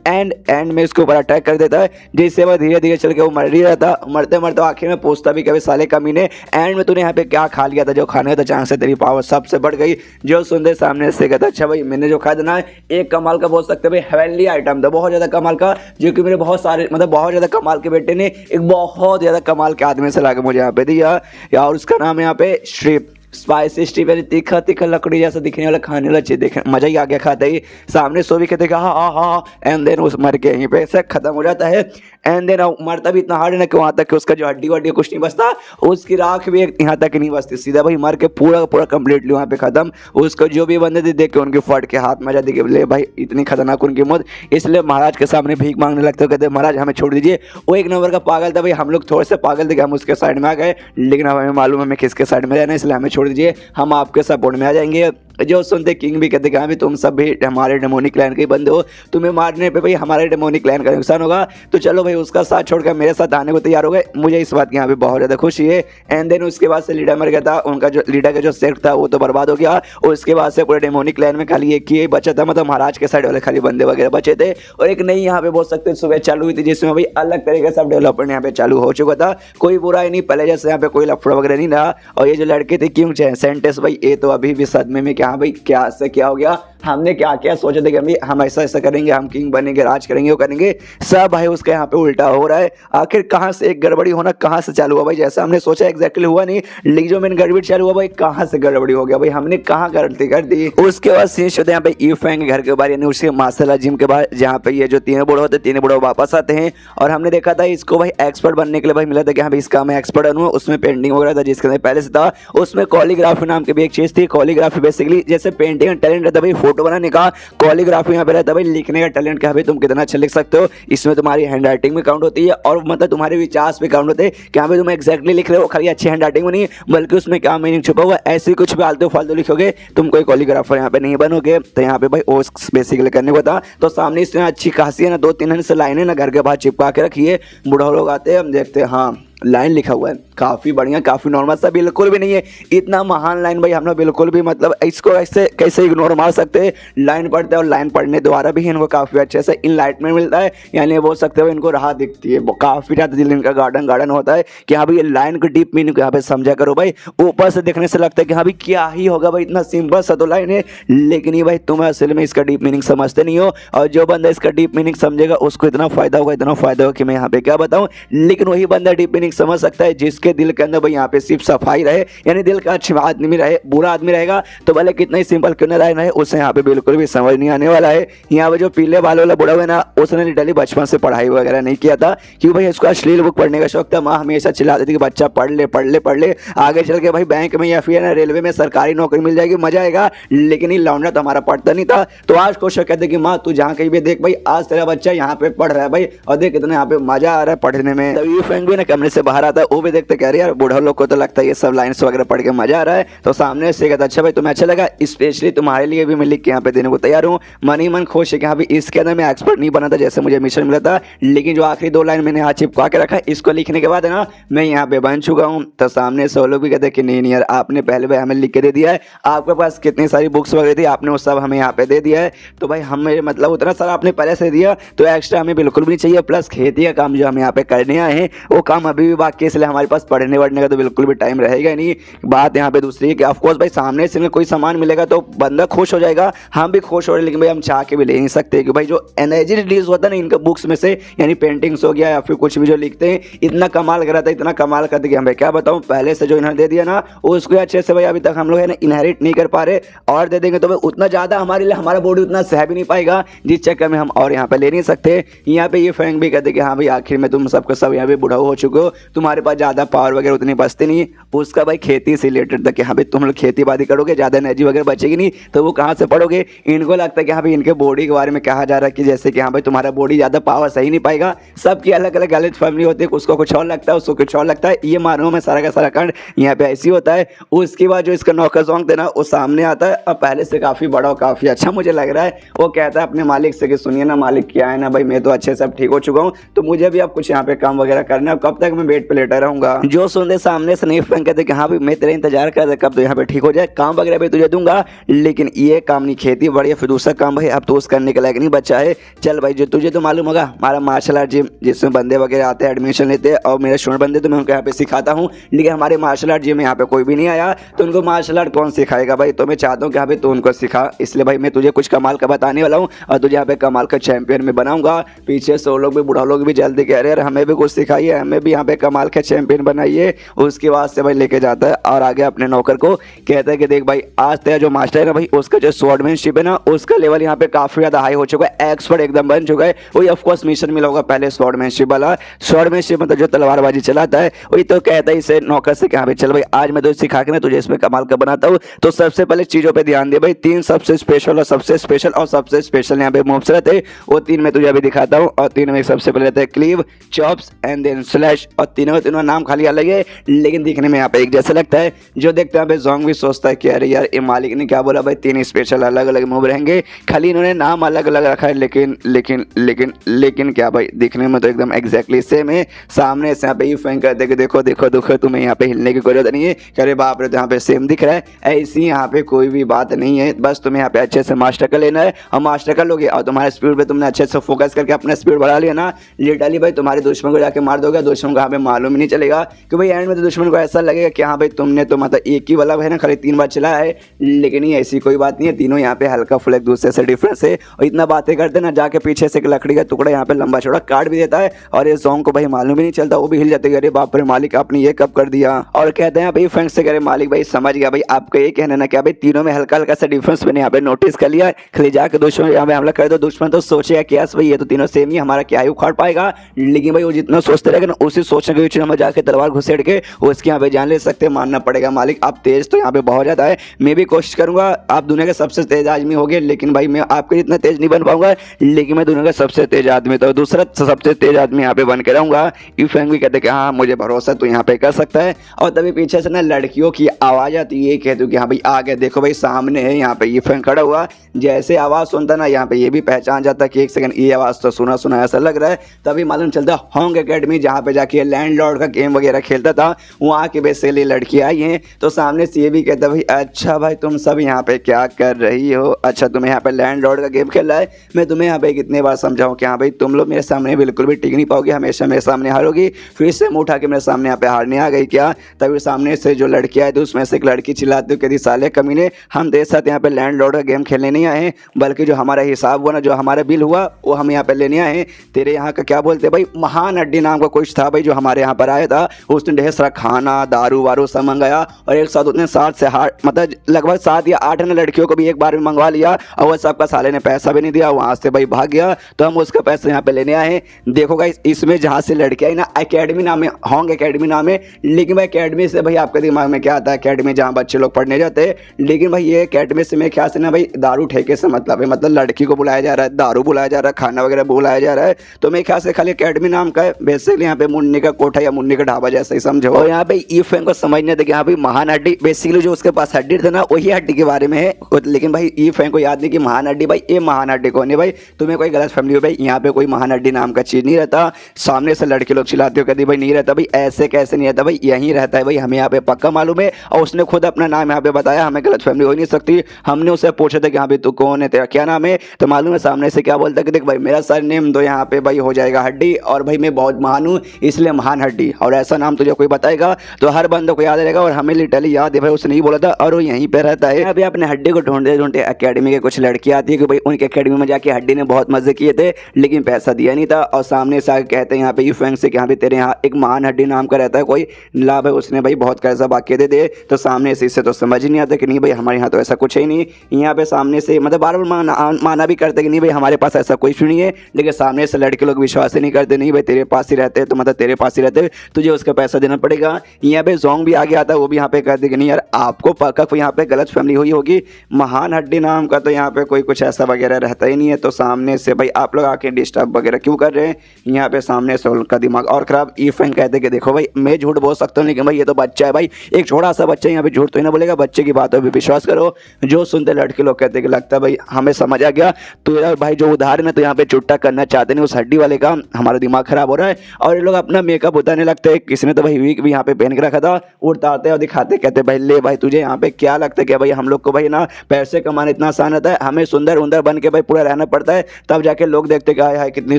एंड में उसके ऊपर अटैक कर देता है, जिससे वह धीरे धीरे चल के वो मर ही रहा था। मरते मरते आखिर में पूछता भी कभी साले कमीने एंड में तूने यहाँ पे क्या खा लिया था, जो खाने का चांस से तेरी पावर सबसे बढ़ गई। जो सुनते सामने से कहता अच्छा भाई मैंने जो खाया था ना एक कमाल का बोल सकते भाई हेवनली आइटम था, बहुत ज्यादा कमाल का, जो कि मेरे बहुत सारे मतलब बहुत ज्यादा कमाल के बेटे ने एक बहुत ज्यादा कमाल के आदमी से लाके मुझे यहाँ पे दिया। और उसका नाम यहाँ पे स्ट्रिप स्पाइसी स्ट्रिप है, तीखा तीखा लकड़ी जैसा दिखने वाला खाने वाला चीज, देख मजा ही आ गया खाते ही। सामने सो भी कहते हाँ एंड देन उस मर के यहीं पे ऐसे खत्म हो जाता है। एंड देन मरता भी इतना हार्ड है ना कि वहाँ तक कि उसका जो हड्डी वड्डी कुछ नहीं बचता, उसकी राख भी यहाँ तक नहीं बचती, सीधा भाई मर के पूरा पूरा कंप्लीटली वहाँ पे खत्म। उसको जो भी बंदे थे देख के उनके फट के हाथ में जा दिखे बोले भाई इतनी खतरनाक उनकी मौत। इसलिए महाराज के सामने भीख मांगने लगते, कहते महाराज हमें छोड़ दीजिए। वो एक नंबर का पागल था भाई, हम लोग थोड़े से पागल थे कि हम उसके साइड में आ गए, लेकिन अब हमें मालूम है हमें किसके साइड में रहना है, इसलिए हमें छोड़ दीजिए, हम आपके सपोर्ट में आ जाएंगे। जो सुनते किंग भी कहते कि तुम सब भी हमारे डेमोनिक क्लैन के बंदे हो, तुम्हें मारने पे भाई हमारे डेमोनिक क्लैन का नुकसान होगा, तो चलो भाई उसका साथ छोड़कर मेरे साथ आने को तैयार हो गए। मुझे इस बात की यहाँ पे बहुत ज़्यादा खुशी है। एंड देन उसके बाद से लीडर मर गया था, उनका जो लीडर का जो सेक्ट था वो तो बर्बाद हो गया। और उसके बाद से पूरे डेमोनिक क्लैन में खाली एक ही बचा था, मतलब महाराज के साइड वाले खाली बंदे वगैरह बचे थे। और एक नई यहाँ पे बोल सकते हैं सुबह चालू हुई थी, जिसमें भाई अलग तरीके से डेवलपमेंट यहाँ पे चालू हो चुका था। कोई बुरा ही नहीं, पहले जैसे यहाँ पे कोई लफड़ा वगैरह नहीं रहा। और ये जो लड़के थे किंग सेंटेस भाई ये तो अभी भी सदमे में क्या भाई क्या हो गया, हमने क्या क्या सोचे थे कि हम ऐसा ऐसा करेंगे, हम किंग बनेंगे, राज करेंगे, वो करेंगे, सब भाई उसके यहाँ पे उल्टा हो रहा है। आखिर कहाँ से एक गड़बड़ी होना कहाँ से चालू हुआ भाई, जैसा हमने सोचा एग्जैक्टली हुआ नहीं, लेकिन जो मैंने गड़बड़ी चालू हुआ भाई कहाँ से गड़बड़ी हो गया भाई, हमने कहाँ गलती कर दी। उसके बाद सीन होते हैं यहाँ पे ईफैंग के घर के बाहर, यानी उसके मार्शल जिम के बाहर, जहाँ पे ये जो तीनों बूढ़े होते हैं तीनों बूढ़े वापस आते हैं। और हमने देखा था इसको भाई एक्सपर्ट बनने के लिए भाई मिला था कि हाँ भाई इसका मैं एक्सपर्ट बनूँ, उसमें पेंटिंग वगैरह था जिसके अंदर पहले से था, उसमें कॉलीग्राफी नाम की भी एक चीज थी। कॉलीग्राफी बेसिकली जैसे पेंटिंग का टैलेंट रहता भाई फोटो बनाने का, कॉलीग्राफी यहाँ पे रहता है भाई लिखने का टैलेंट का, भाई तुम कितना अच्छा लिख सकते हो, इसमें तुम्हारी हैंड राइटिंग भी काउंट होती है और मतलब तुम्हारे विचार भी काउंट होते हैं कि हाँ भाई तुम एक्जैक्टली लिख रहे हो, खाली अच्छी हैंड राइटिंग में नहीं बल्कि उसमें क्या मीनिंग छुपा हुआ है, ऐसे कुछ भी आलतू फालतू लिखोगे तुम कोई कॉलीग्राफर यहाँ पे नहीं बनोगे। तो यहाँ पे भाई ओस बेसिकली करने को था। तो सामने इसमें अच्छी खासी है ना 2-3 से लाइनें ना घर के बाहर चिपका के रखिए, बूढ़ा लोग आते हैं हम देखते हैं हाँ लाइन लिखा हुआ है, काफ़ी बढ़िया काफ़ी नॉर्मल सा, बिल्कुल भी नहीं है इतना महान लाइन भाई, हम लोग बिल्कुल भी मतलब इसको ऐसे कैसे इग्नोर मार सकते हैं। लाइन पढ़ते हैं और लाइन पढ़ने द्वारा भी इनको काफ़ी अच्छे से इनलाइटमेंट मिलता है, यानी बोल सकते हो इनको राह दिखती है, काफ़ी ज़्यादा दिल इनका गार्डन होता है कि हाँ भाई ये लाइन को डीप मीनिंग यहाँ पे समझा करो भाई। ऊपर से देखने से लगता है कि हाँ भाई क्या ही होगा भाई, इतना सिंपल सा तो लाइन है, लेकिन ये भाई तुम असल में इसका डीप मीनिंग समझते नहीं हो। और जो बंदा इसका डीप मीनिंग समझेगा उसको इतना फायदा होगा कि मैं यहाँ पे क्या बताऊँ। लेकिन वही बंदा डीप मीनिंग समझ सकता है जिसके दिल के अंदर भाई यहाँ पे सिर्फ सफाई रहे, यानी दिल का अच्छा आदमी रहे, बुरा आदमी रहेगा तो भले कितना ही सिंपल क्यों न रहे उसे यहाँ पे बिल्कुल भी समझ नहीं आने वाला है। यहाँ पे जो पीले बाल वाला बुढ़ा हुआ ना उसने लिटरली बचपन से पढ़ाई वगैरह नहीं किया था, क्योंकि भाई इसको अश्लील बुक पढ़ने का शौक था। माँ हमेशा चिल्लाती थी कि बच्चा पढ़ ले आगे चल के भाई बैंक में या फिर ना रेलवे में सरकारी नौकरी मिल जाएगी, मजा आएगा। लेकिन ये लौंडा तो हमारा पढ़ता नहीं था, तो आज खुश कहते कि माँ तू जहाँ कहीं भी देख भाई आज तेरा बच्चा यहाँ पे पढ़ रहा है भाई, और देख कितना यहाँ पे मजा आ रहा है पढ़ने में। तभी फ्रेंड भी ना कमरे से बाहर आता है, वो भी देखते कह रहे यार बूढ़ा लोग को तो लगता है ये सब लाइन्स वगैरह पढ़ के मजा आ रहा है। तो सामने से कहता अच्छा भाई तुम्हें अच्छा लगा, स्पेशली तुम्हारे लिए भी मैं लिख के यहाँ पे देने को तैयार हूँ। मन ही मन खुश है कि हाँ भाई इसके अंदर मैं एक्सपर्ट नहीं बना था जैसे मुझे मिशन मिला था, लेकिन जो आखिरी 2 लाइन मैंने यहाँ चिपका के रखा इसको लिखने के बाद है ना मैं यहाँ पे बन चुका हूँ। तो सामने से वो लोग भी कहते कि नहीं यार आपने पहले भाई हमें लिख के दे दिया है, आपके पास कितनी सारी बुक्स वगैरह थी आपने वो सब हमें यहाँ पे दे दिया है, तो भाई हमें मतलब उतना सारा आपने पहले से दिया तो एक्स्ट्रा हमें बिल्कुल भी नहीं चाहिए। प्लस खेती का काम जो हम यहाँ पे करने आए हैं वो काम अभी भी बाकी है, इसलिए हमारे पास पढ़ने वढ़ने का तो बिल्कुल भी टाइम रहेगा ही नहीं। बात यहाँ पे दूसरी है कि ऑफकोर्स भाई सामने से कोई सामान मिलेगा तो बंदा खुश हो जाएगा, हम भी खुश हो रहे, लेकिन भाई हम चाह के भी ले नहीं सकते कि भाई जो एनर्जी रिलीज होता है ना इनका बुक्स में से, यानी पेंटिंग्स हो गया या फिर कुछ भी जो लिखते हैं इतना कमाल करा था, इतना कमाल करते कि हमें क्या बताऊँ। पहले से जो इन्होंने दे दिया ना उसको अच्छे से भाई अभी तक हम लोग है ना इनहेरिट नहीं कर पा रहे, और दे देंगे तो भाई उतना ज़्यादा हमारे लिए हमारा बॉडी उतना सह भी नहीं पाएगा, जिस चक्कर में हम और यहाँ पे ले नहीं सकते। यहाँ पे ये फ्रेंक भी कहते कि हाँ भाई आखिर में तुम सबको सब यहाँ पे बूढ़ा हो चुके हो, तुम्हारे पास ज़्यादा पावर वगैरह उतनी बचती नहीं, उसका भाई खेती से रिलेटेड था कि हाँ भाई तुम लोग खेती बाड़ी करोगे, ज़्यादा एनर्जी वगैरह बचेगी नहीं, तो वो कहाँ से पढ़ोगे। इनको लगता है कि हाँ भाई इनके बॉडी के बारे में कहा जा रहा है कि जैसे कि हाँ भाई तुम्हारा बॉडी ज़्यादा पावर सही नहीं पाएगा। सबकी अलग अलग गलत फैमिली होती है, उसको कुछ और लगता है, उसको कुछ और लगता है। ये मानो मैं सारा का सारा कांड यहाँ पे ऐसी होता है। उसके बाद जो इसका नौकर सॉन्ग थे ना वो सामने आता है, अब पहले से काफ़ी बड़ा और काफ़ी अच्छा मुझे लग रहा है। वो कहता है अपने मालिक से कि सुनिए ना मालिक, क्या है ना भाई, मैं तो अच्छे से अब ठीक हो चुका हूँ, तो मुझे भी अब कुछ यहाँ पे काम वगैरह करना है, कब तक मैं बेड पे लेटा रहूंगा। जो सुनते सामने से नहीं फ्रेंक कहते कि हाँ भाई मैं तेरा इंतजार कर रहा, कब तो यहाँ पे ठीक हो जाए, काम वगैरह भी तुझे दूंगा, लेकिन ये काम नहीं, खेती बढ़िया फिर दूसरा काम भाई अब तो उस करने के लायक नहीं बचा है। चल भाई जो तुझे तो मालूम होगा हमारा मार्शल आर्ट जिम जिसमें बंदे वगैरह आते हैं एडमिशन लेते हैं और मेरे स्टूडेंट बंदे, तो मैं उनको यहाँ पे सिखाता हूँ, लेकिन हमारे मार्शल आर्ट जिम में यहाँ पे कोई भी नहीं आया, तो उनको मार्शल आर्ट कौन सिखाएगा भाई। तो मैं चाहता हूँ कि यहाँ पे तू उनको सिखा, इसलिए भाई मैं तुझे कुछ कमाल का बताने वाला हूँ और तुझे यहाँ पे कमाल का चैंपियन में बनाऊंगा। पीछे से वो लोग भी बूढ़ा लोग भी जल्दी कह रहे हैं हमें भी कुछ सिखाइए, हमें भी यहाँ पे कमाल का चैंपियन बनाइए। उसके बाद से भाई लेके जाता है और आगे अपने नौकर को कहता है कि देख भाई आज तेरा जो मास्टर है ना भाई, उसका जो स्वॉर्डमैनशिप है ना उसका लेवल यहाँ पे काफी ज्यादा हाई हो चुका है, एक्सपर्ट एकदम बन चुका है। वही ऑफकोर्स मिशन मिला होगा पहले स्वॉर्डमैनशिप वाला, स्वॉर्डमैनशिप मतलब जो तलवारबाजी चलाता है, वही तो कहता है इसे नौकर से कि हाँ भाई चल भाई आज मैं तुझे सिखा के ना तुझे इसमें कमाल का बनाता हूँ। तो सबसे पहले चीजों पे ध्यान दे भाई, 3 सबसे स्पेशल और सबसे स्पेशल और सबसे स्पेशल यहाँ पे मूव्स रहते हैं, वो 3 मैं तुझे अभी दिखाता हूँ। और 3 में सबसे पहले रहता है cleave, chops and then slash, और तीनों नाम खाली अलग है लेकिन दिखने में यहाँ पे एक जैसा लगता है। जो देखते हैं जोंग भी सोचता है कि अरे यार ये मालिक ने क्या बोला भाई, 3 स्पेशल अलग अलग मूव रहेंगे, खाली इन्होंने नाम अलग अलग रखा है, लेकिन लेकिन लेकिन लेकिन क्या भाई दिखने में तो एकदम एग्जैक्टली सेम है। सामने से यहाँ पे ये फैन करते कि देखो देखो देखो तुम्हें यहाँ पे हिलने की जरूरत नहीं है, अरे बाप रे तो यहाँ पे सेम दिख रहा है। ऐसी यहाँ पे कोई भी बात नहीं है, बस तुम्हें यहाँ पे अच्छे से मास्टर कर लेना है और मास्टर कर लोगे और तुम्हारे स्पीड पे तुमने अच्छे से फोकस करके अपना स्पीड बढ़ा लिया ना, लिटरली भाई तुम्हारे दुश्मन को जाके मार दोगे, दुश्मन को यहाँ पे मालूम ही नहीं चलेगा कि भाई एंड में तो दुश्मन को ऐसा लगेगा कि हाँ भाई तुमने तो मतलब एक ही वाला है ना खाली 3 बार चलाया है, लेकिन ये ऐसी कोई बात नहीं है। तीनों यहाँ पे हल्का फुल एक दूसरे से डिफरेंस है और इतना बातें करते ना जाके पीछे से एक लकड़ी का टुकड़ा यहाँ पे लंबा चौड़ा काट भी देता है और ये जोंग को भाई मालूम ही नहीं चलता, वो भी हिल जाते अरे बाप रे मालिक आपने ये कब कर दिया। और कहते हैं भाई फ्रेंड्स से कह रहे मालिक भाई समझ गया भाई आपका ये कहना ना क्या भाई तीनों में हल्का हल्का सा डिफरेंस मैंने यहाँ पे नोटिस कर लिया, खाली जाके दुश्मन यहाँ पे हमला कर दो, दुश्मन तो सोचेगा कि यार भाई ये तो तीनों सेम ही हमारा क्या ही उखाड़ पाएगा, लेकिन भाई वो जितना सोचते रहेगा ना उसी सोचने के बीच में जाके तलवार घुसेड़ के उसके यहाँ पे जान ले सकते, मानना पड़ेगा मालिक आप तेज तो यहाँ पे बहुत ज्यादा है, मैं भी कोशिश करूंगा आप दुनिया के सबसे तेज आदमी हो गए, लेकिन भाई मैं आपके जितना तेज नहीं बन पाऊंगा, लेकिन मैं दुनिया का सबसे तेज आदमी तो दूसरा सबसे तेज आदमी यहाँ पे बन के रहूंगा। यूफेंग भी कहते कि हाँ मुझे भरोसा तो यहाँ पे कर सकता है। और तभी पीछे से ना लड़कियों की आवाज आती है, कहती कि हाँ भाई आ गए, देखो भाई सामने है यहाँ पे यूफेंग खड़ा हुआ, जैसे आवाज सुनता ना यहाँ पे ये भी पहचान जाता कि एक सेकंड ये आवाज तो सुना सुना ऐसा लग रहा है, तभी मालूम चलता होंग एकेडमी जहाँ पे जाके लैंडलॉर्ड का गेम वगैरह खेलता था वहाँ के बेसिकली लड़की आई हैं। तो सामने से ये भी कहता भाई अच्छा भाई तुम सब यहाँ पे क्या कर रही हो, अच्छा तुम्हें यहाँ पे लैंडलॉर्ड का गेम खेल रहा है, मैं तुम्हें यहाँ पे कितने बार समझाऊं कि हाँ भाई तुम लोग मेरे सामने बिल्कुल भी टिक नहीं पाओगे, हमेशा मेरे सामने हारोगी, फिर से मुँह उठा के मेरे सामने यहाँ पे हारने आ गई क्या। तभी सामने से जो लड़की आई थी उसमें से एक लड़की चिल्लाती कहती साले कमीने हम तेरे साथ यहाँ पे लैंडलॉर्ड का गेम खेलने नहीं आए हैं, बल्कि जो हमारा हिसाब हुआ ना जो हमारा बिल हुआ वो हम यहाँ पे लेने आए हैं। तेरे यहाँ का क्या बोलते भाई महान अड्डी नाम का कुछ था भाई जो हमारे यहाँ पर आया था, उसने ढेर सारा खाना दारू वारू सब मंगाया और एक साथ उसने 7 से 8 मतलब लगभग 7 या 8 ने लड़कियों को भी एक बार में मंगवा लिया और वह सबका साले ने पैसा भी नहीं दिया, वहाँ से भाई भाग गया। तो हम उसका पैसा यहाँ पे लेने आए हैं। देखो गाइस इसमें जहाँ से लड़की आई ना एकेडमी नाम है, होंग एकेडमी नाम है, लेकिन भाई एकेडमी से भाई आपके दिमाग में क्या आता है एकेडमी जहाँ बच्चे लोग पढ़ने जाते हैं, लेकिन भाई ये एकेडमी से मेरे ख्याल से ना भाई दारू ठेके से मतलब है, मतलब लड़की को बुलाया जा रहा है, दारू बुलाया जा रहा है, खाना वगैरह बुलाया जा रहा है, तो मेरे ख्याल से खाली एकेडमी नाम का है, बेसिकली यहाँ पे मुन्नी का कोठा या मुन्नी का ढाबा जैसा ही समझो। और यहाँ पे ईफेंग को समझने थे कि यहाँ भाई महान हड्डी बेसिकली जो उसके पास हड्डी थे ना वही हड्डी के बारे में है, लेकिन भाई ईफेंग को याद नहीं कि महान हड्डी भाई ये महान हड्डी कौन है भाई, तुम्हें कोई गलत फैमिली हो भाई, यहाँ पे कोई महान हड्डी नाम का चीज नहीं रहता। सामने से लड़के लोग चिल्लाते हो कहती भाई नहीं रहता भाई, ऐसे कैसे नहीं रहता भाई, यहीं रहता है भाई, हमें यहाँ पे पक्का मालूम है। और उसने खुद अपना नाम यहाँ पे बताया, हमें गलत फैमिली हो नहीं सकती। हमने उससे पूछा था कि हाँ भाई तू कौन है, तेरा क्या नाम है, तो मालूम है सामने से क्या बोलता है कि देख भाई मेरा सर नेम तो यहाँ पे भाई हो जाएगा हड्डी, और भाई मैं बहुत महान हूँ इसलिए महान हड्डी, और ऐसा नाम तुझे कोई बताएगा तो हर बंदे को याद रहेगा, और हमें लिटरली याद है भाई उसने नहीं बोला था और वो यहीं पे रहता है। अभी अपने हड्डी को ढूंढते ढूंढते एकेडमी के कुछ लड़कियां आती है कि भाई उनके एकेडमी में जाके हड्डी ने बहुत मजे किए थे लेकिन पैसा दिया नहीं था, और सामने से आके कहते हैं यहाँ पे यूफेंग से कि यहाँ पे तेरे यहाँ एक महान हड्डी नाम का रहता है कोई लाभ है, उसने भाई बहुत कर्जा बाकी दे दे। तो सामने से इससे तो समझ ही नहीं आता कि नहीं भाई हमारे यहाँ तो ऐसा कुछ ही नहीं, यहाँ पे सामने से मतलब बार बार माना भी करते कि नहीं भाई हमारे पास ऐसा कुछ नहीं है, लेकिन सामने से लड़के लोग विश्वास ही नहीं करते, नहीं भाई तेरे पास ही रहते हैं तो मतलब तेरे पास ही रहते तुझे उसका पैसा देना पड़ेगा। यहाँ पे जोंग भी आगे आता है, वो भी यहाँ पे कहते कि नहीं यार आपको पक्का यहाँ पे गलत फैमिली हुई होगी, महान हड्डी नाम का तो यहाँ पे कोई कुछ ऐसा वगैरह रहता ही नहीं है। तो सामने से भाई आप लोग आके डिस्टर्ब वगैरह क्यों कर रहे हैं, यहाँ पे सामने से उनका दिमाग और खराब। ई फैंग कहते कि देखो भाई मैं झूठ बोल सकता हूँ लेकिन भाई ये तो बच्चा है भाई, एक छोटा सा बच्चा यहाँ पे झूठ तो ही ना बोलेगा, बच्चे की बातों पर विश्वास करो। जो सुनते लड़के लोग कहते कि लगता है भाई हमें समझ आ गया, तो यार भाई जो उदाहरण है तो यहाँ पे चुट्टा करना चाहते नहीं उस हड्डी वाले का, हमारा दिमाग खराब हो रहा है। और ये लोग अपना मेकअप उतारने लगते हैं, किसी ने तो भाई वीक भी यहाँ पे पहन के रखा था, उतारते और दिखाते कहते भाई ले भाई तुझे यहाँ पे क्या लगता है कि भाई हम लोग को भाई ना पैसे कमाना इतना आसान होता है, हमें सुंदर उंदर बन के भाई पूरा रहना पड़ता है, तब जाके लोग देखते कि हाय हाय कितनी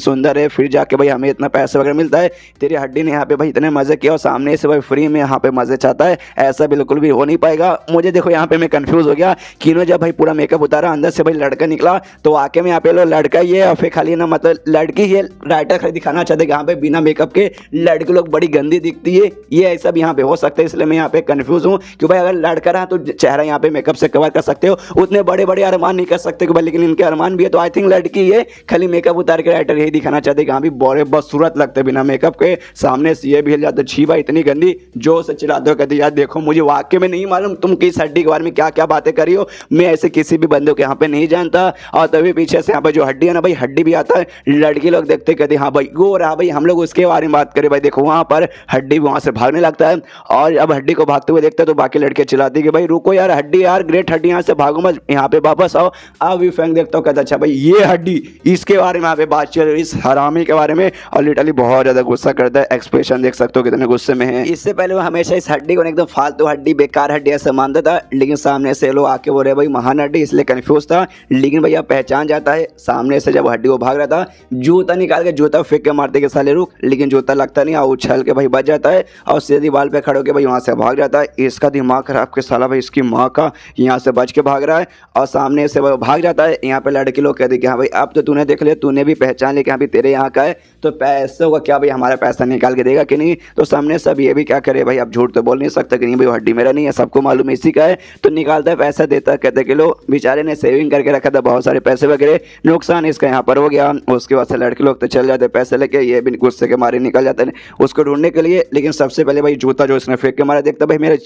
सुंदर है, फिर जाके भाई हमें इतना पैसा वगैरह मिलता है। तेरी हड्डी ने यहाँ पे भाई इतने मजे किया और सामने से भाई फ्री में यहाँ पे मजे चाहता है, ऐसा बिल्कुल भी हो नहीं पाएगा। मुझे देखो यहाँ पे मैं कंफ्यूज हो गया कि इन्होंने जब भाई पूरा मेकअप उतारा अंदर से भाई लड़का निकला, तो वाकई में यहाँ पे लो लड़का ही है और फिर खाली ना मतलब लड़की ही राइटर खाली दिखाना चाहते यहाँ पे बिना मेकअप के लड़के लोग बड़ी गंदी दिखती है, ये ऐसा भी यहाँ पे हो सकता है। इसलिए मैं यहाँ पे कंफ्यूज हूँ कि भाई अगर लड़का रहा तो चेहरा यहाँ पे मेकअप से कवर कर सकते हो, उतने बड़े बड़े अरमान नहीं कर सकते भाई, लेकिन इनके अरमान भी है। तो आई थिंक लड़की है, खाली मेकअप उतार के राइटर यही दिखाना चाहते हैं कि हाँ भी बड़े बदसूरत लगते बिना मेकअप के, सामने से ये भी हिल जाते छी भाई इतनी गंदी, जो से चिल्लाते हो कहते यार देखो मुझे वाकई में नहीं मालूम तुम किस हड्डी के बारे में क्या क्या बातें करी हो, मैं ऐसे किसी भी बंदे को यहाँ पे नहीं जानता। और तभी पीछे से यहाँ पे जो हड्डी है ना भाई हड्डी भी आता है, लड़की लोग देखते कहते हाँ भाई वो रहा भाई, हम लोग उसके बारे में बात करें भाई देखो वहाँ पर हड्डी वहाँ से भागने लगता है, और अब हड्डी को भागते हुए देखते हैं तो बाकी लड़के चिल्लाती कि भाई रुको यार हड्डी यार ग्रेट हड्डी यहाँ से भागो मत, यहाँ पे वापस आओ। अब भी फैंग देखता हूँ कहता अच्छा भाई ये हड्डी इसके बारे में यहाँ पे बात चल रही, इस हरामी के बारे में, और लिटरली बहुत ज़्यादा गुस्सा करता है, एक्सप्रेशन देख सकते हो कितने गुस्से में है। इससे पहले वो हमेशा इस हड्डी को एकदम फालतू हड्डी बेकार हड्डी ऐसा मानता था, लेकिन सामने से लोग आके बोल रहे भाई महान हड्डी, इसलिए कंफ्यूज था। लेकिन भैया पहचान जाता है, सामने से जब हड्डी को भाग रहा था जूता निकाल के जूता फेंक के मारते के साले रुक, लेकिन जूता लगता नहीं और उछल के भाई बच जाता है और सीधी बाल पे खड़े होकर भाई वहाँ से भाग जाता है। इसका दिमाग खराब के साला भाई इसकी माँ का, यहाँ से बच के भाग रहा है और सामने से वो भाग जाता है। यहाँ पे लड़के लोग कहते कि हाँ भाई अब तो तूने देख लिया, तूने भी पहचान लिया कि हाँ भाई तेरे यहाँ का है, तो पैसे होगा क्या भाई हमारा पैसा निकाल के देगा कि नहीं। तो सामने सब ये भी क्या करे भाई, अब झूठ तो बोल नहीं सकता कि नहीं भाई हड्डी मेरा नहीं है, सबको मालूम इसी का है, तो निकालता है पैसा देता है। कहते कि लो बेचारे ने सेविंग करके रखा था बहुत सारे पैसे वगैरह, नुकसान इसका यहाँ पर हो गया। उसके बाद से लड़के लोग तो चल जाते पैसे लेके, ये भी गुस्से के मारे निकल जाते हैं उसको ढूंढने के लिए। लेकिन सबसे पहले भाई जूता जो इसने फेंक के मारा, देखता भाई मेरा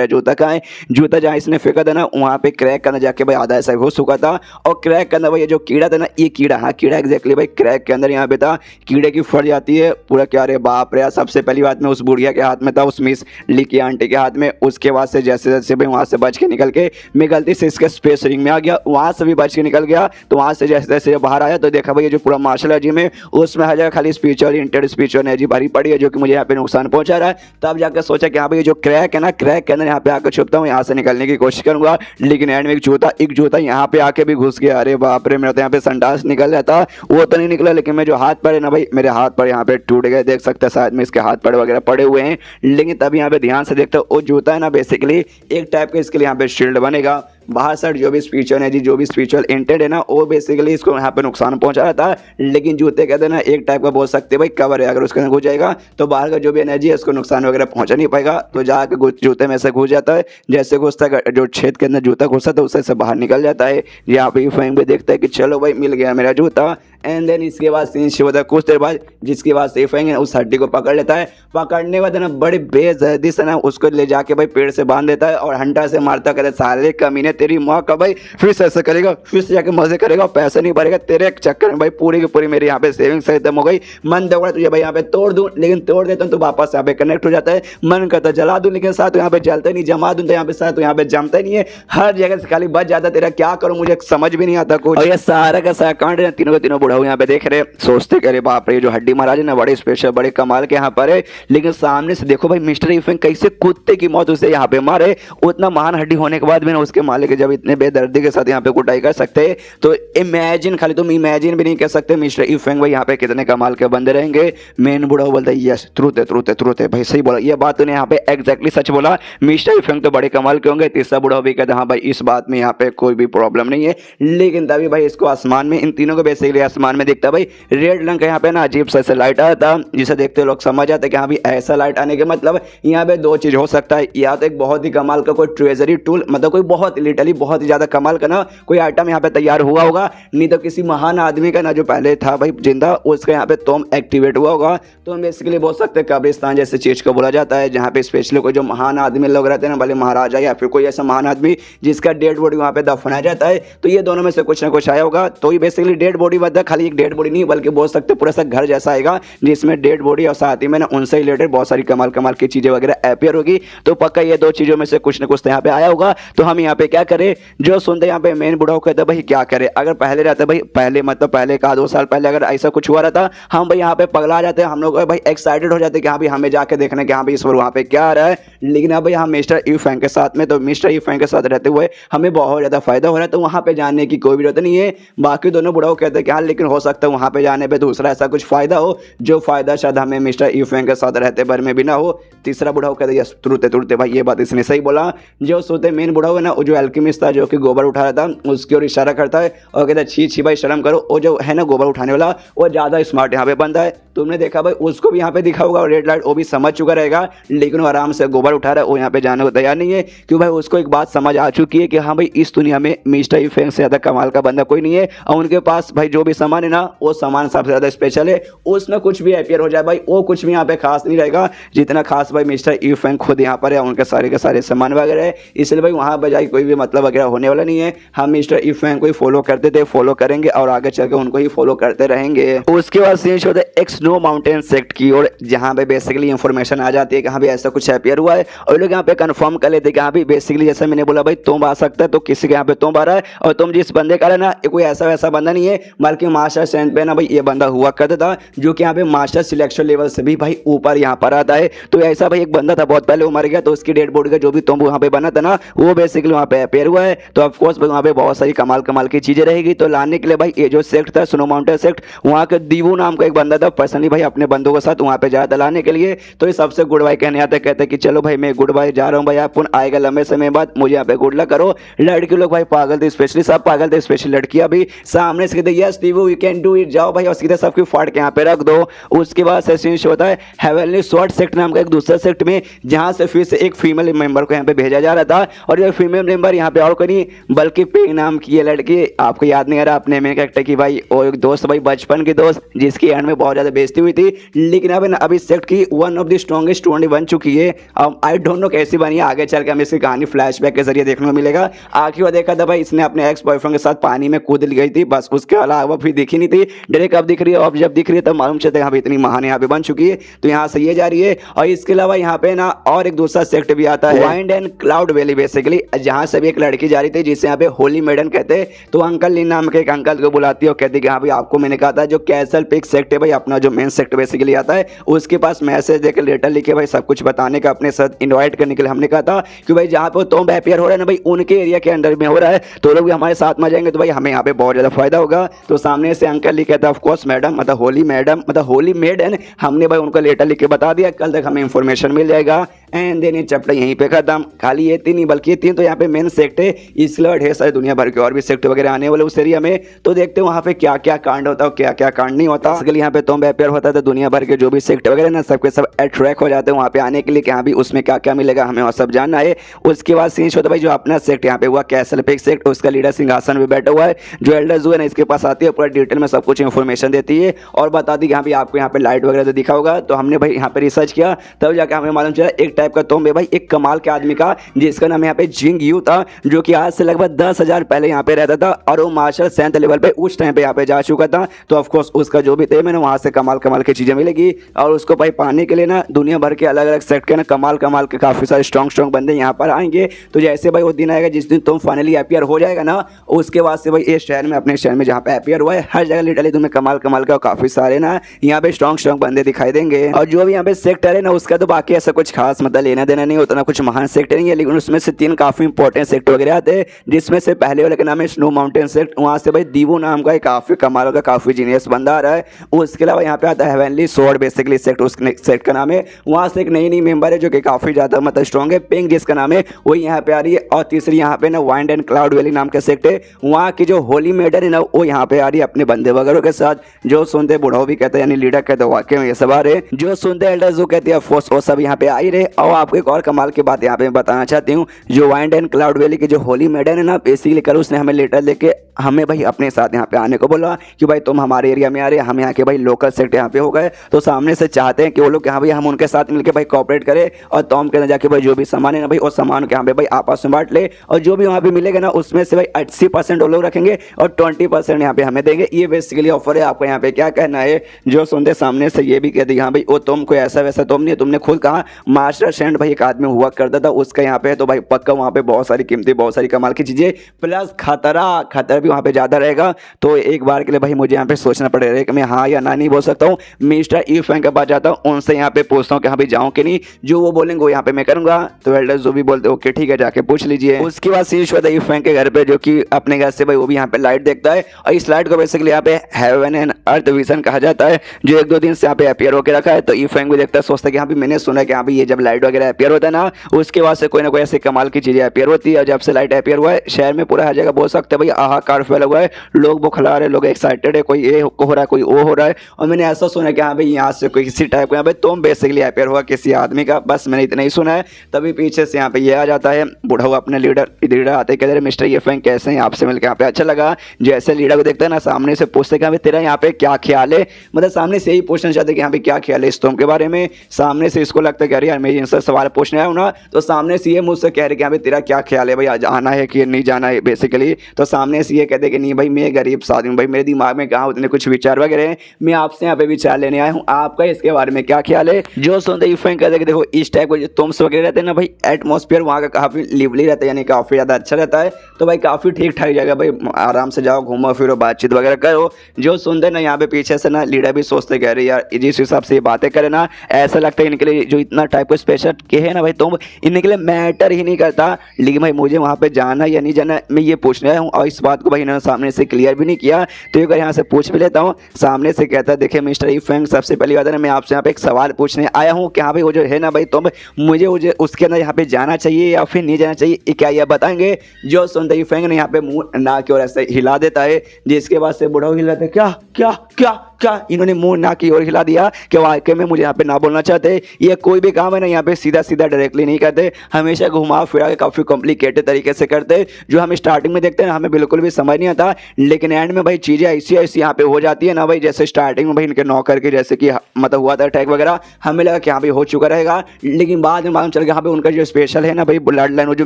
जूता कहाँ है। जूता जहाँ इसने फेंका था ना वहाँ पे क्रैक करना जाके भाई आधा ऐसा हो चुका था, और क्रैक के अंदर भाई ये जो कीड़ा था ना, ये कीड़ा, हाँ कीड़ा एग्जैक्टली भाई क्रैक के अंदर यहाँ पे था, कीड़े की फट जाती है पूरा। क्या रे बाप रे, सबसे पहली बात में उस बुढ़िया के हाथ में था, उस मिस ली की आंटी के हाथ में। उसके बाद से जैसे जैसे भाई वहाँ से बच के निकल के मैं गलती से इसके स्पेस रिंग में आ गया, वहाँ से भी बच के निकल गया। तो वहाँ से जैसे जैसे बाहर आया तो देखा भाई ये जो पूरा मार्शल आर्ट जिम है उसमें हर जगह खाली स्पिरिचुअल इंटेड स्पिरिचुअल एनर्जी भरी पड़ी है, जो कि मुझे यहाँ पे नुकसान पहुंचा रहा है। तब जाकर सोचा कि हाँ भाई ये जो क्रैक है ना, क्रैक के अंदर यहाँ पे आकर छुपता हूँ, यहाँ से निकलने की कोशिश करूंगा। लेकिन एंड में एक जूता यहाँ पे आके भी घुस गया। अरे बाप रे, मेरा तो यहाँ पे संडास निकल जाता, वो तो नहीं निकला, लेकिन मैं जो हाथ पड़े ना भाई, मेरे हाथ पर यहाँ पे टूट गए, देख सकते हैं शायद में इसके हाथ पड़े वगैरह पड़े हुए हैं। लेकिन तब यहाँ पे ध्यान से देखते हो वो जूता है ना बेसिकली एक टाइप का इसके लिए यहाँ पे शील्ड बनेगा। बाहर साइड जो भी स्पिरिचुअल एनर्जी जो भी स्पिरिचुअल इंटेड है ना, वो बेसिकली इसको यहाँ पे नुकसान पहुंचा रहा था। लेकिन जूते कहते हैं ना एक टाइप का बोल सकते हैं भाई कवर है, अगर उसके अंदर घुस जाएगा तो बाहर का जो भी एनर्जी है उसको नुकसान वगैरह पहुंचा नहीं पाएगा। तो जाकर जूते में से घुस जाता है, जैसे घुसता है जो छेद के अंदर जूता घुसा था उससे बाहर निकल जाता है। यहाँ पे फैंग भी देखता है कि चलो भाई मिल गया मेरा जूता। एंड देन इसके बाद सीन शुरू होता है कुछ देर बाद, जिसके बाद से फैंग उस हड्डी को पकड़ लेता है। पकड़ने के बाद ना बड़ी बेजर्दी से ना उसको ले जाके भाई पेड़ से बांध देता है और हंटा से मारता, कहता है साले कमीने तेरी माँ का भाई फिर से ऐसा करेगा, फिर से जाके मजे करेगा, पैसा नहीं भरेगा, तेरे चक्कर में भाई पूरी की पूरी मेरी यहाँ पे सेविंग से खत्म हो गई। मन दौड़ा तुझे भाई यहाँ पे तोड़ दूं, लेकिन तोड़ देता हूँ तो वापस यहाँ पे कनेक्ट हो जाता है। मन करता जला दूं, लेकिन साथ यहाँ पे जलता नहीं, जमा दूं तो यहाँ पे साथ यहाँ पे जमता नहीं है, हर जगह से खाली बच जाता। तेरा क्या करूँ मुझे समझ भी नहीं आता कुछ। और ये सारा का सारा कांड तीनों के तीनों बुढ़ा यहाँ पे देख रहे, सोचते करे बाप रे जो हड्डी महाराज है ना बड़े स्पेशल बड़े कमाल के यहाँ पर है। लेकिन सामने से देखो भाई मिस्टर इफेंग कैसे कुत्ते की मौत उसे यहाँ पे मारे। उतना महान हड्डी होने के बाद भी ना उसके मालिक जब इतने बेदर्दी के साथ यहाँ पे कुटाई कर सकते हैं, तो इमेजिन, खाली तुम इमेजिन भी नहीं कर सकते मिस्टर इफेंग भाई यहाँ पे कितने कमाल के बंदे रहेंगे। मेन बुढ़ा बोलता है यस ट्रूथ है ट्रूथ है ट्रूथ है, भाई सही बोला, ये बात तूने यहाँ पे एग्जैक्टली सच बोला, मिस्टर इफेंग तो बड़े कमाल के होंगे। तीसरा बुढ़ा भी कहता हाँ भाई इस बात में यहाँ पे कोई भी प्रॉब्लम नहीं है। लेकिन तभी भाई इसको आसमान में इन तीनों को बेसिकली आसमान में दिखता है भाई रेड रंग का यहाँ पे ना अजीब सा लाइट आता है, जिसे देखते लोग समझ जाते हैं कि हाँ भी ऐसा लाइट आने के मतलब यहाँ पे दो चीज हो सकता है, या तो एक बहुत ही कमाल का कोई ट्रेजरी टूल, मतलब कोई बहुत लिटरली बहुत ही ज्यादा कमाल का ना कोई आइटम यहाँ पे तैयार हुआ होगा, नहीं तो किसी महान आदमी का ना जो पहले था भाई जिंदा उसका यहाँ पे तोम एक्टिवेट हुआ होगा। तो हम बेसिकली बोल सकते हैं कब्रिस्तान जैसे चीज को बोला जाता है, जहाँ पे स्पेशली कोई जो महान आदमी लोग रहते हैं ना, भले महाराजा या फिर कोई ऐसा महान आदमी जिसका डेड बॉडी वहाँ पे दफनाया जाता है, तो ये दोनों में से कुछ ना कुछ आया होगा। तो ये बेसिकली डेड बॉडी मतलब खाली एक डेड बॉडी नहीं बल्कि बोल सकते पूरा सा घर जैसा आएगा, जिसमें डेड बॉडी और साथ ही में ना उनसे रिलेटेड बहुत सारी कमाल कमाल की चीजें वगैरह अपियर होगी। तो पक्का ये दो चीजों में से कुछ ना कुछ तो यहाँ पे आया होगा। तो हम यहाँ पे क्या करें, जो सुनते यहाँ पे मेन बुढ़ाओ कहते भाई क्या करे, अगर पहले रहते भाई पहले मतलब पहले का 2 साल पहले अगर ऐसा कुछ हुआ रहता हम भाई यहाँ पे पगला जाते, हम लोग भाई एक्साइटेड हो जाते कि हाँ भाई हमें जाके देखने कि हाँ भाई इस बार वहाँ पे क्या आ रहा है। लेकिन अब भाई हम मिस्टर ई फैंग के साथ में, तो मिस्टर ई फैंग के साथ रहते हुए हमें बहुत ज्यादा फायदा हो रहा है, तो वहाँ पे जाने की कोई जरूरत नहीं है। बाकी दोनों बुढ़ाओ कहते हैं कि हाँ लेकिन हो सकता है वहाँ पे जाने पर दूसरा ऐसा कुछ फायदा हो जो फायदा शायद हमें मिस्टर ई फैंग के साथ रहते भर में भी ना हो। तीसरा बुढ़ाओ कहते हैं तुरते तुरते भाई ये बात इसने सही बोला। जो सोते मेन बुढ़ाओ है ना जो एल्केमिस्ट था जो कि गोबर उठा रहा था उसकी ओर इशारा करता है और कहता है छी छी भाई शर्म करो, वो जो है ना गोबर उठाने वाला वो ज्यादा स्मार्ट यहाँ पे बंदा है। तुमने देखा भाई उसको भी यहाँ पे दिखा होगा रेड लाइट, वो भी समझ चुका रहेगा, लेकिन वो आराम से गोबर उठा रहा है, वो यहाँ पे जाने को तैयार नहीं है क्योंकि भाई उसको एक बात समझ आ चुकी है कि हाँ भाई इस दुनिया में मिस्टर ई फैंग से ज्यादा कमाल का बंदा कोई नहीं है, और उनके पास भाई जो भी सामान है ना वो सामान सबसे ज्यादा स्पेशल है, उसमें कुछ भी अपियर हो जाए भाई वो कुछ भी यहाँ पे खास नहीं रहेगा जितना खास भाई मिस्टर ई फैंग खुद यहाँ पर है, उनके सारे के सारे सामान वगैरह है। इसलिए भाई वहाँ बजाय कोई भी मतलब वगैरह होने वाला नहीं है। हम मिस्टर ई फैंग को ही फॉलो करते थे, फॉलो करेंगे और आगे चल के उनको ही फॉलो करते रहेंगे। उसके बाद सीन होता है एक स्नो माउंटेन सेक्ट की ओर, जहाँ पे बेसिकली इंफॉर्मेशन आ जाती है कि हाँ भाई ऐसा कुछ अपियर हुआ है, और लोग यहाँ पे कंफर्म कर लेते हैं कि हाँ भाई बेसिकली जैसे मैंने बोला भाई तुम आ सकता है, तो किसी के यहाँ पे तुम आ रहा है, और तुम जिस बंदे का ना कोई ऐसा वैसा बंदा नहीं है बल्कि मास्टर स्ट्रेंथ पे ना भाई ये बंदा हुआ करता था, जो कि यहाँ पे मास्टर सिलेक्शन लेवल से भी भाई ऊपर यहाँ पर आता है। तो ऐसा भाई एक बंदा था बहुत पहले वो मर गया, तो उसकी डेड बॉडी का जो भी तुम वहाँ पे बना था ना वो बेसिकली वहाँ पे अपेयर हुआ है। तो ऑफकोर्स वहाँ पे बहुत सारी कमाल कमाल की चीजें रहेगी। तो लाने के लिए भाई ये जो सेक्ट था स्नो माउंटेन सेक्ट, वहाँ के दीवू नाम का एक बंदा था पर्सनली भाई अपने बंदों के साथ वहाँ पे जाया था लाने के लिए। तो ये सबसे गुड बाय कहने आते, कहते कि चलो भाई मैं गुड बाय जा रहा हूँ भाई, आप आएगा लंबे समय बाद, मुझे यहाँ पे गुड लक करो। लड़के लोग भाई पागल थे, स्पेशली सब पागल थे, स्पेशली लड़कियां भी सामने से कहते yes Divu you can do it, जाओ भाई, और सीधे सबकी फाड़ के यहाँ पे रख दो। उसके बाद सेशन होता है हेवनली स्वॉर्ड सेक्ट नाम का एक दूसरा सेक्ट में, जहाँ से फिर से एक फीमेल मेंबर को यहाँ पे भेजा जा रहा था, और ये फीमेल मेंबर यहाँ पे और कोई नहीं बल्कि पिंग नाम की ये लड़की, आपको याद नहीं आ रहा अपने मेन कैरेक्टर की भाई, और एक दोस्त भाई बचपन की दोस्त जिसकी एंड में बहुत ज्यादा बेइज्जती हुई थी, लेकिन अब इस सेक्ट की one of the strongest student बन चुकी है। अब आई डोंट नो कैसी बनी है, आगे चल के हमें इसकी कहानी फ्लैशबैक के जरिए देखने को मिलेगा। आखिर वो देखा था भाई इसने अपने एक्स बॉयफ्रेंड के साथ पानी में कूद गई थी, बस उसके अलावा फिर दिखी नहीं थी। डायरेक्ट अब दिख रही है, अब जब दिख रही है तब मालूम चलता है यहाँ पे इतनी महान यहाँ पे बन चुकी है, तो यहाँ से ये जा रही है। और इसके अलावा यहाँ पे ना और एक दूसरा सेक्ट भी आता है wind and cloud valley basically, जहाँ से भी एक लड़की जा रही थी जिसे यहाँ पे होली मेडन कहते हैं। तो अंकल ली नाम के एक अंकल को बुलाती है और कहती है कि हाँ भाई आपको मैंने कहा था जो कैसल पिक सेक्ट है भाई अपना जो मेन सेक्ट बेसिकली आता है, उसके पास मैसेज देकर लेटर लिखे भाई सब कुछ बताने का अपने साथ इन्वाइट करने के लिए हमने कहा था कि भाई जहाँ पे तो अपियर हो रहा है ना भाई उनके एरिया के अंदर में हो रहा है, तो लोग हमारे साथ में जाएंगे तो भाई हमें यहाँ पे बहुत ज्यादा फायदा होगा। तो सामने से अंकल लिख कहता ऑफ कोर्स मैडम मतलब होली मेडन, हमने भाई उनको लेटर लिख के बता दिया, कल तक हमें इंफॉर्मेशन मिल जाएगा। एंड देन ये चैप्टर यहीं पे खत्म। खाली ये तीन ही बल्कि ये तीन तो यहाँ पे मेन सेक्ट है, इसके अलावा ढेर सारे दुनिया भर के और भी सेक्ट वगैरह आने वाले उस एरिया में, तो देखते हैं वहाँ पे क्या क्या कांड होता है क्या क्या कांड नहीं होता। इसके लिए यहाँ पे तो अपियर होता है, दुनिया भर के जो भी सेक्ट वगैरह ना सबके सब अट्रैक्ट हो जाते हैं वहाँ पे आने के लिए कि हाँ भी उसमें क्या क्या मिलेगा हमें और सब जानना है। उसके बाद सीन होता है भाई जो अपना सेक्ट यहाँ पे हुआ कैसल पिक सेक्ट, उसका लीडर सिंहासन में बैठा हुआ है, जो एल्डर जो है ना इसके पास आती है पूरा डिटेल में सब कुछ इन्फॉर्मेशन देती है और बताती कि हाँ भी आपको यहाँ पे लाइट वगैरह तो दिखा होगा। तो हमने भाई यहाँ पे रिसर्च किया तब जाकर हमें मालूम चला एक टाइप का तोम है भाई एक कमाल के आदमी का जिसका नाम यहाँ पे जिंग यू था, जो कि आज से लगभग 10,000 पहले यहाँ पे रहता था और वो मार्शल 7th लेवल पे उस टाइम पे यहाँ पे जा चुका था। तो ऑफकोर्स उसका जो भी थे मैंने वहाँ से कमाल कमाल की चीज़ें मिलेगी और उसको भाई पाने के लिए ना दुनिया भर के अलग अलग सेक्ट के ना कमाल कमाल के काफ़ी सारे स्ट्रॉन्ग बंदे यहाँ पर आएंगे। तो जैसे भाई वो दिन आएगा जिस दिन तुम फाइनली अपियर हो जाएगा ना, उसके बाद से भाई इस शहर में अपने शहर में जहाँ पे अपियर हुआ है हर जगह लिटरली तुम्हें कमाल कमाल का काफ़ी सारे ना यहाँ पे स्ट्रॉन्ग बंदे दिखाई देंगे। और जो भी यहाँ पे सेक्टर है ना उसका तो बाकी ऐसा कुछ खास मतलब लेना देना नहीं होता ना, कुछ महान सेक्टर नहीं है, लेकिन उसमें से 3 काफ़ी इंपॉर्टेंट सेक्टर वगैरह आते हैं, जिसमें से पहले वाले का नाम है स्नो माउंटेन सेक्ट। वहाँ से भाई दीवू नाम का काफ़ी कमाल का काफ़ी जीनियस बंदा आ रहा है। उसके अलावा यहाँ पे आता है हेवनली स्वॉर्ड बेसिकली सेक्ट, उस सेक्ट का नाम है। वहाँ से एक नई मेंबर है जो कि काफ़ी ज़्यादा मतलब स्ट्रॉन्ग है, पिंक जिसका नाम है वो यहाँ पे आ रही है। और तीसरी यहाँ पे ना वाइंड एंड क्लाउड वैली नाम का सेक्ट है, वहाँ की जो होली मेडन है ना वो यहाँ पे आ रही है अपने बंदे वगैरह के साथ। जो सुनते बुढ़ाओ भी कहते हैं यानी लीडर कहते हैं वाकई में ये सब आ रहे। जो सुनते एल्डर जो कहते हैं फोर्स वो सब यहाँ पे आ ही रहे। और आपको एक और कमाल की बात यहाँ पे बताना चाहती हूँ, जो वाइंड एंड क्लाउड वैली की जो होली मैडन है ना, बेसिकली कर उसने हमें लेटर लेके हमें भाई अपने साथ यहाँ पे आने को बोला कि भाई तुम हमारे एरिया में आ रहे हैं, हम यहाँ के भाई लोकल सेक्ट यहाँ पे हो गए, तो सामने से चाहते हैं कि वो लोग यहाँ भाई हम उनके साथ मिलकर भाई कॉपरेट करें और तोम के अंदर जाके भाई जो भी सामान है ना भाई वो सामान के यहाँ पे भाई आपस में बांट ले, और जो भी वहाँ पे मिलेगा ना उसमें से भाई 80% वो लोग रखेंगे और 20% यहाँ पे हमें देंगे। ये बेसिकली ऑफर है। आपको यहाँ पे क्या कहना है? जो सुनते सामने से ये भी कह दी हाँ भाई वो तुम कोई ऐसा वैसा तुम नहीं, तुमने खुद कहा मास्टर सेंड भाई एक आदमी हुआ करता था उसका यहाँ पे, तो भाई पक्का वहाँ पे बहुत सारी कीमती बहुत सारी कमाल की चीजें प्लस खतरा भी वहाँ पे ज्यादा रहेगा। तो एक बार के लिए भाई मुझे यहाँ पे सोचना पड़ेगा कि मैं हाँ या ना नहीं बोल सकता हूँ। मिस्टर ई फैंग के पास जाता हूँ, उनसे यहाँ पे पूछता हूँ कि हाँ भाई जाऊँ कि नहीं, जो वो बोलेंगे वो यहाँ पे मैं करूंगा। तो एल्डर जो भी बोलते ओके ठीक है जाके पूछ लीजिए। उसके बाद शीर्ष होता है ई फैंग के घर पे, जो कि अपने घर से भाई वो भी यहाँ पे लाइट देखता है और इस लाइट को बेसिकली यहाँ पे हेवन एंड अर्थ विजन कहा जाता है, जो 1-2 दिन से यहाँ पे अपियर होकर रखा है। तो ई फैंग भी देखता है, सोचता है कि हाँ भाई मैंने सुना है कि हाँ भाई ये जब लाइट वगैरह अपियर होता है ना उसके बाद से कोई ना कोई ऐसे कमाल की चीजें अपियर होती है। और जब से लाइट अपियर हुआ है शहर में पूरा हर जगह बोल सकते हैं भाई हाहाकार फैला हुआ है, लोग बुखला रहे, लोग एक्साइटेड है, कोई ये हो रहा है कोई वो हो रहा है। और मैंने ऐसा सुना कि हाँ भाई यहाँ से कोई किसी टाइप का यहाँ पे तुम बेसिकली अपियर हुआ किसी आदमी का, बस मैंने इतना ही सुना है। तभी पीछे से यहाँ पे ये आ जाता है बूढ़ा हुआ अपने लीडर आते कहते हैं मिस्टर ई फैंग कैसे हैं, आपसे मिलकर यहाँ पे अच्छा लगा। जैसे लीडर को देखता है ना सामने से पूछते कि तेरा यहाँ पे क्या ख्याल है, मतलब सामने से ही पूछना चाहते कि यहाँ पे क्या ख्याल है इस तुम के बारे में। सामने से इसको लगता है कि अरे यार मैं इनसे सवाल पूछने आया हूँ ना, तो सामने से ये मुझसे कह रहे कि यहाँ पे तेरा क्या ख्याल है भाई, आज आना है कि नहीं जाना है बेसिकली। तो सामने से ये कहते कि नहीं भाई मैं गरीब आदमी भाई मेरे दिमाग में कहाँ उतने कुछ विचार वगैरह हैं, मैं आपसे यहाँ पे विचार लेने आया हूँ, आपका इसके बारे में क्या ख्याल है। जो सुनते ही फैंग कहते देखो इस टाइप को जो तुम्स वगैरह रहते हैं ना भाई एटमॉस्फेयर वहाँ का काफी लिवली रहता है, यानी काफी ज्यादा अच्छा रहता है। तो भाई काफी ठीक ठाक जगह भाई, आराम से जाओ घूमो फिरो बातचीत वगैरह करो। जो सुनते ना यहाँ पे पीछे से ना लीडर भी सोचते कह रहे यार जिस हिसाब से ये बातें करे ना ऐसा लगता है इनके लिए जो इतना टाइप को स्पेशल के है ना भाई तुम इनके लिए मैटर ही नहीं करता। लेकिन भाई मुझे वहाँ पे जाना या नहीं जाना मैं ये पूछने आया हूँ, और इस बात को भाई इन्होंने सामने से क्लियर भी नहीं किया। तो एक बार यहाँ से पूछ भी लेता हूँ। सामने से कहता है देखिए मिस्टर ई फैंग सबसे पहली बात है ना मैं आपसे यहाँ पे एक सवाल पूछने आया हूँ कि हाँ भाई वो जो है ना भाई तुम मुझे उसके अंदर यहाँ पे जाना चाहिए या फिर नहीं जाना चाहिए, क्या ये बताएंगे। जो सुनते ही फैंग ने यहाँ पे मुंह ना की ओर ऐसे हिला देता है, जिसके बाद से बुढ़ा हिलाते है क्या क्या क्या क्या, इन्होंने मुंह ना की ओर हिला दिया कि वाकई में मुझे यहाँ पे ना बोलना चाहते। ये कोई भी काम है ना यहाँ पे सीधा सीधा डायरेक्टली नहीं करते, हमेशा घुमा फिरा के काफी कॉम्प्लिकेटेड तरीके से करते, जो हम स्टार्टिंग में देखते हैं हमें बिल्कुल भी समझ नहीं आता, लेकिन एंड में भाई चीजें ऐसी ऐसी यहाँ पे हो जाती है ना भाई। जैसे स्टार्टिंग में भाई इनके नौकर के जैसे कि मतलब हुआ था अटैक वगैरह, हमें लगा कि हाँ भाई हो चुका रहेगा, लेकिन बाद में मालूम चल गया हाँ भाई उनका जो स्पेशल है ना भाई ब्लड लाइन वो जो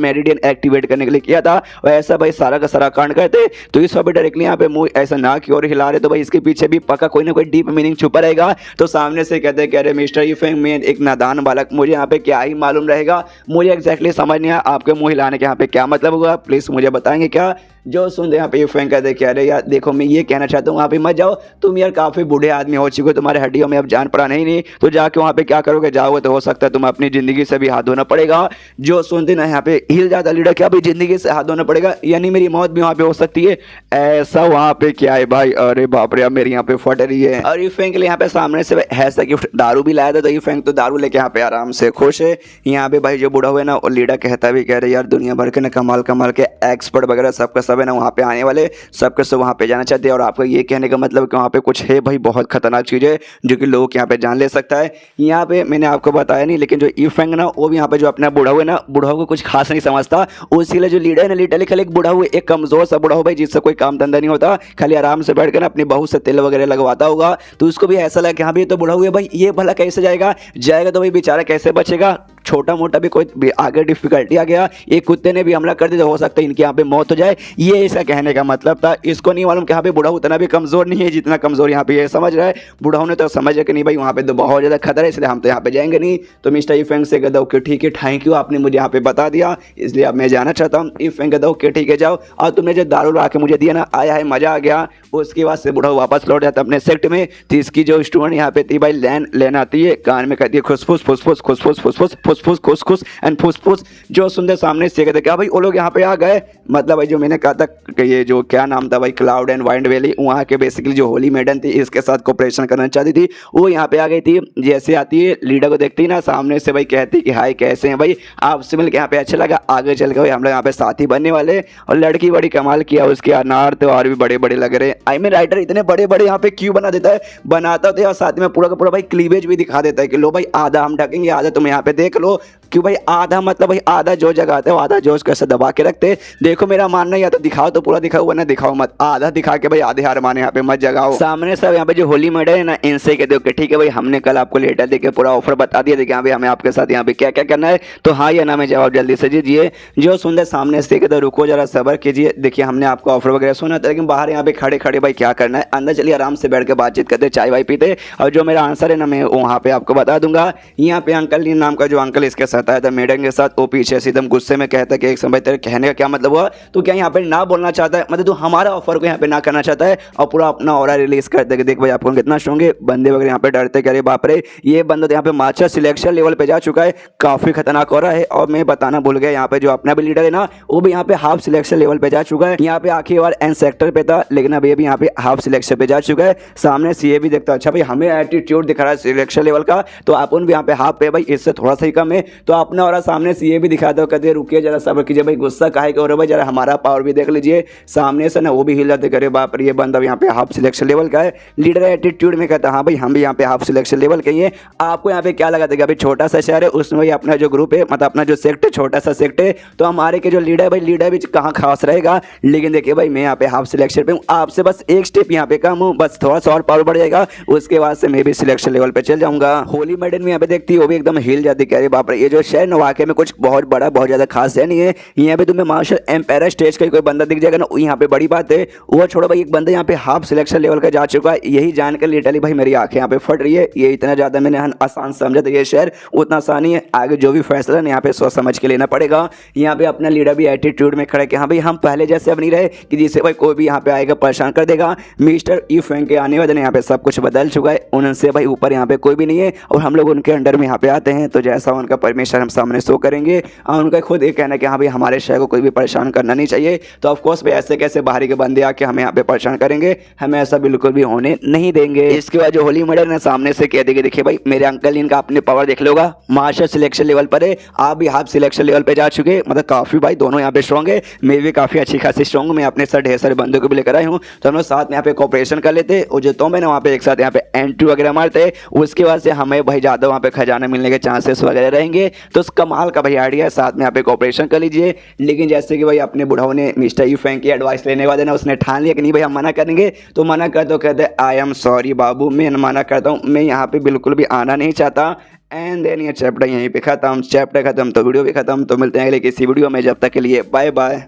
मेरिडियन एक्टिवेट करने के लिए किया था वैसा भाई सारा का सारा कांड करते। तो इस वक्त डायरेक्टली यहाँ पे मुंह ऐसा ना की ओर हिला रहे, तो भाई इसके पीछे भी पक्का कोई ना कोई डीप मीनिंग छुपा रहेगा। तो सामने से कहते कह रहे मिस्टर ई फैंग मैं एक नादान बालक, मुझे यहाँ पे क्या ही मालूम रहेगा, मुझे एग्जैक्टली समझ नहीं आया आपके मुंह हिलाने के यहाँ पे क्या मतलब हुआ, प्लीज मुझे बताएंगे क्या। जो सुनते यहाँ पे ये फैंग कहते कह रहे यार देखो मैं ये कहना चाहता हूँ वहाँ पे मत जाओ, तुम यार काफी बूढ़े आदमी हो चुके हो, तुम्हारे हड्डियों में अब जान पड़ा नहीं, तो जाके वहाँ पे क्या करोगे, जाओगे तो हो सकता है तुम अपनी जिंदगी से भी हाथ धोना पड़ेगा। जो सुनते ना यहाँ पे हिल जाता लीडर क्या भाई जिंदगी से हाथ धोना पड़ेगा यानी मेरी मौत भी वहाँ पे हो सकती है, ऐसा वहाँ पे क्या है भाई, अरे बाप रे अब मेरी यहाँ पे फट रही है। और ये फैंग के लिए यहाँ पे सामने से ऐसा गिफ्ट दारू भी लाया था, तो ये फैंग तो दारू लेके यहाँ पे आराम से खुश है। यहाँ पे भाई जो बूढ़ा हुआ है ना लीडर कहता भी कह रहे यार दुनिया भर के ना कमाल कमाल के एक्सपर्ट वगैरह सबका सब है ना वहाँ पे आने वाले, सबके सब वहाँ पे जाना चाहते हैं। और आपका ये कहने का मतलब कि वहाँ पे कुछ है भाई बहुत खतरनाक चीज़ है जो कि लोग यहाँ पे जान ले सकता है। यहाँ पे मैंने आपको बताया नहीं, लेकिन जो ई फैंग ना वो भी यहाँ पे जो अपना बूढ़ा हुआ ना बूढ़ा को कुछ खास नहीं समझता, उसके लिए जो लीडर है ना लीडर खाली एक बूढ़ा हुआ एक कमजोर सा बूढ़ा हो भाई जिससे कोई काम धंधा नहीं होता, खाली आराम से बैठ कर ना अपनी बहू से तेल वगैरह लगवाता होगा। तो उसको भी ऐसा लगा कि हाँ भाई तो बूढ़ा हुआ भाई ये भला कैसे जाएगा तो भाई बेचारा कैसे बचेगा, छोटा मोटा भी कोई आगे डिफिकल्टी आ गया एक कुत्ते ने भी हमला कर दिया तो हो सकता है इनके यहाँ पे मौत हो जाए, ये इसका कहने का मतलब था। इसको नहीं मालूम कि यहाँ पे बूढ़ा उतना भी कमजोर नहीं है जितना कमजोर यहाँ पे ये समझ रहा है। बूढ़ा ने तो समझ कि नहीं भाई वहाँ पे तो बहुत ज़्यादा खतरा है इसलिए हम तो यहाँ पे जाएंगे नहीं। तो मिस्टर ई फैंग से कहता ओके ठीक है थैंक यू आपने मुझे यहाँ पे बता दिया इसलिए अब मैं जाना चाहता हूँ। ई फैंग कहता ओके ठीक है जाओ, और तुमने जो दारू ला के मुझे दिया ना आया है मजा आ गया। उसके बाद से बूढ़ा वापस लौट जाता अपने सेक्ट में। तो इसकी जो स्टूडेंट यहाँ पे थी भाई लैन आती है कान में कहती है खुसफुस फुसफुस खुसफुस फुसफुस फुसफुस खुस एंड फुसफुस जो सुनते सामने से कहते क्या भाई वो लोग यहाँ पे आ गए। मतलब भाई जो मैंने कहा था कि ये जो क्या नाम था भाई क्लाउड एंड वाइंड वैली, वहाँ के बेसिकली जो होली मैडम थी इसके साथ कोऑपरेशन करना चाहती थी, वो यहाँ पे आ गई थी। जैसे आती है लीडर को देखती है ना सामने से भाई कहती कि हाय कैसे हैं भाई, आपसे मिलकर यहाँ पे अच्छा लगा, आगे चल के भाई हम लोग यहाँ पे साथी बनने वाले। और लड़की बड़ी कमाल किया, उसके अनार तो और भी बड़े बड़े लग रहे हैं। आई मीन राइटर इतने बड़े बड़े यहाँ पे क्यों बना देता है, बनाता तो और साथ में पूरा का पूरा भाई क्लीवेज भी दिखा देता है कि लो भाई आधा हम ढकेंगे आधा तुम यहाँ पे देख लो। क्यों भाई आधा मतलब भाई आधा जो जगह आता है आधा जोश कैसे दबा के रखते। देखो मेरा मानना या तो दिखाओ तो पूरा दिखाओ वरना दिखाओ मत, आधा दिखा के भाई आधे हार माने यहाँ पे मत जगाओ। सामने सब यहाँ पे जो होली मेडल है ना इनसे कहते हो ठीक है भाई हमने कल आपको लेटर देके पूरा ऑफर बता दिया था हमें आपके साथ यहाँ पे क्या क्या करना है, तो हाँ या ना में जवाब जल्दी से दीजिए। जो सुंदर सामने से कहते रुको जरा सब्र कीजिए, देखिए हमने आपको ऑफर वगैरह सुना था लेकिन बाहर यहाँ पे खड़े खड़े भाई क्या करना है, अंदर चलिए आराम से बैठ के बातचीत करते चाय वाय पीते। और जो मेरा आंसर है ना मैं वहाँ पे आपको बता दूंगा। यहाँ पे अंकल नाम का जो अंकल इसके साथ आया था मैडम के साथ, वो पीछे से एकदम गुस्से में कहता है कि एक समय तेरे कहने का क्या मतलब हुआ, तो क्या यहाँ पे ना बोलना चाहता है, मतलब तू हमारा ऑफर को यहाँ पे ना करना चाहता है। और पूरा अपना ऑरा रिलीज करते कि देख भाई आपको कितना होंगे बंदे वगैरह यहाँ पे डरते करे बाप रे ये बंदा तो यहाँ पे मास्टर सिलेक्शन लेवल पे जा चुका है, काफी खतरनाक हो रहा है। और मैं बताना भूल गया यहाँ पे जो अपना भी लीडर है ना वो भी यहाँ पे हाफ सिलेक्शन लेवल पे जा चुका है। यहाँ पे आखिरी बार एन सेक्टर पे था लेकिन अब ये भी यहाँ पे हाफ सिलेक्शन पे जा चुका है। सामने सीए भी देखता अच्छा भाई हमें एटीट्यूड दिखा रहा है सिलेक्शन लेवल का, तो अपन भी यहाँ पे हाफ पे भाई इससे थोड़ा सा ही कम है, तो अपना और सामने सीए भी दिखा दो कहते रुकिए जरा सब्र कीजिए भाई गुस्सा काहे हो रहा भाई जरा हमारा पावर भी देख लीजिए। सामने से ना वो भी हिल जाते करे बाप रे ये बंदा यहाँ पे हाफ सिलेक्शन लेवल का है। लीडर एटीट्यूड में कहता हाँ भाई हम भी यहाँ पे हाफ सिलेक्शन लेवल के हैं। आपको यहाँ पे क्या लगा था भाई छोटा सा शहर है उसमें अपना जो ग्रुप है मतलब अपना जो सेक्ट है छोटा सा सेक्ट है, तो हमारे के जो लीडर है भाई लीडर भी कहाँ खास रहेगा। लेकिन देखिए भाई मैं यहाँ पे हाफ सिलेक्शन पे हूँ, आपसे बस एक स्टेप यहाँ पे कम हूँ, बस थोड़ा सा और पावर बढ़ जाएगा उसके बाद से मैं भी सिलेक्शन लेवल पे चल जाऊंगा। होली मैडम में यहाँ पे देखती है वो भी एकदम हिल जाती कह रही बाप रे ये जो शहर ना वाकई में कुछ बहुत बड़ा बहुत ज्यादा खास है नहीं है। यहाँ पे तुम्हें मार्शल एम्पायर स्टेज का कोई बंदा दिख जाएगा ना यहाँ पे बड़ी बात है। वो छोड़ो भाई एक बंदा यहाँ पे हाफ सिलेक्शन लेवल का जा चुका है, यही जानकर लिटरली भाई मेरी आंखें यहाँ पे फट रही है। ये इतना ज्यादा मैंने आसान समझा था ये शहर उतना आसान ही है, आगे जो भी फैसला यहाँ पे सोच समझ के लेना पड़ेगा। यहाँ पे अपना लीडर भी एटीट्यूड में खड़ा कि हाँ भाई हम पहले जैसे अब नहीं रहे कि जिससे भाई कोई भी यहाँ पे आएगा परेशान कर देगा। मिस्टर ई फैंक के आने वाले यहाँ पे सब कुछ बदल चुका है, उनसे भाई ऊपर यहाँ पे कोई भी नहीं है और हम लोग उनके अंडर में यहाँ पे आते हैं, तो जैसा उनका परमिशन हम सामने शो करेंगे। और उनका खुद ये कहना कि हाँ भाई हमारे शहर को कोई भी परेशान करना नहीं चाहिए, तो ऑफकोर्स भाई ऐसे कैसे बाहरी के बंदे आके हमें यहाँ पे परेशान करेंगे, हमें ऐसा बिल्कुल भी होने नहीं देंगे। इसके बाद जो होली मैडम ने सामने से कह देगी देखिए भाई मेरे अंकल इनका अपने पावर देख लोगा, मास्टर सिलेक्शन लेवल पर है, आप भी हाफ सिलेक्शन लेवल पे जा चुके, मतलब काफी भाई दोनों यहाँ पे स्ट्रॉन्ग है, मैं भी काफी अच्छी खासी स्ट्रॉन्ग हूँ, मैं अपने साथ ढेर सारे बंदों को भी लेकर आई हूँ, तो हम लोग साथ में यहाँ पे कॉपरेशन कर लेते और जो तो मैंने वहाँ पे एक साथ यहाँ पे एंट्री वगैरह मारते, उसके बाद से हमें भाई ज़्यादा वहाँ पे खजाना मिलने के चांसेस वगैरह रहेंगे। तो उस कमाल का भाई आइडिया है, साथ में यहाँ पे कॉपरेशन कर लीजिए। लेकिन जैसे कि भाई अपने बुढ़ाओं ने मिस्टर यू फैंक की एडवाइस लेने वाले ना उसने ठान लिया कि नहीं भाई हम मना करेंगे, तो मना कर दो कहते आई एम सॉरी बाबू मैं मना करता हूँ, मैं यहाँ पे बिल्कुल भी आना नहीं चाहता। एंड देन ये चैप्टर यहीं पे खत्म, चैप्टर खत्म तो वीडियो भी खत्म। तो मिलते हैं अगले किसी वीडियो में, जब तक के लिए बाय बाय।